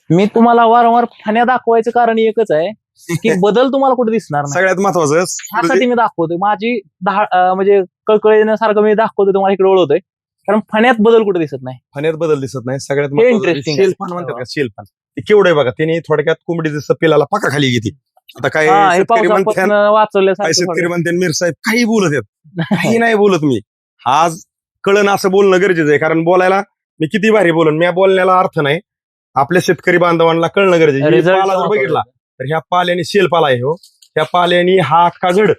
मी तुम्हाला वारंवार फण्या दाखवायचं कारण एकच आहे की बदल तुम्हाला कुठे दिसणार नाही सगळ्यात महत्वाचं त्यासाठी मी दाखवतोय माझी म्हणजे कळकळीण्यासारखं मी दाखवतोय तुम्हाला इकडे ओळखतोय कारण फण्यात बदल कुठे दिसत नाही फण्यात बदल दिसत नाही सगळ्यात हे महत्वाचं interesting आहे. शेलपान म्हणतात का शेलपान ते केवढं आहे बघा. त्याने थोडक्यात कोंबडी जसं पिलाला पाका खाली घेते. आता काय हा, हे शेतकरी म्हणतात, पावसापासून काय वाचवल्यासारखं शेतकरी थोडं. म्हणते मीर साहेब काही बोलत आहेत, काही नाही बोलत मी. आज कळण असं बोलणं गरजेचं आहे, कारण बोलायला मी किती भारी बोलन, मी बोलण्याला अर्थ नाही. आपल्या शेतकरी बांधवांना कळणं गरजेचं आहे. Result पाला जर महत्वाचा बघितला आहे. तर ह्या पाल्याने शेल पाला आहे हो, ह्या पाल्याने हा अख्खा घड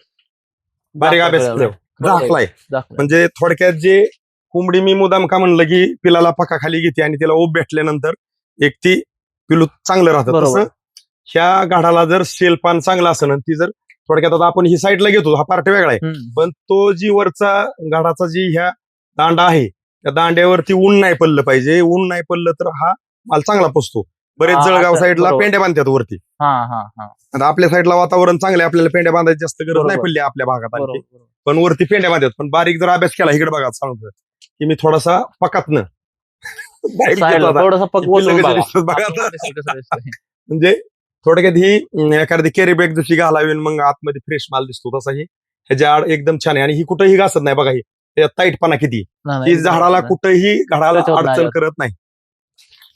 बारीक अभ्यास दाखवलेला आहे. दाखलाय. दाखवलं. म्हणजे थोडक्यात जे कोंबडी मी मुदाम का म्हणलं की पिलाला पका खाली घेते आणि तिला ओप भेटल्यानंतर एक ती पिलू चांगलं राहतं. बरोबर. तसं ह्या गाढाला जर शेलपान चांगलं असेल आणि ती जर थोडक्यात आता आपण ही साईडला घेतो, हा पार्ट वेगळा आहे, हम्म. पण तो जी वरचा गाढाचा जी ह्या दांडा आहे त्या दांड्यावरती ऊन नाही पडलं पाहिजे. ऊन नाही पडलं तर हा माल चांगला पोचतो. बरेच हा, जळगाव असं, साईडला बरोबर. पेंड्या बांधतात वरती. हा हा हा आता आपल्या साईडला वातावरण चांगलं आहे, आपल्याला पेंड्या बांधायची जास्त गरज नाही बरोबर. पडली आपल्या भागात आणखी. बरोबर. पण वरती पेंड्या बांधतात. पण बारीक जर अभ्यास केला इकडे बघा सांगतो की मी थोडासा पकातनं बाहेर Side ला घेतला होता. थोडासा पक पिल्लं बोलून कशी बघा. दिसतात बघा आपण आता. कसं दिसतंय. म्हणजे थोडक्यात ही एखादी कॅरी बॅग जशी घालावी आणि मग आतमध्ये फ्रेश माल दिसतो तसा ही ह्याच्या आड एकदम छान आहे. आणि ही कुठेही घासत नाही बघा. ही त्याच्यात ताईटपणा किती, नाही, ही नाही, झाडाला नाही. कुठेही घडाला त्याच्यावर नाही अडचण जात. करत नाही.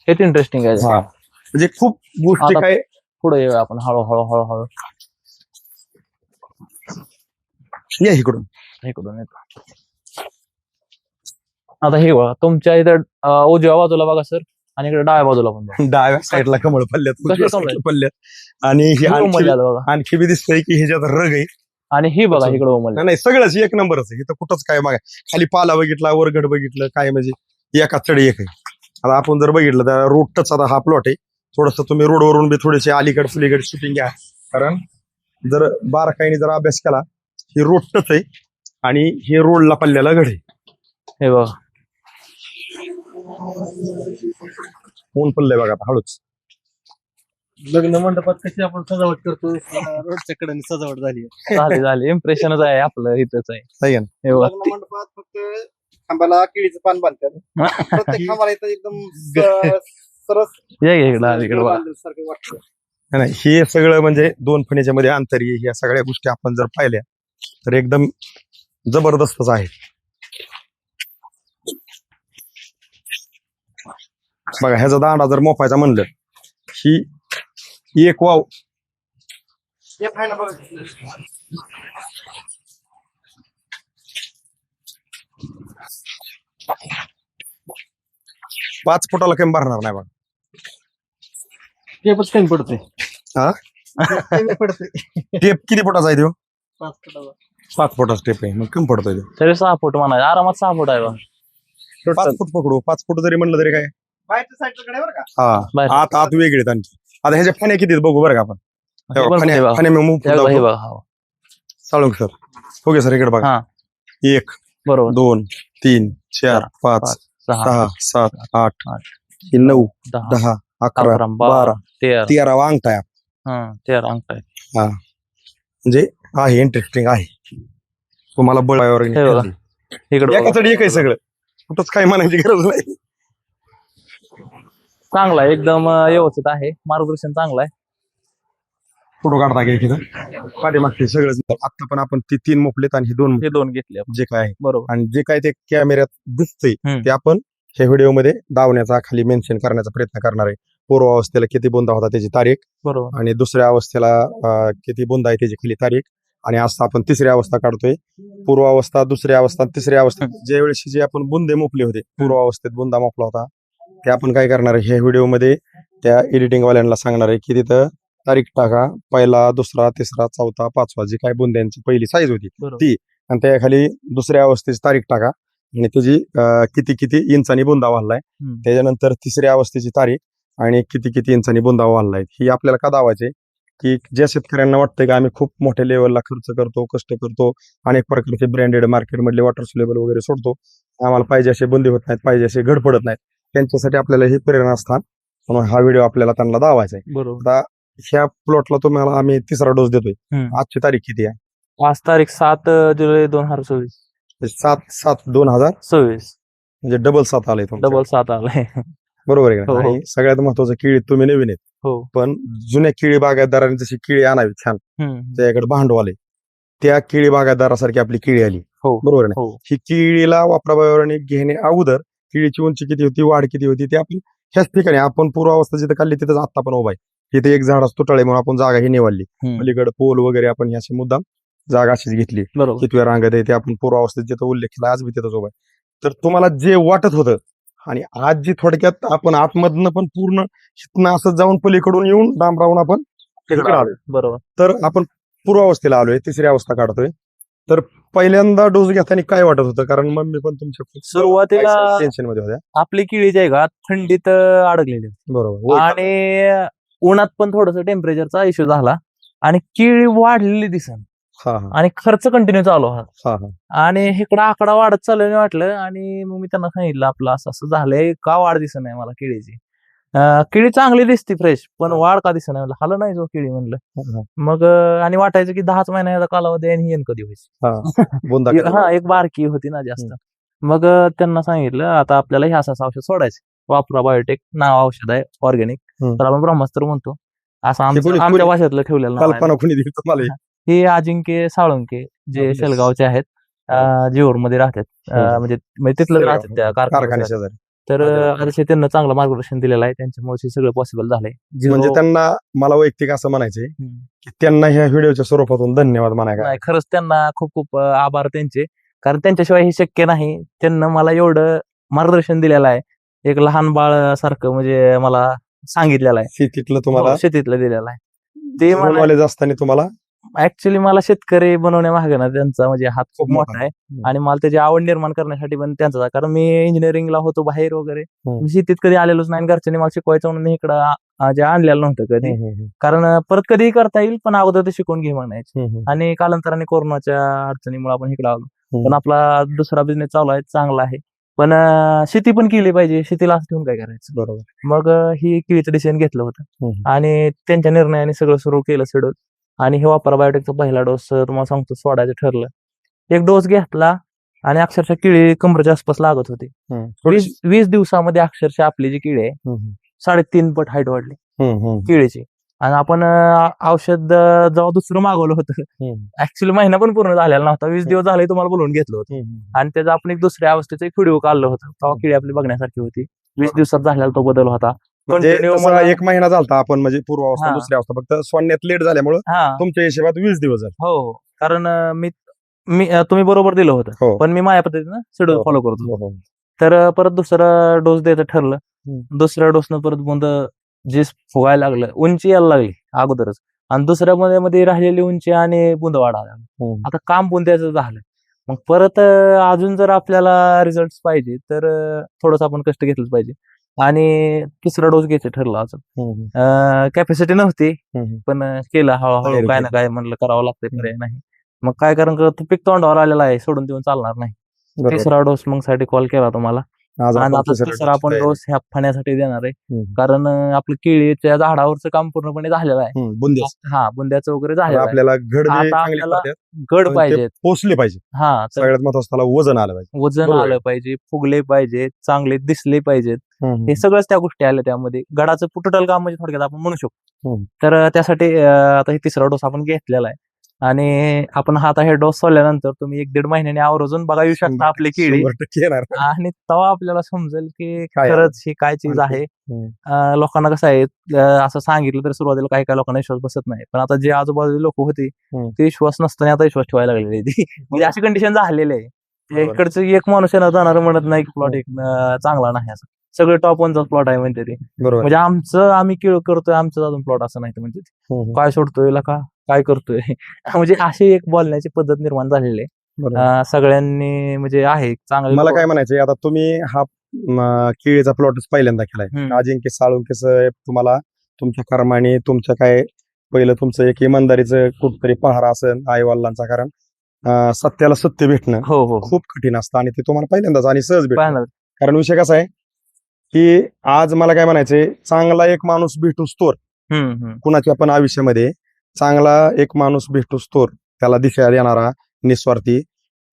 हेच इंटरेस्टिंग आहे. म्हणजे खूप गोष्टी आता- काय पुढे येऊया आपण हळूहळू हळूहळू या इकडून. इकडून येतो. आता हे बघा तुमच्या इथं उजव्या बाजूला बघा सर, आणि इकडे डाव्या बाजूला पण बघा. डाव्या साईडला कमळ पल्ल्यात, कसे उजव्या कमळ? साईडला पल्ल्यात. आणि ही इकडं आणखी उमललेलं बघा, आणखी बी दिसतंय की ह्याच्यात रग आहे. आणि ही बघा असं. इकडे उमल. नाही सगळंच एक नंबरच आहे. इथं कुठंच काय बघा, खाली पाला बघितला, वरगड बघितलं, काय म्हणजे एका चढी एक आहे. आता आपण जर बघितलं तर रोड टच आता हा प्लॉट आहे. थोडस तुम्ही रोडवरून बी थोडेसे अलीकडे फुलीकडे शूटिंग घ्या, कारण जर बारकाईने जर अभ्यास केला ही रोड टच आहे आणि हे रोडला पल्ल्याला घड आहे. हे बघा ऊन पडलंय बघा आता हळूच. लग्न मंडपात कशी आपण सजावट करतो, रोडच्या कडेने सजावट झाली. झाली इम्प्रेशनच आहे आपलं इथंच आहे. आहे का? हे बघा लग्न मंडपात फक्त खांबाला केळीचं पान बांधतात. प्रत्येक खांबाला इथं एकदम सरस या इकडे बघा. सारखं वाटतं. नाही, हे सगळं म्हणजे दोन फणीच्या मध्ये अंतर आहे. ह्या सगळ्या गोष्टी आपण जर पाहिल्या तर एकदम जबरदस्तच आहे. बघा ह्याचा दांडा जर मोपायचा म्हणलं ही एक वाव हे पाहायला बघा. 5 फुटाला कमी भरणार नाही बघा. टेपच कमी पडते. हा? कमी पडते. टेप किती फुटाचा आहे तो? 5 फुटाला. 5 फुटाचा टेप आहे, मग कमी पडतोय तो. तरी 6 फूट म्हणायचं, आरामात 6 फूट आहे बघा. 5 फूट पकडू, 5 फूट जरी म्हणलं तरी काय. बाहेरच्या साईडच्या कडे बरं का. हा, बाहेर. आत वेगळे आहेत आणखी. आता ह्याच्या फण्या किती आहेत बघू बरं का आपण. हे पण फण्या हे बघा. फण्या मी move हे बघा, हे लावतो. बघा. हो. चालू सर. ओके सर, इकडे बघा. हा. 1 बरोबर. 2 3 4 5 6 6 7 8 आठ. 9 10 10 11 11 12 13 13वा अंगठा आहे. 13 अंक आहे. म्हणजे आहे इंटरेस्टिंग आहे. तुम्हाला बळावर हे बघा. इकडे बघा. एकासाठी एक आहे सगळं, कुठंच काही म्हणायची गरज नाही. चांगला आहे, एकदम व्यवस्थित आहे, मार्गदर्शन चांगलं आहे. फोटो काढता का एखादं पाठीमागचे सगळं. आता पण आपण ती 3 मोपलेत आणि हे 2 हे 2 घेतले आपण. जे काय आहे बरोबर. आणि जे काय ते कॅमेऱ्यात दिसतंय हम्म. ते आपण ह्या व्हिडिओमध्ये दावण्याचा खाली मेन्शन करण्याचा प्रयत्न करणार आहे. पूर्व अवस्थेला किती बुंदा होता त्याची तारीख, बरोबर. आणि दुसऱ्या अवस्थेला किती बुंदा आहे त्याची खाली तारीख, आणि आज आपण तिसरी अवस्था काढतोय. पूर्व अवस्था, दुसरी अवस्था, तिसरी अवस्था. ज्या वेळेस जे आपण बुंदे मोपले होते, पूर्व अवस्थेत बुंदा मोपला होता, ते आपण काय करणार आहे ह्या व्हिडिओमध्ये त्या एडिटिंग वाल्यांना सांगणार आहे की तिथं तारीख टाका, पहिला, दुसरा, तिसरा, चौथा, 5वा, जी काय बुंद्यांची पहिली साईज होती बरोबर. ती, आणि त्याखाली दुसऱ्या अवस्थेची तारीख टाका आणि त्याची किती किती इंचानी बुंदा वाढलाय, हम्म. त्याच्यानंतर तिसऱ्या अवस्थेची तारीख आणि किती किती इंचानी बुंदा वाढलाय. ही आपल्याला का दावायचे की ज्या शेतकऱ्यांना वाटतंय की आम्ही खूप मोठ्या लेवलला खर्च करतो, कष्ट करतो, अनेक प्रकारचे ब्रँडेड मार्केटमधले वॉटर सोल्युबल वगैरे सोडतो, आम्हाला पाहिजे असे बुंदे होत नाहीत, पाहिजे असे घड पडत नाहीत, त्यांच्यासाठी आपल्याला हे प्रेरणास्थान म्हणून हा व्हिडिओ आपल्याला त्यांना दावायचा आहे. बरोबर. आता ह्या प्लॉटला तुम्हाला आम्ही 3रा डोस देतोय. हम्म. आजची तारीख किती आहे? 5 तारीख 7 जुलै 2026. 7/7/2026 म्हणजे डबल 7 आलंय तुमचं. डबल 7 आलाय. बरोबर आहे का? हो, हो. आणि सगळ्यात महत्वाचं, केळी तुम्ही नवीन आहेत, हो. पण जुन्या केळी बागायतदारांनी जशी केळी आणावी छान, हम्म. त्याच्याकडे भांडवल आहे, त्या केळी बागायतदारासारखी आपली केळी आली. हो. बरोबर आहे ना? हो. ही केळीला वापराबाहेर घेणे अगोदर केळीची उंची किती होती, वाढ किती होती, ते आपण ह्याच ठिकाणी आपण पूर्वावस्था जिथे काढली तिथं आता पण उभा आहे. तिथे एक झाड तुटाळे म्हणून आपण जागा ही निवडली. पलीकडे पोल वगैरे आपण ही अशी मुद्दाम जागा अशीच घेतली. बरोबर. कितव्या रांगात आहे ते आपण पूर्वावस्थेत जिथं उल्लेख केला आज बी तिथंच उभा आहे. तर तुम्हाला जे वाटत होतं आणि आज जी थोडक्यात आपण आतमधनं पण पूर्ण शिकणं असं जाऊन पलीकडून येऊन डांबरावून आपण इकडे आलोय. बरोबर. तर आपण पूर्वावस्थेला आलोय, तिसरी अवस्था काढतोय. तर पहिल्यांदा डोस घेताना काय वाटत होतं? कारण मम्मी पण तुमच्या खूप सुरुवातीला टेन्शन मध्ये होत्या. आपली केळी जी आहे का थंडीत अडकलेली होती. बरोबर. आणि उन्हात पण थोडस टेम्परेचरचा इश्यू झाला आणि केळी वाढलेली दिसन हा हा आणि खर्च कंटिन्यू चालू होता. हा हा आणि इकडं आकडा वाढत चालल्याने वाटलं आणि मग मी त्यांना सांगितलं आपलं असं असं झालंय का वाढ दिसत नाही मला केळीची. केळी चांगली दिसती फ्रेश पण वाढ का दिसत नाही म्हणलं. हलं नाही जो केळी म्हणलं. मग आणि वाटायचं की 10च महिन्याचा कालावधी आणि येण कधी व्हायची. बुंदा हा एक बारकी होती ना जास्त. मग त्यांना सांगितलं आता आपल्याला हे असं औषध सोडायचं. वापरा बायोटेक नाव औषध आहे ऑर्गॅनिक. तर आपण ब्रह्मास्त्र म्हणतो असं आमच्या भाषेतलं ठेवलेलं नाव आहे. कल्पना कोणी दिली तुम्हाला? हे अजिंक्य साळुंके जे शेलगावचे आहेत, जीवर मध्ये राहतात, म्हणजे तिथलं राहतात त्या कारखान्यात. कारखान्याच्या तर अतिशय त्यांना चांगलं मार्गदर्शन दिलेलं आहे. त्यांच्यामुळे सगळं पॉसिबल झालंय. म्हणजे त्यांना मला वैयक्तिक असं म्हणायचंय की त्यांना ह्या व्हिडिओच्या स्वरूपातून धन्यवाद म्हणायला. नाही खरंच त्यांना खूप खूप आभार त्यांचे, कारण त्यांच्याशिवाय हे शक्य नाही. त्यांना मला एवढं मार्गदर्शन दिलेलं आहे. एक लहान बाळ सारखं म्हणजे मला सांगितलेलं आहे. शेतीतलं तुम्हाला शेतीतलं दिलेलं आहे. ते मला नॉलेज असताना तुम्हाला ऍक्च्युली मला शेतकरी बनवण्यामागे ना त्यांचा म्हणजे हात खूप मोठा आहे. आणि मला त्याची आवड निर्माण करण्यासाठी पण त्यांचा आहे. कारण मी इंजिनिअरिंगला होतो बाहेर वगैरे, मी शेतीत कधी आलेलोच नाही. घरच्यांनी मला शिकवायचं म्हणून मी इकडं जे आणलेलं नव्हतं कधी. कारण परत कधीही करता येईल पण अगोदर ते शिकून घे म्हणायचे. आणि कालांतराने कोरोनाच्या अडचणीमुळे आपण इकडे आलो. पण आपला दुसरा बिझनेस चालू आहे, चांगला आहे. पण शेती पण केली पाहिजे. शेतीला असं ठेवून काय करायचं. बरोबर. मग ही केळीचं डिसिजन घेतलं होतं आणि त्यांच्या निर्णयाने सगळं सुरू केलं शेड्यूल. आणि हे वापरा बायोटेकचा पहिला डोस तुम्हाला सांगतो सोडायचं ठरलं. एक डोस घेतला आणि अक्षरशः केळी कमरेच्या आसपास लागत होती. 20 दिवसामध्ये अक्षरशः आपली जी केळी आहे 3.5 पट हाईट वाढली केळीची. आणि आपण औषध जेव्हा दुसरं मागवलं होतं, ऍक्च्युली महिना पण पूर्ण झालेला नव्हता, 20 दिवस झाले तुम्हाला बोलवून घेतलं होतं. आणि त्याचं आपण एक दुसऱ्या अवस्थेचं एक व्हिडिओ काढलं होतं. तेव्हा केळी आपली बघण्यासारखी होती. 20 दिवसात झालेला तो बदल होता. एक महिना झालता आपण म्हणजे पूर्वावस्था दुसरी अवस्था, फक्त सोडण्यात लेट झाल्यामुळे तुमच्या हिशोबात 20 दिवस झाले. हो, कारण मी तुम्ही बरोबर दिलं होतं पण मी माझ्या पद्धतीनं शेड्यूल फॉलो करतो. तर परत दुसरा डोस द्यायचं ठरलं. दुसऱ्या डोसनं परत बुंद जे फुगायला लागलं, उंची यायला लागली अगोदरच. आणि दुसऱ्या मध्ये राहिलेली उंची आणि बुंद वाढायला. आता काम बुंद्याचं झालं. मग परत अजून जर आपल्याला रिझल्ट पाहिजे तर थोडस आपण कष्ट घेतलंच पाहिजे. आणि तिसरा डोस घ्यायचं ठरलं. अजून कॅपॅसिटी नव्हती पण केलं हळूहळू, काय ना काय म्हणलं करावं लागतंय, पर्याय नाही. मग काय, कारण पीक तोंडावर आलेला आहे, सोडून देऊन चालणार नाही. तिसरा डोस मग साठी कॉल केला तुम्हाला. आणि आता तिसरा आपण डोस ह्या फण्यासाठी देणार आहे. कारण आपलं केळीच्या झाडावरचं काम पूर्णपणे झालेलं आहे. बुंद्याचं वगैरे झालेलं आहे. आपल्याला आता आपल्याला गड पाहिजेत, पोचले पाहिजे. सगळ्यात महत्त्वाचं त्याला वजन आलं पाहिजे. वजन आलं पाहिजे, फुगले पाहिजे, चांगले दिसले पाहिजेत. हे सगळंच त्या गोष्टी आल्या त्यामध्ये. गडाचं टोटल काम म्हणजे थोडक्यात आपण म्हणू शकतो. तर त्यासाठी आता हे तिसरा डोस आपण घेतलेला आहे. आणि आपण आता हे डोस सोडल्यानंतर तुम्ही 1-1.5 महिन्याने आवर्जून बघा येऊ शकता आपली केळी. आणि तेव्हा आपल्याला समजेल की खरंच ही काय चीज आहे. लोकांना कसं आहे, असं सांगितलं तर सुरुवातीला काही काही लोकांना विश्वास बसत नाही. पण आता जे आजूबाजूचे लोक होते ते विश्वास नसताना आता विश्वास ठेवायला लागलेले. म्हणजे अशी कंडिशन झालेली आहे. इकडचं एक माणूस येणार जाणार म्हणत नाही प्लॉट एक चांगला नाही, असं सगळे टॉप 1चा प्लॉट आहे म्हणते ते. म्हणजे आम्ही केळ करतोय, आमचं अजून प्लॉट असं नाही म्हणजे काय सोडतोय का काय करतोय. म्हणजे अशी एक बोलण्याची पद्धत निर्माण झालेली आहे सगळ्यांनी. म्हणजे आहे चांगलं. मला काय म्हणायचंय, आता तुम्ही हा केळीचा प्लॉटच पहिल्यांदा केलाय. अजिंक्य साळुंके तुम्हाला तुमच्या कर्माने तुमच्या काय पहिलं तुमचं एक इमानदारीचं कुठतरी पहारा असेल आई-वडिलांचा. कारण सत्याला सत्य भेटणं खूप कठीण असतं आणि ते तुम्हाला पहिल्यांदाच आणि सहज भेटणं. कारण विषय कसा आहे की आज मला काय म्हणायचंय, चांगला एक माणूस भेटूस तोर कुणाच्या पण आयुष्यामध्ये चांगला एक माणूस भेटूस तोर त्याला दिशा देणारा निस्वार्थी,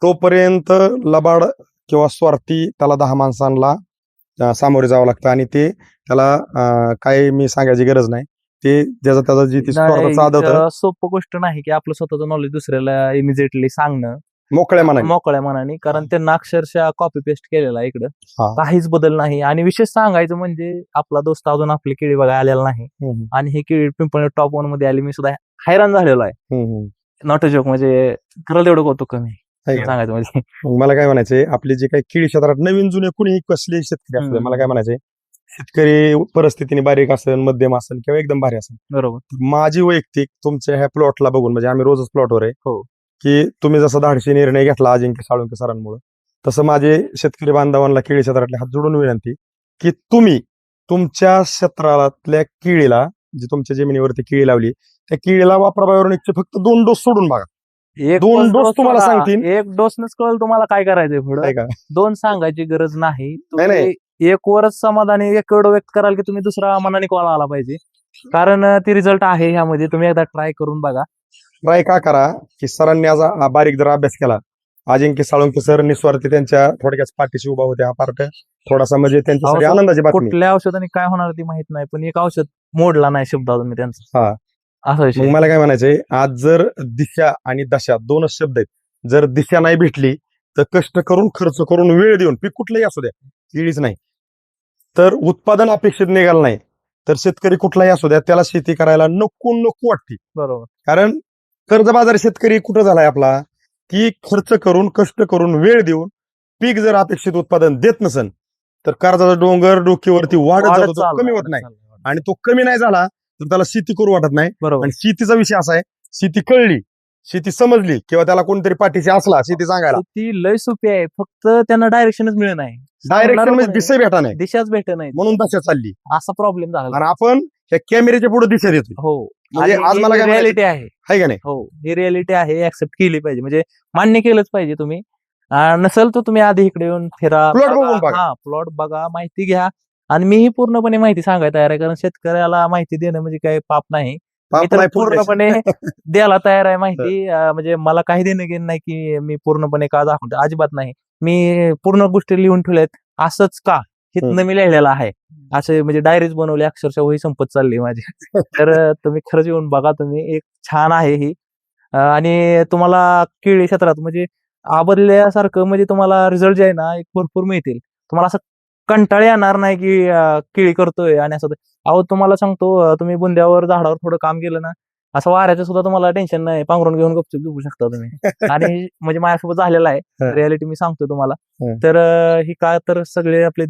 तोपर्यंत लबाड किंवा स्वार्थी त्याला 10 माणसांना सामोरे जावं लागतं. आणि ते त्याला काय मी सांगायची गरज नाही, ते त्याचा जी स्वार्थ साधत. सोपं गोष्ट नाही की आपलं स्वतःचं नॉलेज दुसऱ्याला इमिजिएटली सांगणं मोकळ्या मनाने मोकळ्या मनाने, कारण त्यांना अक्षरशः कॉपी पेस्ट केलेला आहे इकडं. हा. काहीच बदल नाही. आणि विशेष सांगायचं म्हणजे आपला दोस्त अजून आपली केळी बघायला आलेला नाही. हम्म, आणि ही केळी पिंपळ टॉप 1 मध्ये आली. मी सुद्धा हैराण झालेलो आहे. हम्म. नॉट अ जोक, म्हणजे खरं तेवढं कौतुक कमी आहे का? सांगायचं म्हणजे. मग मला काय म्हणायचंय, आपली जे काही केळी क्षेत्रात नवीन जुने कुणीही कसले शेतकरी असले, हम्म. मला काय म्हणायचंय, शेतकरी परिस्थितीने बारीक असेल, मध्यम असेल किंवा एकदम भारी असेल, बरोबर. माझी वैयक्तिक तुमच्या ह्या प्लॉटला बघून, म्हणजे आम्ही रोजच प्लॉटवर आहे, हो. की तुम्ही जसा धाडशी निर्णय घेतला अजिंक्य साळुंके सरांमुळे, तसं माझे शेतकरी बांधवांना केळी क्षेत्रातले हात जोडून विनंती की तुम्ही तुमच्या क्षेत्रातल्या केळीला, जी तुमच्या जमिनीवरती केळी लावली, त्या केळीला वापराबाहेरून फक्त 2 डोस सोडून बघा. एक 2 डोस तुम्हाला सोडा. सांगतील. एक डोसनच कळलं तुम्हाला काय करायचंय पुढं. आहे का? 2 सांगायची गरज नाही. नाही. तुम्ही एक वरच समाधानी एक एवढं व्यक्त कराल की तुम्ही दुसरा मनाने कॉल आला पाहिजे. कारण ती रिझल्ट आहे ह्यामध्ये. तुम्ही एकदा ट्राय करून बघा. ट्राय का करा की सरांनी आज बारीक जर अभ्यास केला, अजिंक्य साळुंके सर निस्वार्थी त्यांच्या थोडक्यात पाठीशी उभा होते, हा पार्ट थोडासा म्हणजे त्यांच्यासाठी अहो, आनंदाची बातमी. कुठल्या औषधाने काय होणार ती माहित नाही, पण एक औषध मोडला नाही शब्द अजून मी त्यांचा. हा. असा विषय. मग मला काय म्हणायचंय, आज जर दिशा आणि दशा 2च शब्द आहेत. जर दिशा नाही भेटली तर कष्ट करून, खर्च करून, वेळ देऊन, पीक कुठलंही असू द्या, केळीच नाही, तर उत्पादन अपेक्षित निघालं नाही, तर शेतकरी कुठलाही असू द्या त्याला शेती करायला नको नको वाटते. बरोबर. कारण कर्जबाजारी शेतकरी कुठं झालाय आपला, की खर्च करून, कष्ट करून, वेळ देऊन पीक जर अपेक्षित उत्पादन देत नसेल तर कर्जाचा डोंगर डोक्यावरती वाढत वाढत जातो, तो चाललंय, कमी होत वाढत नाही. चाललंय. आणि तो कमी नाही झाला तर त्याला शेती करू वाटत नाही. बरोबर. आणि शेतीचा विषय असा आहे, शेती कळली, शेती समजली, किंवा त्याला कोणतरी पाठीशी असला शेती सांगायला, ती लय सोपी आहे. फक्त त्यांना डायरेक्शनच मिळत नाही. डायरेक्शन सांगणारं म्हणजे कोणी? दिशा भेटा नाही, दिशाच भेटत नाही. म्हणून दशा चालली. असा प्रॉब्लेम झाला. आणि आपण त्या कॅमेऱ्याच्या पुढे दिशा देतो. हो. म्हणजे आज मला काय रियालिटी आहे. आहे का नाही? हो, ही रियालिटी आहे. ऍक्सेप्ट केली पाहिजे, म्हणजे मान्य केलंच पाहिजे तुम्ही. नसेल तर तुम्ही आधी इकडे येऊन फिरा, Plot बघून बघा. हा प्लॉट बघा, माहिती घ्या. आणि मीही पूर्णपणे माहिती सांगायला तयार आहे, कारण शेतकऱ्याला माहिती देणं म्हणजे काही पाप नाही. मी तर नाही, पूर्णपणे द्यायला तयार आहे माहिती. म्हणजे मला काही देणं घेणं नाही की मी पूर्णपणे का दाखवतो, अजिबात नाही. मी पूर्ण गोष्टी लिहून ठेवल्यात. असंच का हितनं मी लिहिलेलं आहे. असे म्हणजे डायरीज बनवली, अक्षरशः वही संपत चालली माझी. तर तुम्ही खरंच येऊन बघा. तुम्ही एक छान आहे ही. आणि तुम्हाला केळी क्षेत्रात म्हणजे आबदल्यासारखं म्हणजे तुम्हाला रिझल्ट जे आहे ना एक भरपूर मिळतील. तुम्हाला असं कंटाळा येणार नाही की केळी करतोय आणि असं. अहो तुम्हाला सांगतो, तुम्ही बुंद्यावर झाडावर थोडं काम केलं ना, असं वाऱ्याचं सुद्धा तुम्हाला टेन्शन नाही. पांघरून घेऊन गपचूप झोपू शकता तुम्ही. आणि म्हणजे माझ्यासोबत झालेलं आहे, रियालिटी मी सांगतो तुम्हाला. तर ही काय तर सगळे आपले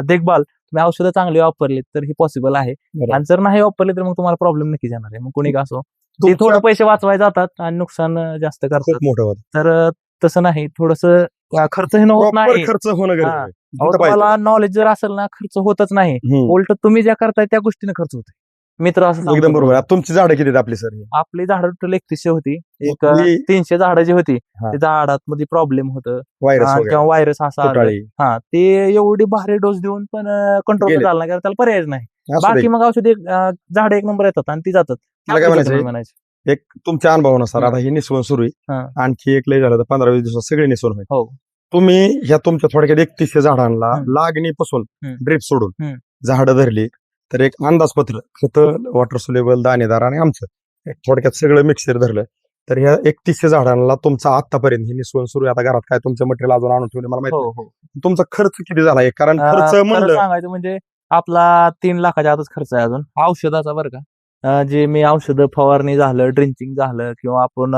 देखभाल तुम्ही औषधं चांगली वापरली तर ही पॉसिबल आहे. आणि जर नाही वापरले तर मग तुम्हाला प्रॉब्लेम नक्कीच येणार आहे. मग कोणी का असो, ते थोडे पैसे वाचवाय जातात आणि नुकसान जास्त करतात. खूप मोठं होतं. तर तसं नाही, थोडस खर्च हे होत Proper नाही. खर्च होणं गरजेचं आहे. अहो, जिथं पाहिजे. तुम्हाला नॉलेज जर असेल ना, खर्च होतच नाही. हम्म. उलट तुम्ही ज्या करताय त्या गोष्टीने खर्च होतोय. मित्र असं सांगतो एकदम बरोबर. तुम्हाला. आता तुमची झाडं किती आहेत आपली सर? आपली झाडं टोटल 3100 होती. एक आपली- 300 झाडं जी होती, हा. त्या झाडात मध्ये प्रॉब्लेम होतं व्हायरस किंवा वगैरे, व्हायरस असा आला. तुटाळी. हा, ते एवढी भारी डोस देऊन पण कंट्रोल गेले. झाला नाही, कारण त्याला पर्यायच नाही. असू दे. बाकी मग औषध झाड एक नंबर येतात आणि ती जातात. मला काय म्हणायचंय, म्हणायचं. एक तुमच्या अनुभवानुसार हम्म. आता ही निसवण सुरू हा. आहे, आणखी एक लय झालं तर 15-20 दिवसात सगळे निसवण होईल. हो. तुम्ही ह्या तुमच्या थोडक्यात 3100 झाडांना लागणीपासून ड्रिप सोडून झाडं धरली तर एक अंदाजपत्र, खत, वॉटर सोल्युबल, दाणेदार आणि आमचं एक थोडक्यात सगळं मिक्सर धरलं तर ह्या 3100 झाडांना तुमचा आतापर्यंत ही निसवण सुरू आहे. आता घरात काय तुमचं मटेरियल अजून आणून ठेवले मला माहिती हो, नाही. हो. तुमचा खर्च किती झाला आहे? कारण खर्च खरं म्हणलं सांगायचं म्हणजे आपला 3 लाखाच्या आतच खर्च आहे अजून औषधाचा, बरं का. जे मी औषधं फवारणी झालं, ड्रिंचिंग झालं, किंवा आपण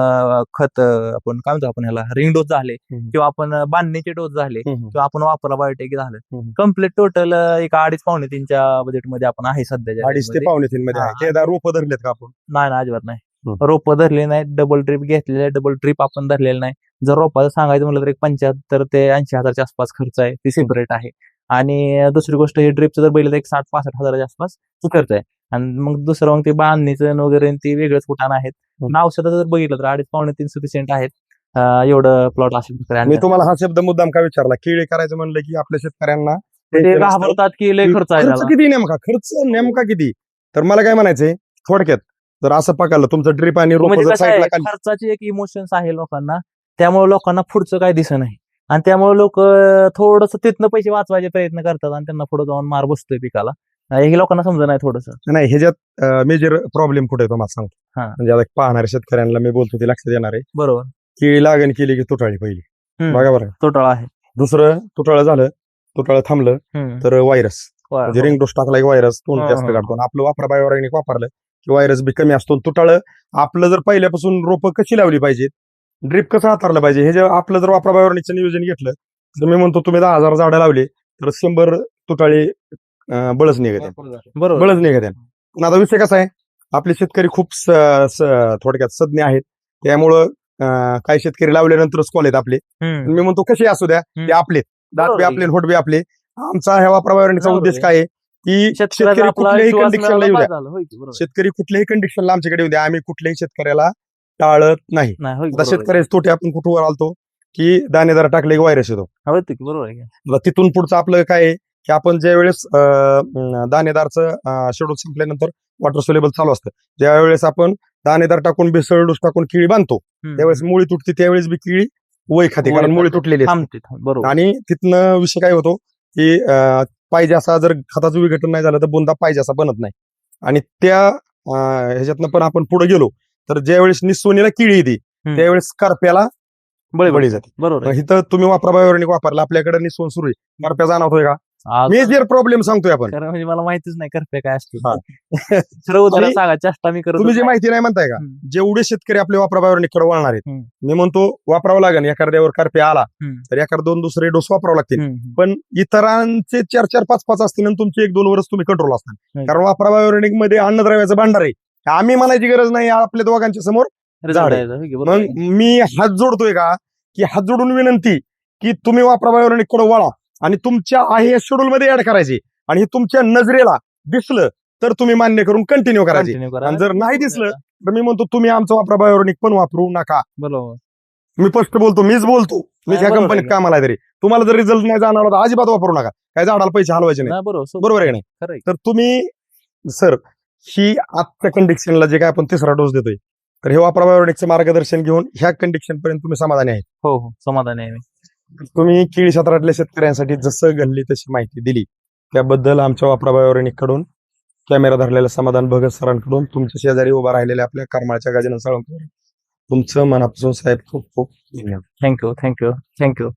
खत, आपण काय म्हणतो आपण ह्याला रिंग डोस झाले, किंवा आपण बांधणीचे डोस झाले, किंवा आपण वापरा बायोटेक झालं, कम्प्लीट टोटल एक 2.5-3च्या बजेटमध्ये आपण आहे सध्याच्या 2.5 ते 2.5 मध्ये आहे. ते रोपं धरलेत का आपण? नाही ना, अजिबात नाही. रोपं धरले नाहीत. डबल ट्रिप घेतलेले, डबल ट्रिप आपण धरलेलं नाही. जर रोपाचं सांगायचं म्हटलं तर एक 75 ते 80,000च्या आसपास खर्च आहे, ती सेपरेट आहे. आणि दुसरी गोष्ट, हे ड्रिपचं जर बघितलं तर एक 60-65,000च्या आसपास खर्च आहे. आणि मग दुसरं मग ते बांधणीचं वगैरे ते वेगळंच कुठाण आहेत. औषधाचं जर बघितलं तर 2.5-3 सफिशियंट आहेत. एवढं प्लॉट असे. मी तुम्हाला हा शब्द मुद्दाम का विचारला, केळी करायचं म्हणलं की आपल्या शेतकऱ्यांना ते घाबरतात की लय खर्च आहे खर्च त्याला. किती नेमका, खर्च नेमका किती? तर मला काय म्हणायचंय, थोडक्यात जर असं पकडलं तुमचं ड्रिप आणि रोप म्हणजे जर कसं आहे, साईडला खाली, खर्चाची एक इमोशन्स आहे लोकांना, त्यामुळे लोकांना पुढचं काय दिसत नाही. आणि त्यामुळे लोक थोडस तिथनं पैसे वाचवायचे प्रयत्न करतात आणि त्यांना पुढे जाऊन मार बसतोय पिकाला. हे लोकांना समजत नाही थोडस. नाही ह्याच्यात मेजर प्रॉब्लेम कुठे आहे तुम्हाला सांगतो. हा. म्हणजे आता पाहणाऱ्या शेतकऱ्यांना मी बोलतो ते लक्षात येणार आहे. बरोबर. केळी लागण केली की तुटाळी पहिली. हम्म. बघा बरं. तोटाळ आहे. दुसरं तुटाळं झालं, तुटाळं थांबलं तर व्हायरस, म्हणजे रिंग डोस टाकला की व्हायरस तोंड जास्त काढतो. आणि आपलं वापरा बायोऑर्गॅनिक वापरलं की व्हायरस बी कमी असतो. तुटाळं आपलं जर पहिल्यापासून रोपं कशी लावली पाहिजेत, ड्रिप कसं हाताळलं पाहिजे, हे जे आपलं जर वापरा बायोऑर्गॅनिकचं नियोजन घेतलं तर मी म्हणतो तुम्ही 10,000 झाडं लावली तर 100 तुटाळी बळच निघत आहे. बरोबर. बळच निघत आहे. पण आता विषय कसा आहे, आपले शेतकरी खूप थोडक्यात सज्ञ आहेत. त्यामुळं काही शेतकरी लावल्यानंतरच कॉल आहेत आपले. हम्म. मी म्हणतो कसे असू द्या, ते आपले दात बी बरोबर आपले होट बी आपले. आमचा ह्या वापरा बायोऑर्गॅनिकचा बरोबर उद्देश आहे. काय आहे की शेतकऱ्याचा शेतकरी आपला कुठल्याही विश्वास कंडिशनला मिळाला येऊ द्या, बाद झालं. होय की? बरोबर. शेतकरी कुठल्याही कंडिशनला आमच्याकडे येऊ द्या, आम्ही कुठल्याही शेतकऱ्याला टाळत नाही. नाही, होय की? आता बरोबर आहे. शेतकऱ्याचे तोटे आपण कुठवर आलतो की दाणेदार टाकले की व्हायरस येतो. होय की? बरोबर आहे की? आता तिथून पुढचं आपलं काय आहे की आपण ज्या वेळेस दाणेदारचं शेड्यूल संपल्यानंतर वॉटर सोलेबल चालू असतं, ज्यावेळेस आपण दाणेदार टाकून बेसळ डोस टाकून केळी बांधतो हम्म. त्यावेळेस मुळी तुटते, त्यावेळेस बी केळी वय खाते, कारण वय मुळी खाते. तुटलेली असते. थांबते. बरोबर. आणि तिथनं विषय काय होतो की पाहिजे असा जर खताचं विघटन नाही झालं तर बुंदा पाहिजे असा बनत नाही. आणि त्या ह्याच्यातनं पण आपण पुढे गेलो तर ज्यावेळेस निस्सोनीला किळी येते त्यावेळेस करप्याला बळी जाते. बरोबर आहे. इथं तुम्ही वापरा बायोऑर्गॅनिक वापरला, आपल्याकडे निस्सोन सुरू आहे, करप्या जाणवतोय का? आज मेजर प्रॉब्लेम सांगतोय आपण. खरं म्हणजे मला माहितीच नाही करपे काय असते. हा. सर्व उदाहरण आणि सांगा, चेष्टा मी करत तुम्ही जे नाही. माहिती नाही म्हणताय का, हम्म. जेवढे शेतकरी आपले वापरा बायोऑर्गॅनिक कडे वळणार आहेत, हम्म. मी म्हणतो वापरावं लागेल. एखाद्यावर करप्या आला हम्म. तर एखाद 2 दुसरे डोस वापरावं लागतील. हम्म. पण इतरांचे 4-4, 5-5 असतील आणि तुमचे 1-2 वर्ष तुम्ही कंट्रोल असतात. हम्म. कारण वापरा बायोऑर्गॅनिक मध्ये अन्नद्रव्याचं भांडार आहे, आम्ही म्हणायची गरज नाही, आपल्या दोघांच्या समोर Result झाड आहे. आहे. होय की? बरोबर आहे. मग मी हात जोडतोय का की हात जोडून विनंती की तुम्ही वापरा बायोऑर्गॅनिक कडे वळा आणि तुमच्या आहे शेड्यूल मध्ये ऍड करायचे. आणि हे तुमच्या नजरेला दिसलं तर तुम्ही मान्य करून कंटिन्यू करायचे. Continue करा. आणि जर नाही दिसलं तर मी म्हणतो तुम्ही आमचं वापरा बायोऑर्गॅनिक पण वापरू नका. बरोबर. मी स्पष्ट बोलतो, मीच बोलतो, मी नाही, ह्या बरोबर कंपनीत आहे. कामाला आहे तरी. तुम्हाला जर रिझल्ट नाही जाणवला तर अजिबात वापरू नका, काय झाडाला पैसे हलवायचे नाही. नाही, बरोबर. बरोबर आहे की नाही? खरं आहे. तर तुम्ही सर ही आजच्या कंडिशनला जे काय आपण 3रा डोस देतोय तर हे वापरा बायोऑर्गॅनिकचं मार्गदर्शन घेऊन ह्या कंडिशन पर्यंत तुम्ही समाधानी आहे. हो हो, समाधानी आहे मी. तुम्ही केळी क्षेत्रातल्या शेतकऱ्यांसाठी जसं घडली तशी माहिती दिली त्याबद्दल आमच्या वापरा बायोऑर्गॅनिक कडून कॅमेरा धरलेलं समाधान भगत सरांकडून, तुमच्या शेजारी उभा राहिलेल्या आपल्या करमाळच्या गजानन साळुंके तुमचं मनापासून साहेब खूप खूप धन्यवाद. थँक्यू.